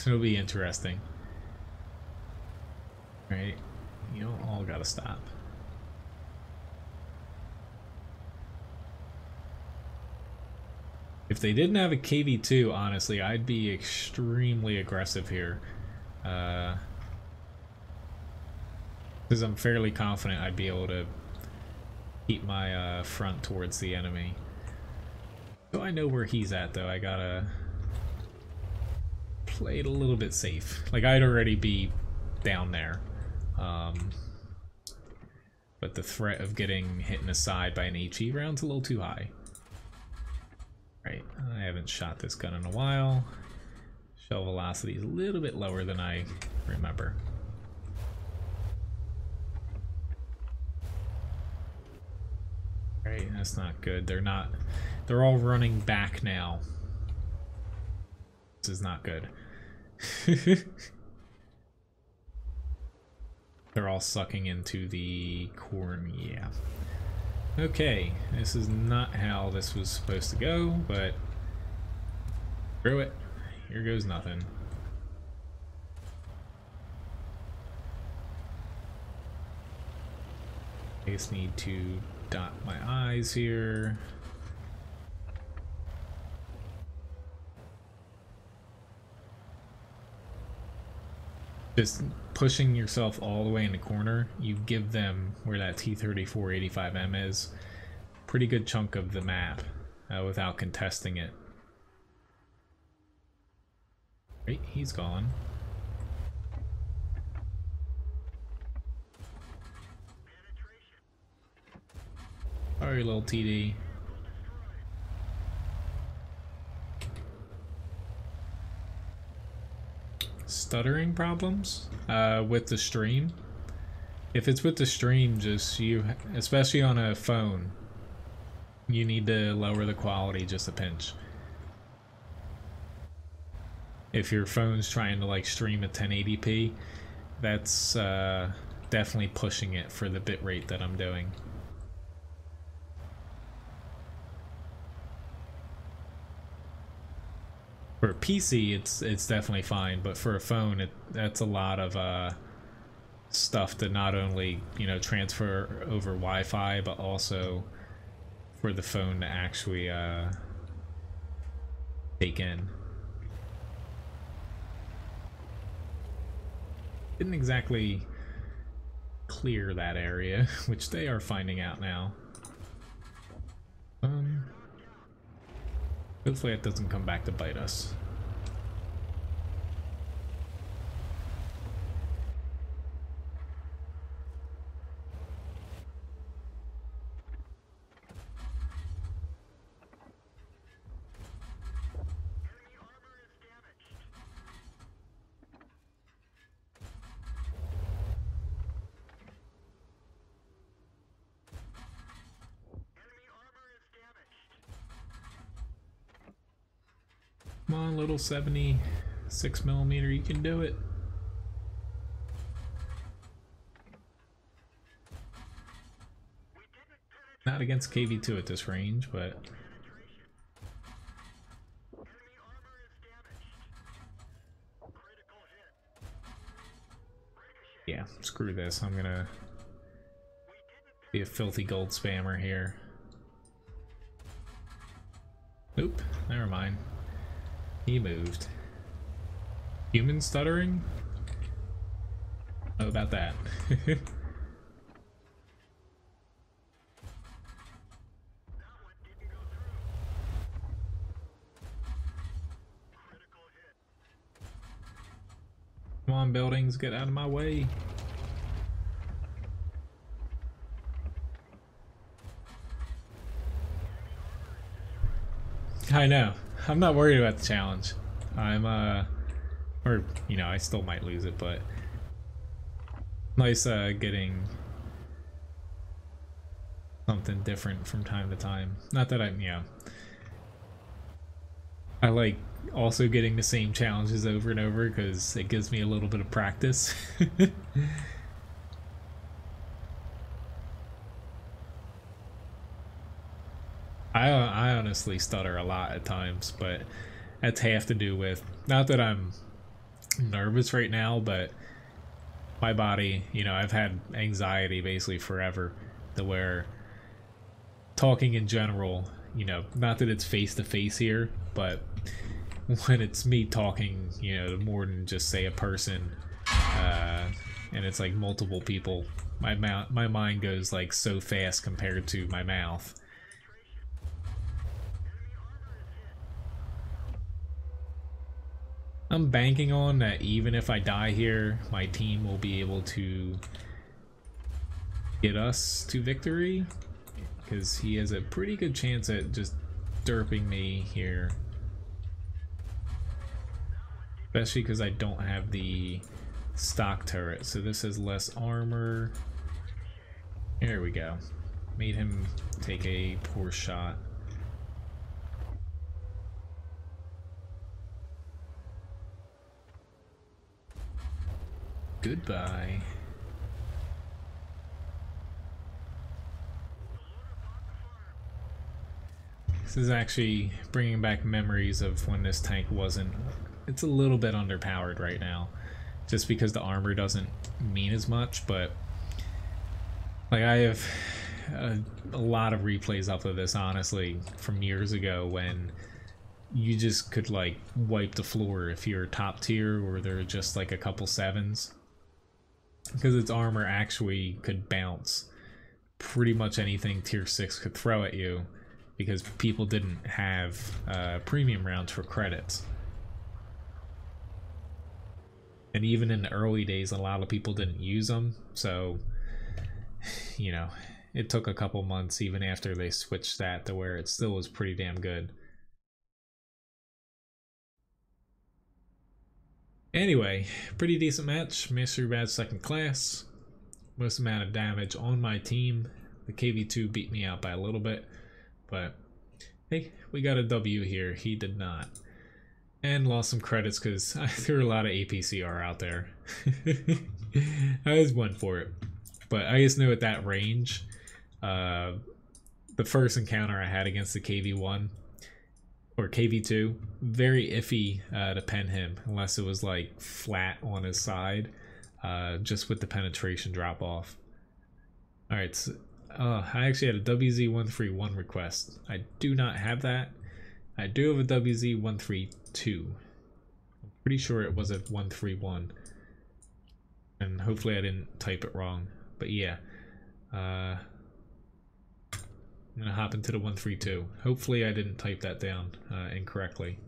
[SPEAKER 1] It'll be interesting. Right? You don't all gotta stop. If they didn't have a KV2, honestly, I'd be extremely aggressive here. Because I'm fairly confident I'd be able to keep my front towards the enemy. So I know where he's at, though. I gotta play it a little bit safe. Like, I'd already be down there. But the threat of getting hit in the side by an HE round's a little too high. Right, I haven't shot this gun in a while. Shell velocity is a little bit lower than I remember. Right, that's not good. They're all running back now. This is not good. They're all sucking into the corn, yeah. Okay, this is not how this was supposed to go, but screw it. Here goes nothing. I just need to dot my I's here. Just pushing yourself all the way in the corner, you give them where that T3485M is, pretty good chunk of the map without contesting it. Right, he's gone. Sorry, little TD. Stuttering problems with the stream. If it's with the stream, just especially on a phone, you need to lower the quality just a pinch. If your phone's trying to like stream at 1080p, that's definitely pushing it for the bitrate that I'm doing. For a PC, it's definitely fine, but for a phone, that's a lot of stuff to not only, you know, transfer over Wi-Fi, but also for the phone to actually take in. Didn't exactly clear that area, which they are finding out now. Hopefully it doesn't come back to bite us. Come on, little 76mm, you can do it. Not against KV2 at this range, but yeah, screw this. I'm gonna be a filthy gold spammer here. Oop, never mind. He moved. Human stuttering? How about that? Come on, buildings, get out of my way. I know. I'm not worried about the challenge. I'm, or, you know, I still might lose it, but nice, getting something different from time to time. Not that I'm, you know, I like also getting the same challenges over and over because it gives me a little bit of practice. I honestly stutter a lot at times, but that's half to do with, not that I'm nervous right now, but my body, you know, I've had anxiety basically forever, to where talking in general, you know, not that it's face to face here, but when it's me talking, you know, more than just say a person, and it's like multiple people, my mind goes like so fast compared to my mouth. I'm banking on that even if I die here, my team will be able to get us to victory, because he has a pretty good chance at just derping me here. Especially because I don't have the stock turret, so this has less armor. There we go. Made him take a poor shot. Goodbye. This is actually bringing back memories of when this tank wasn't. It's a little bit underpowered right now, just because the armor doesn't mean as much, but like I have a lot of replays up of this, honestly, from years ago when you just could like wipe the floor if you're top tier or there are just like a couple sevens, because its armor actually could bounce pretty much anything tier 6 could throw at you, because people didn't have premium rounds for credits. And even in the early days, a lot of people didn't use them, so, you know, it took a couple months even after they switched that to where it still was pretty damn good. Anyway, pretty decent match. Mastery badge 2nd class. Most amount of damage on my team. The KV2 beat me out by a little bit, but hey, we got a W here. He did not. And lost some credits because I threw a lot of APCR out there. I was one for it. But I just knew at that range, the first encounter I had against the KV1, or KV2, very iffy to pen him, unless it was like flat on his side, just with the penetration drop off. Alright, so, I actually had a WZ131 request. I do not have that. I do have a WZ132. I'm pretty sure it was a 131. And hopefully I didn't type it wrong. But yeah. I'm gonna hop into the 132. Hopefully I didn't type that down incorrectly.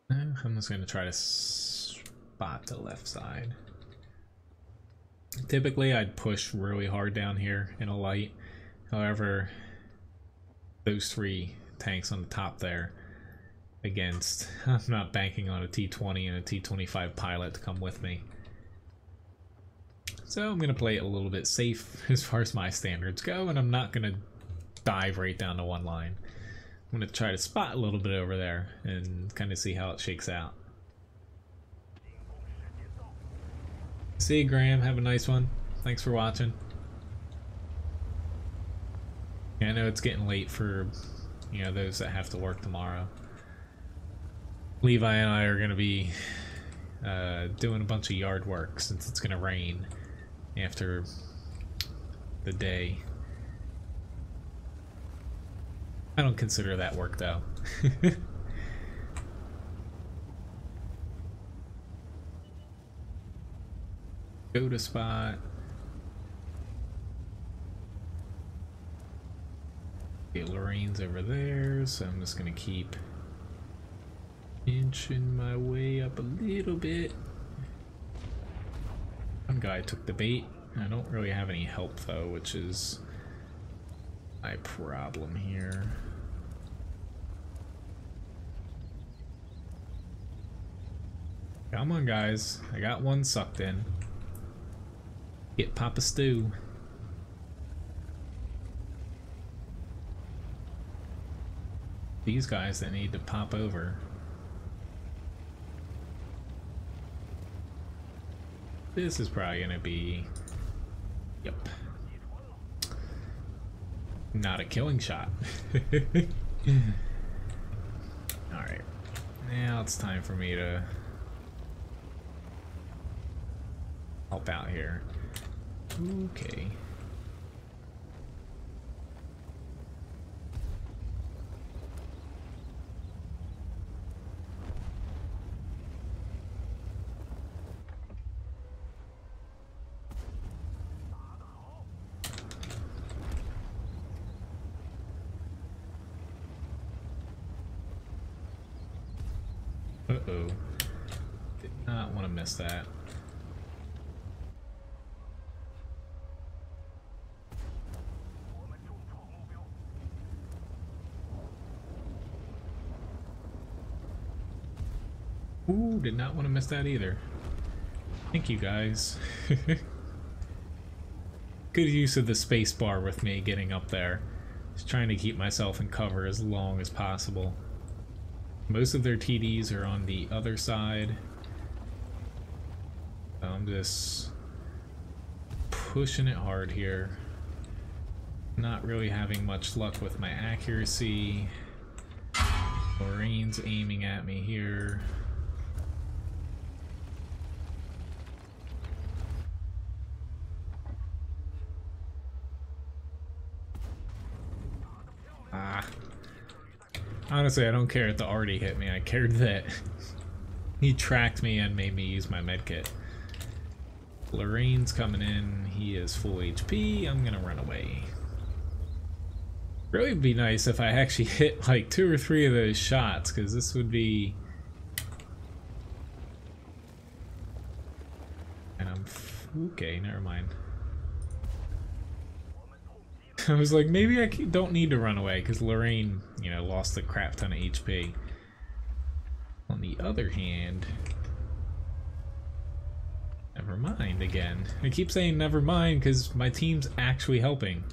[SPEAKER 1] I'm just gonna try to spot the left side. Typically I'd push really hard down here in a light. However, those three tanks on the top there against, I'm not banking on a T20 and a T25 pilot to come with me. So I'm gonna play it a little bit safe as far as my standards go, and I'm not gonna dive right down to one line. I'm gonna try to spot a little bit over there and kind of see how it shakes out. See you, Graham. Have a nice one. Thanks for watching. Yeah, I know it's getting late for, you know, those that have to work tomorrow. Levi and I are gonna be doing a bunch of yard work since it's gonna rain after the day. I don't consider that work though. Go to spot. Okay, Lorraine's over there, so I'm just gonna keep inching my way up a little bit. One guy took the bait. I don't really have any help though, which is my problem here. Come on, guys. I got one sucked in. Get Papa Stew. These guys that need to pop over. This is probably gonna be... Yep. Not a killing shot. Alright. Now it's time for me to help out here. Okay. Uh-oh. Did not want to miss that. Ooh, did not want to miss that either. Thank you, guys. Good use of the space bar with me getting up there. Just trying to keep myself in cover as long as possible. Most of their TDs are on the other side. I'm just pushing it hard here. Not really having much luck with my accuracy. Lorraine's aiming at me here. Honestly, I don't care if the already hit me. I cared that he tracked me and made me use my medkit. Lorraine's coming in. He is full HP. I'm gonna run away. Really would be nice if I actually hit like 2 or 3 of those shots, because this would be... And I'm... Okay, never mind. I was like, maybe I don't need to run away because Lorraine, you know, lost a crap ton of HP. On the other hand, never mind again. I keep saying never mind because my team's actually helping.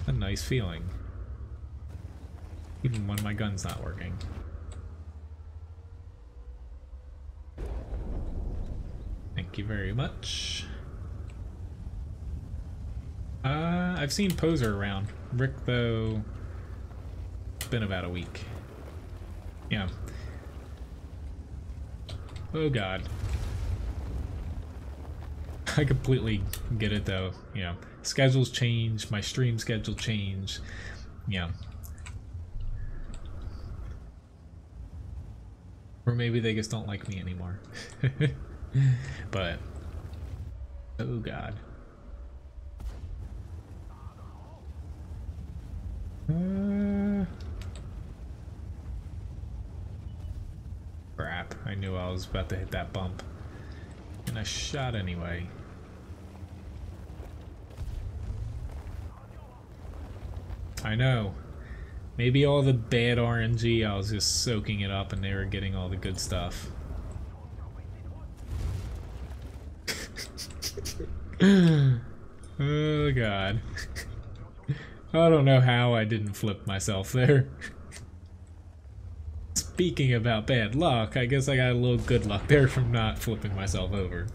[SPEAKER 1] A nice feeling. Even when my gun's not working. Thank you very much. I've seen Poser around. Rick, though, it's been about a week. Yeah. Oh god. I completely get it though, you know. Schedules change, my stream schedule change, you know. Or maybe they just don't like me anymore. But, oh god. Crap, I knew I was about to hit that bump. And I shot anyway. I know. Maybe all the bad RNG, I was just soaking it up and they were getting all the good stuff. Oh god. I don't know how I didn't flip myself there. Speaking about bad luck, I guess I got a little good luck there from not flipping myself over.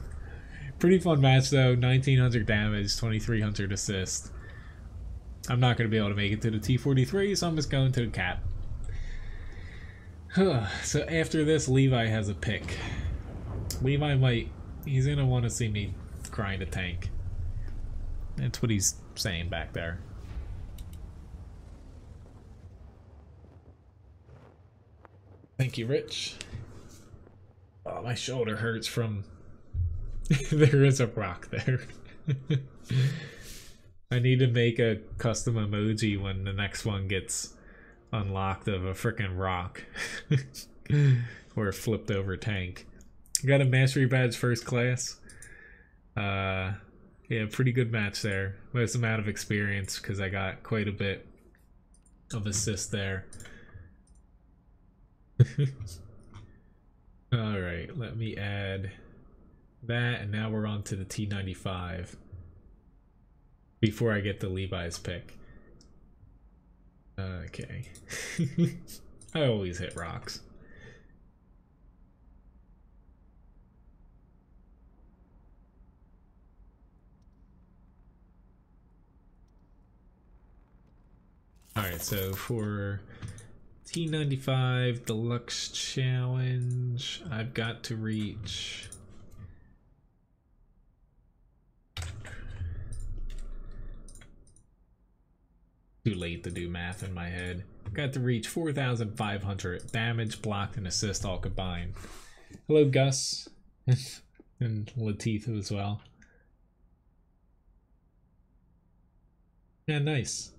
[SPEAKER 1] Pretty fun match though, 1900 damage, 2300 assist. I'm not going to be able to make it to the T43, so I'm just going to the cap. So after this, Levi has a pick. Levi he's going to want to see me grind a tank. That's what he's saying back there. Thank you, Rich. Oh, my shoulder hurts from... There is a rock there. I need to make a custom emoji when the next one gets unlocked of a freaking rock. Or a flipped over tank. I got a mastery badge first class. Yeah, pretty good match there. Most amount of experience because I got quite a bit of assist there. Alright, let me add that, and now we're on to the T95 before I get the Levi's pick. Okay. I always hit rocks. Alright, so for T95 Deluxe Challenge, I've got to reach... Too late to do math in my head. Got to reach 4,500 damage, blocked, and assist all combined. Hello, Gus. And Lateef as well. Yeah, nice.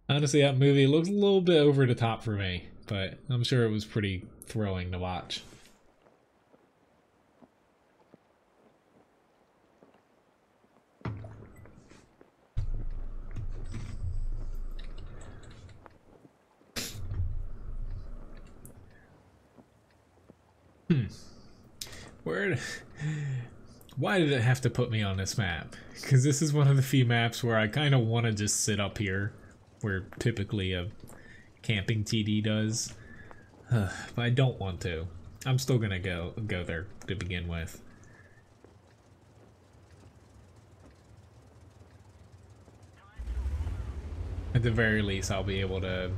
[SPEAKER 1] Honestly, that movie looks a little bit over the top for me, but I'm sure it was pretty thrilling to watch. Why did it have to put me on this map? Because this is one of the few maps where I kind of want to just sit up here, where typically a camping TD does. But I don't want to. I'm still gonna go there to begin with. At the very least, I'll be able to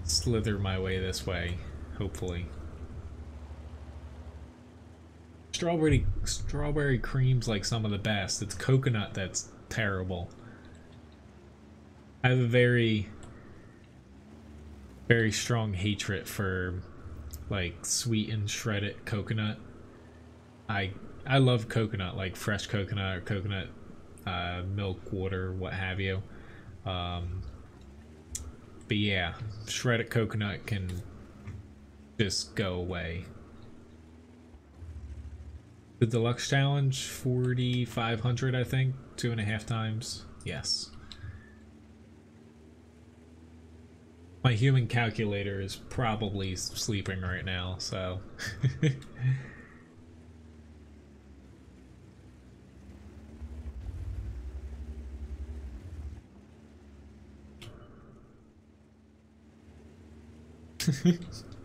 [SPEAKER 1] slither my way this way, hopefully. Strawberry cream's like some of the best. It's coconut that's terrible. I have a very strong hatred for like sweet and shredded coconut. I love coconut, like fresh coconut or coconut milk, water, what have you. But yeah, shredded coconut can just go away. The Deluxe Challenge, 4,500 I think, 2.5 times. Yes. My human calculator is probably sleeping right now, so...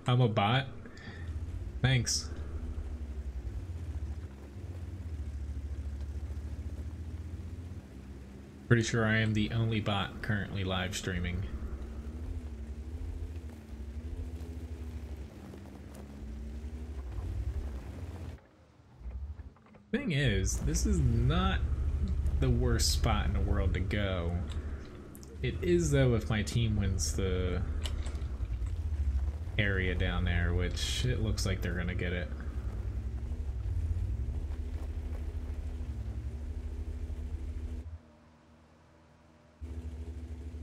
[SPEAKER 1] I'm a bot? Thanks. Pretty sure I am the only bot currently live streaming. Thing is, this is not the worst spot in the world to go. It is though if my team wins the area down there, which it looks like they're gonna get it.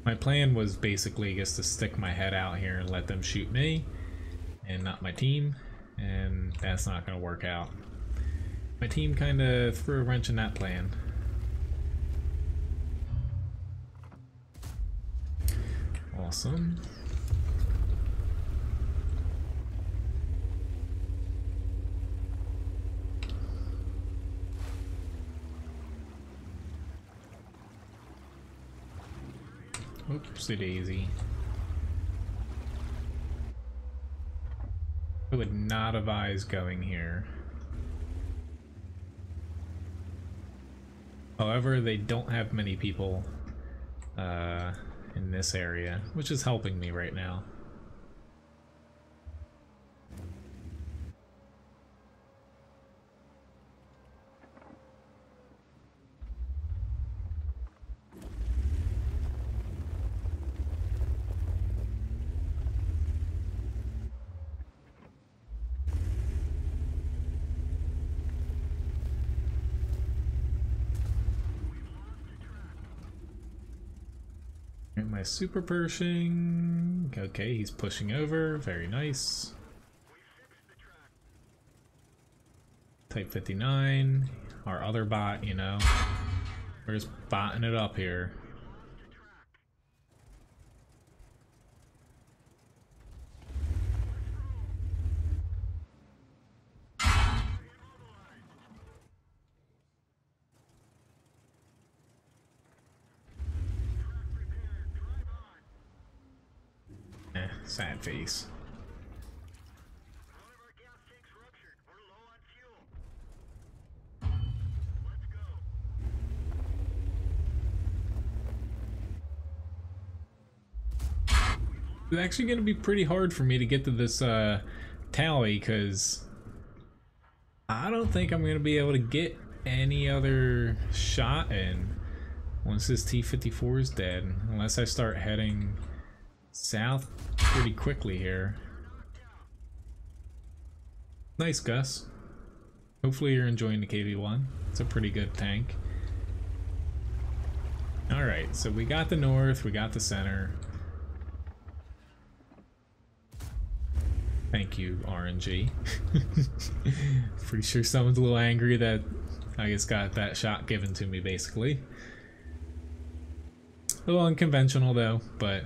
[SPEAKER 1] My plan was basically just to stick my head out here and let them shoot me and not my team, and that's not gonna work out. My team kind of threw a wrench in that plan. Awesome. Oopsie daisy. I would not advise going here. However, they don't have many people in this area, which is helping me right now. My super Pershing. Okay, he's pushing over. Very nice. Type 59. Our other bot, you know. We're just botting it up here. Sad face. It's actually going to be pretty hard for me to get to this tally because I don't think I'm going to be able to get any other shot in once this T-54 is dead, unless I start heading south pretty quickly here. Nice, Gus. Hopefully you're enjoying the KV-1. It's a pretty good tank. Alright, so we got the north, we got the center. Thank you, RNG. Pretty sure someone's a little angry that I just got that shot given to me, basically. A little unconventional though, but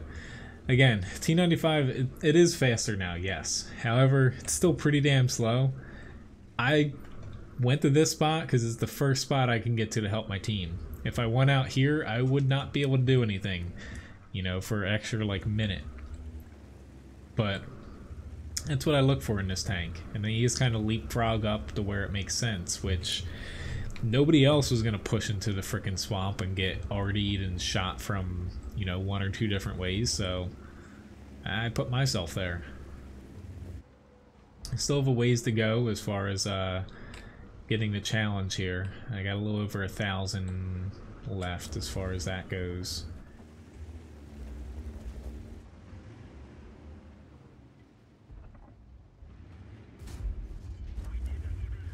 [SPEAKER 1] again, T95, it is faster now, yes. However, it's still pretty damn slow. I went to this spot because it's the first spot I can get to help my team. If I went out here, I would not be able to do anything, you know, for an extra, like, minute. But that's what I look for in this tank. And then you just kind of leapfrog up to where it makes sense, which nobody else was going to push into the frickin' swamp and get RD'd and shot from, you know, one or two different ways, so I put myself there. I still have a ways to go as far as getting the challenge here. I got a little over 1,000 left as far as that goes.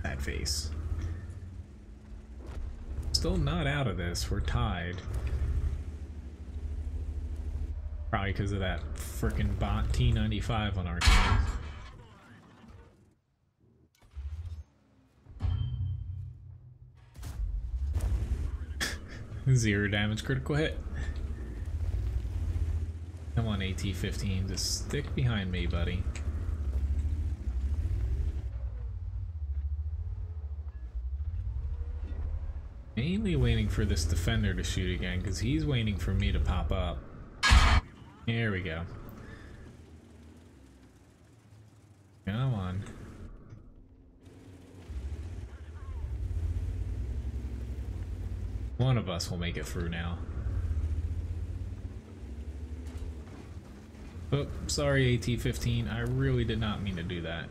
[SPEAKER 1] That face. Still not out of this. We're tied. Probably because of that frickin' bot T95 on our team. Zero damage critical hit. Come on, AT-15, just stick behind me, buddy. Mainly waiting for this defender to shoot again, because he's waiting for me to pop up. There we go. Come on. One of us will make it through now. Oh, sorry AT-15, I really did not mean to do that.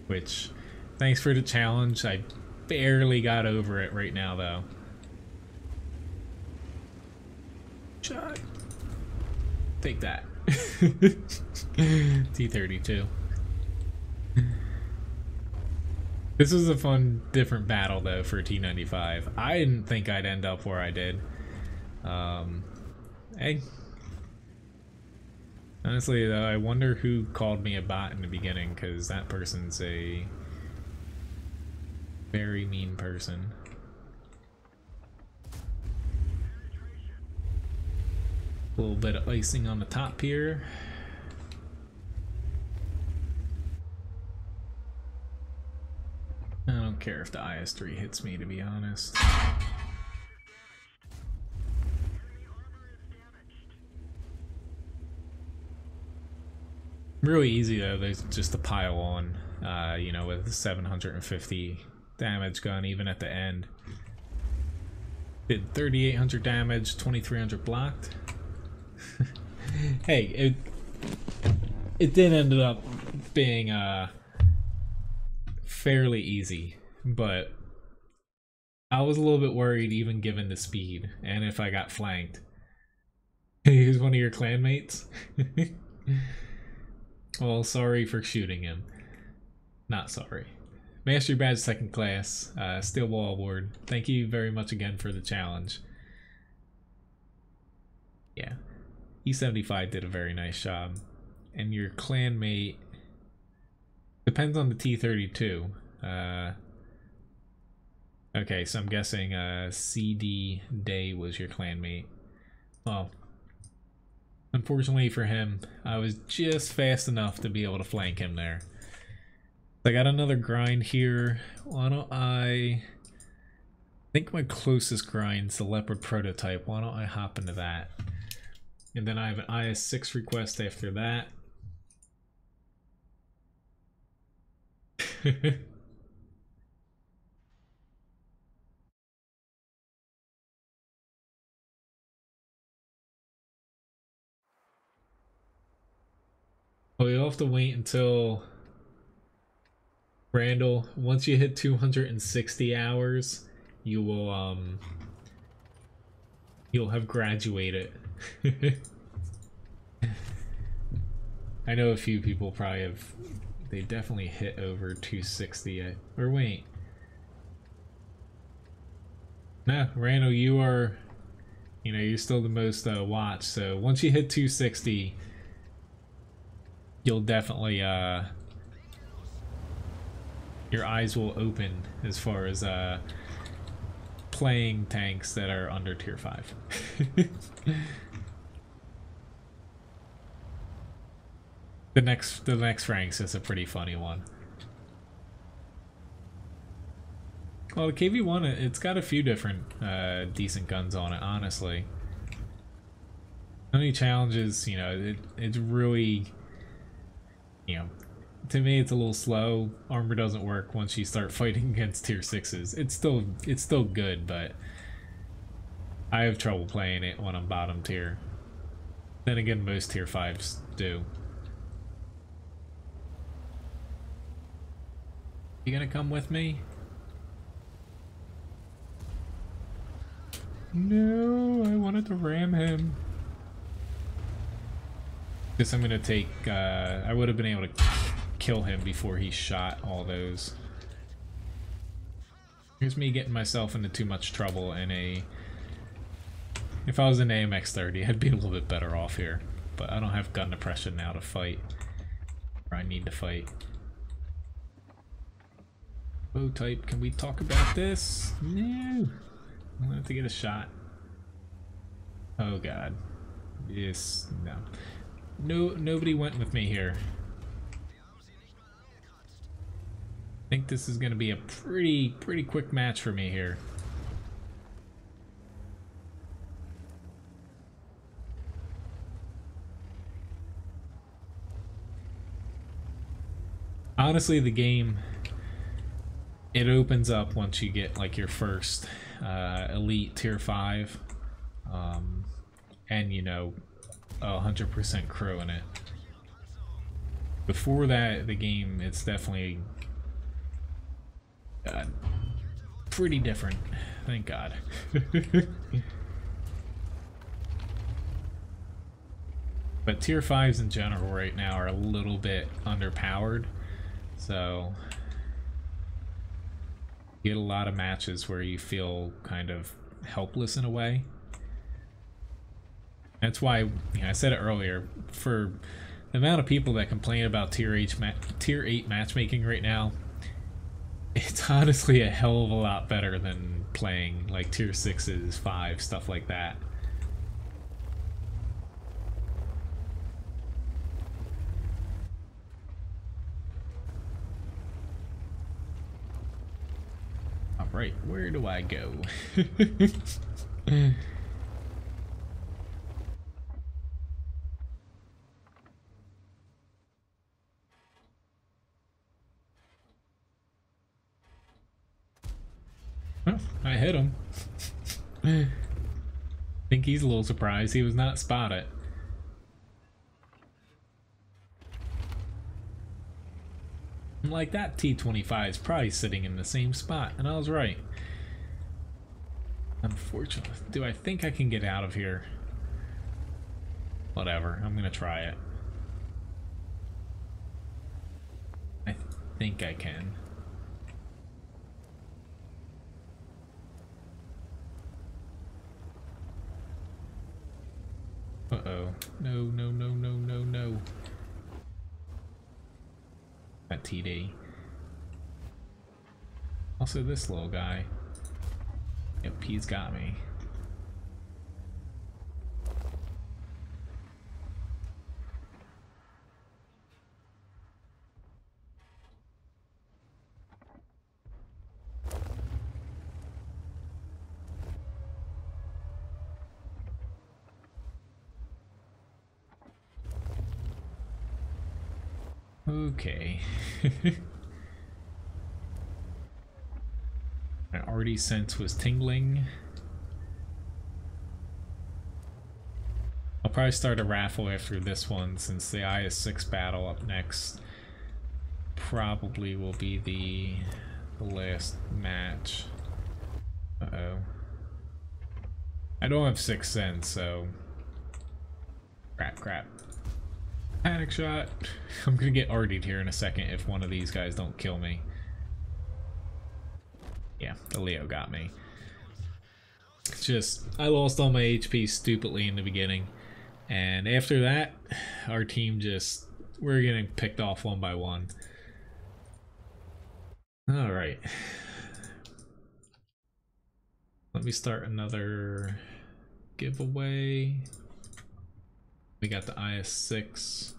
[SPEAKER 1] which, thanks for the challenge. I barely got over it right now, though. Shot. Take that. T32. This was a fun, different battle, though, for T95. I didn't think I'd end up where I did. Hey. Honestly, though, I wonder who called me a bot in the beginning, because that person's a very mean person. A little bit of icing on the top here. I don't care if the IS-3 hits me, to be honest. Really easy though, there's just a pile on, you know, with 750 damage gun even at the end. Did 3,800 damage, 2,300 blocked. Hey, it did end up being fairly easy, but I was a little bit worried even given the speed and if I got flanked. Here's one of your clanmates. Well, sorry for shooting him. Not sorry. Mastery Badge 2nd class, Steel Wall Award. Thank you very much again for the challenge. Yeah. E75 did a very nice job. And your clanmate depends on the T32. Okay, so I'm guessing CD Day was your clanmate. Well, unfortunately for him, I was just fast enough to be able to flank him there. I got another grind here. Why don't I think my closest grind's the Leopard Prototype. Why don't I hop into that? And then I have an IS-6 request after that. Well, you'll have to wait until Randall, once you hit 260 hours, you will you'll have graduated. I know a few people probably have, they definitely hit over 260. Or wait. No, Randall, you are, you know, you're still the most watched. So once you hit 260, you'll definitely your eyes will open as far as playing tanks that are under tier 5. The next ranks is a pretty funny one. Well, the KV-1, it's got a few different decent guns on it, honestly. Only challenges, you know, it's really, you know, to me it's a little slow. Armor doesn't work once you start fighting against tier 6s. It's still good, but I have trouble playing it when I'm bottom tier. Then again, most tier 5s do. You gonna come with me? No, I wanted to ram him. Guess I'm gonna take, I would have been able to kill him before he shot all those. Here's me getting myself into too much trouble in a... If I was in AMX-30, I'd be a little bit better off here. But I don't have gun depression now to fight. Or I need to fight. WoT type, can we talk about this? No! I want to get a shot. Oh god. Yes, no. No, nobody went with me here. I think this is going to be a pretty quick match for me here. Honestly, the game, it opens up once you get like your first elite tier 5 and you know 100% crew in it. Before that, the game, it's definitely God. Pretty different. Thank God. But tier 5s in general right now are a little bit underpowered. So you get a lot of matches where you feel kind of helpless in a way. That's why, you know, I said it earlier, for the amount of people that complain about tier 8 matchmaking right now, it's honestly a hell of a lot better than playing like tier 6s, 5, stuff like that. Alright, where do I go? Oh, I hit him. I think he's a little surprised he was not spotted. Like, that T28 is probably sitting in the same spot, and I was right. Unfortunately. Do I think I can get out of here? Whatever, I'm gonna try it. I think I can. Uh-oh. No, no, no, no, no, no. That TD. Also this little guy. Yep, he's got me. Okay. My already sense was tingling. I'll probably start a raffle after this one, since the IS-6 battle up next probably will be the last match. Uh-oh. I don't have 6th sense, so... Crap. Panic shot. I'm gonna get RD'd here in a second if one of these guys don't kill me. Yeah, the Leo got me. It's just, I lost all my HP stupidly in the beginning. And after that, our team just, we're getting picked off one by one. Alright. Let me start another giveaway. We got the IS-6.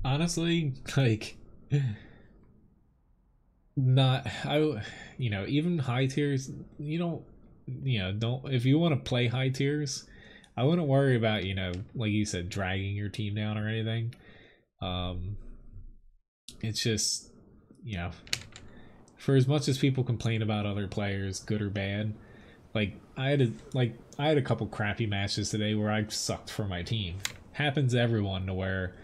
[SPEAKER 1] Honestly, like, you know, even high tiers, don't, if you want to play high tiers, I wouldn't worry about, like you said, dragging your team down or anything. It's just, for as much as people complain about other players, good or bad, like I had a couple crappy matches today where I sucked for my team. Happens to everyone, to where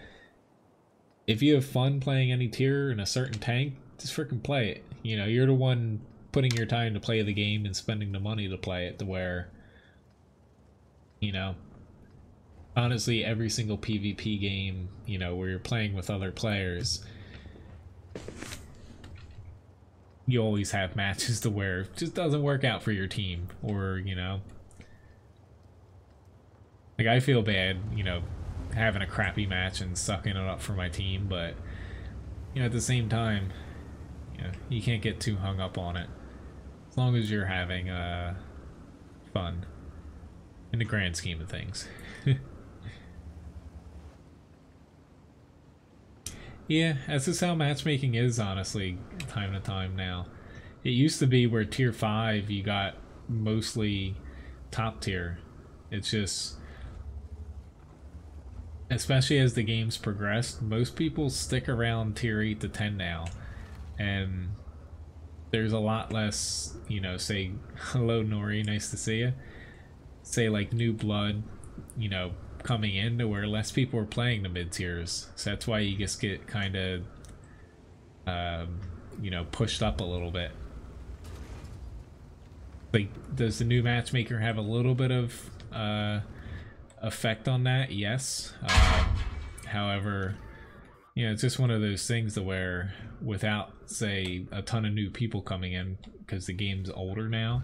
[SPEAKER 1] if you have fun playing any tier in a certain tank, just freaking play it. You're the one putting your time to play the game and spending the money to play it, to where, honestly, every single PvP game, where you're playing with other players, you always have matches to where it just doesn't work out for your team, or, like, I feel bad, having a crappy match and sucking it up for my team, but, at the same time, you can't get too hung up on it, as long as you're having fun in the grand scheme of things. Yeah, that's just how matchmaking is, honestly, time to time now. It used to be where tier 5 you got mostly top tier. It's just, especially as the game's progressed, most people stick around tier 8 to 10 now, and there's a lot less, you know, say, hello Nori, nice to see you, say like new blood, you know, coming in, to where less people are playing the mid tiers. So that's why you just get kind of, you know, pushed up a little bit. Like, does the new matchmaker have a little bit of effect on that? Yes. However, you know, it's just one of those things to where, without, say, a ton of new people coming in, because the game's older now,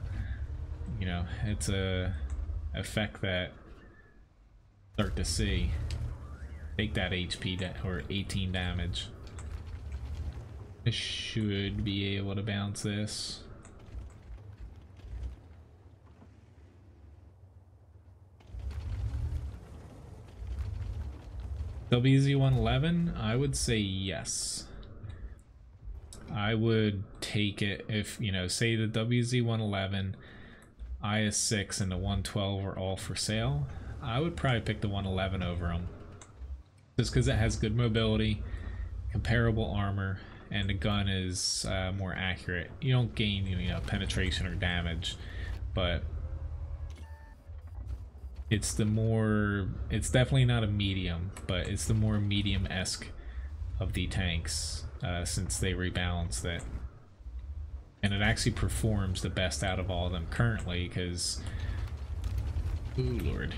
[SPEAKER 1] you know, it's a effect that start to see. Take that HP or 18 damage. I should be able to bounce this. WZ111, I would say yes. I would take it if, you know, say the WZ111, IS6, and the 112 are all for sale. I would probably pick the 111 over them. Just because it has good mobility, comparable armor, and the gun is more accurate. You don't gain, you know, penetration or damage, but it's the more, it's definitely not a medium, but it's the more medium-esque of the tanks, since they rebalanced it. And it actually performs the best out of all of them currently, because, ooh lord,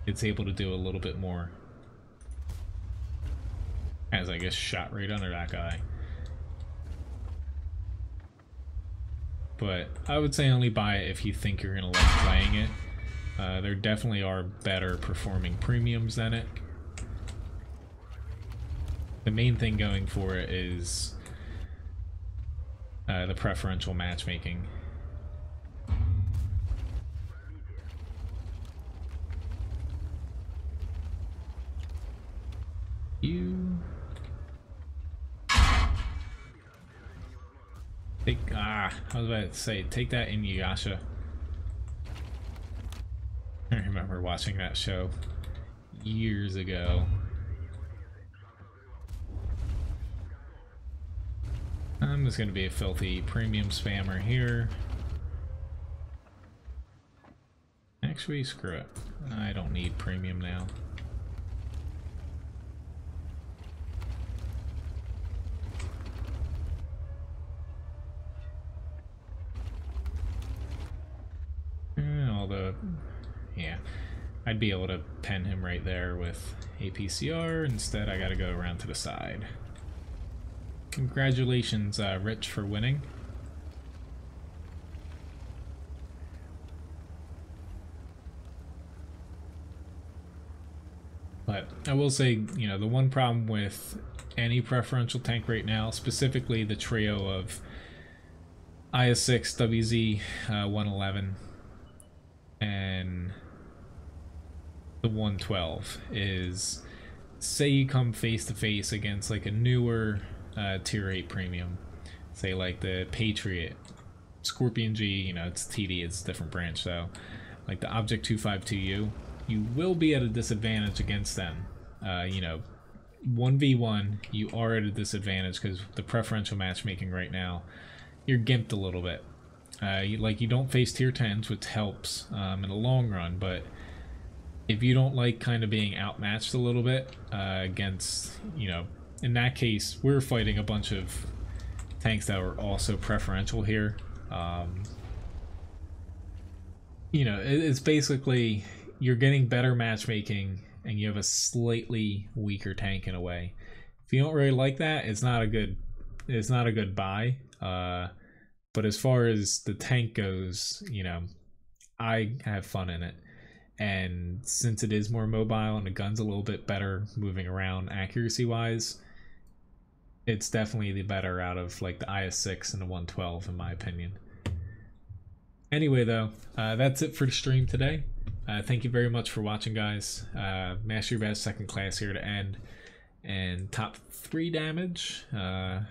[SPEAKER 1] it's able to do a little bit more. As I guess shot right under that guy. But I would say only buy it if you think you're gonna like playing it. There definitely are better performing premiums than it. The main thing going for it is the preferential matchmaking. I was about to say, take that in Yasha. I remember watching that show years ago. I'm just gonna be a filthy premium spammer here. Actually, screw it. I don't need premium now. Although, yeah, I'd be able to pen him right there with APCR. Instead, I gotta go around to the side. Congratulations, Rich, for winning. But I will say, you know, the one problem with any preferential tank right now, specifically the trio of IS6, WZ 111, and the 112, is, say you come face to face against like a newer tier 8 premium, say like the Patriot, Scorpion G, you know, it's TD, it's a different branch, so like the Object 252U, you will be at a disadvantage against them. You know, 1v1, you are at a disadvantage because the preferential matchmaking right now, you're gimped a little bit. You don't face tier 10s, which helps in the long run, but if you don't like kind of being outmatched a little bit against, you know, in that case, we're fighting a bunch of tanks that were also preferential here. You know, it's basically, you're getting better matchmaking and you have a slightly weaker tank in a way. If you don't really like that, it's not a good buy. But as far as the tank goes, you know, I have fun in it. And since it is more mobile and the gun's a little bit better moving around accuracy wise, it's definitely the better out of like the IS6 and the 112 in my opinion. Anyway though, that's it for the stream today. Thank you very much for watching, guys. Master Your Badge second class here to end. And top 3 damage. That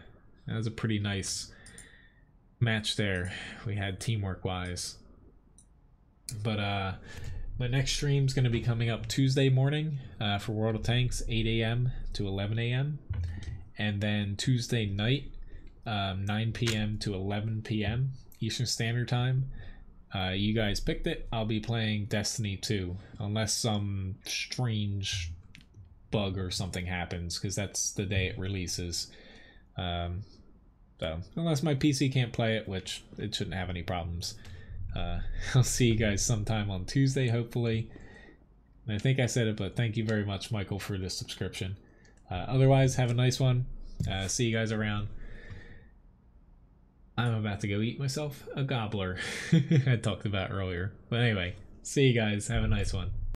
[SPEAKER 1] was a pretty nice match there we had teamwork wise. But my next stream's going to be coming up Tuesday morning for World of Tanks, 8 a.m. to 11 a.m. And then Tuesday night, 9 p.m. to 11 p.m. Eastern Standard Time. You guys picked it. I'll be playing Destiny 2, unless some strange bug or something happens, because that's the day it releases. So unless my PC can't play it, which it shouldn't have any problems. I'll see you guys sometime on Tuesday, hopefully. And I think I said it, but thank you very much, Michael, for the subscription. Otherwise, have a nice one. See you guys around. I'm about to go eat myself a gobbler I talked about earlier. But anyway, see you guys. Have a nice one.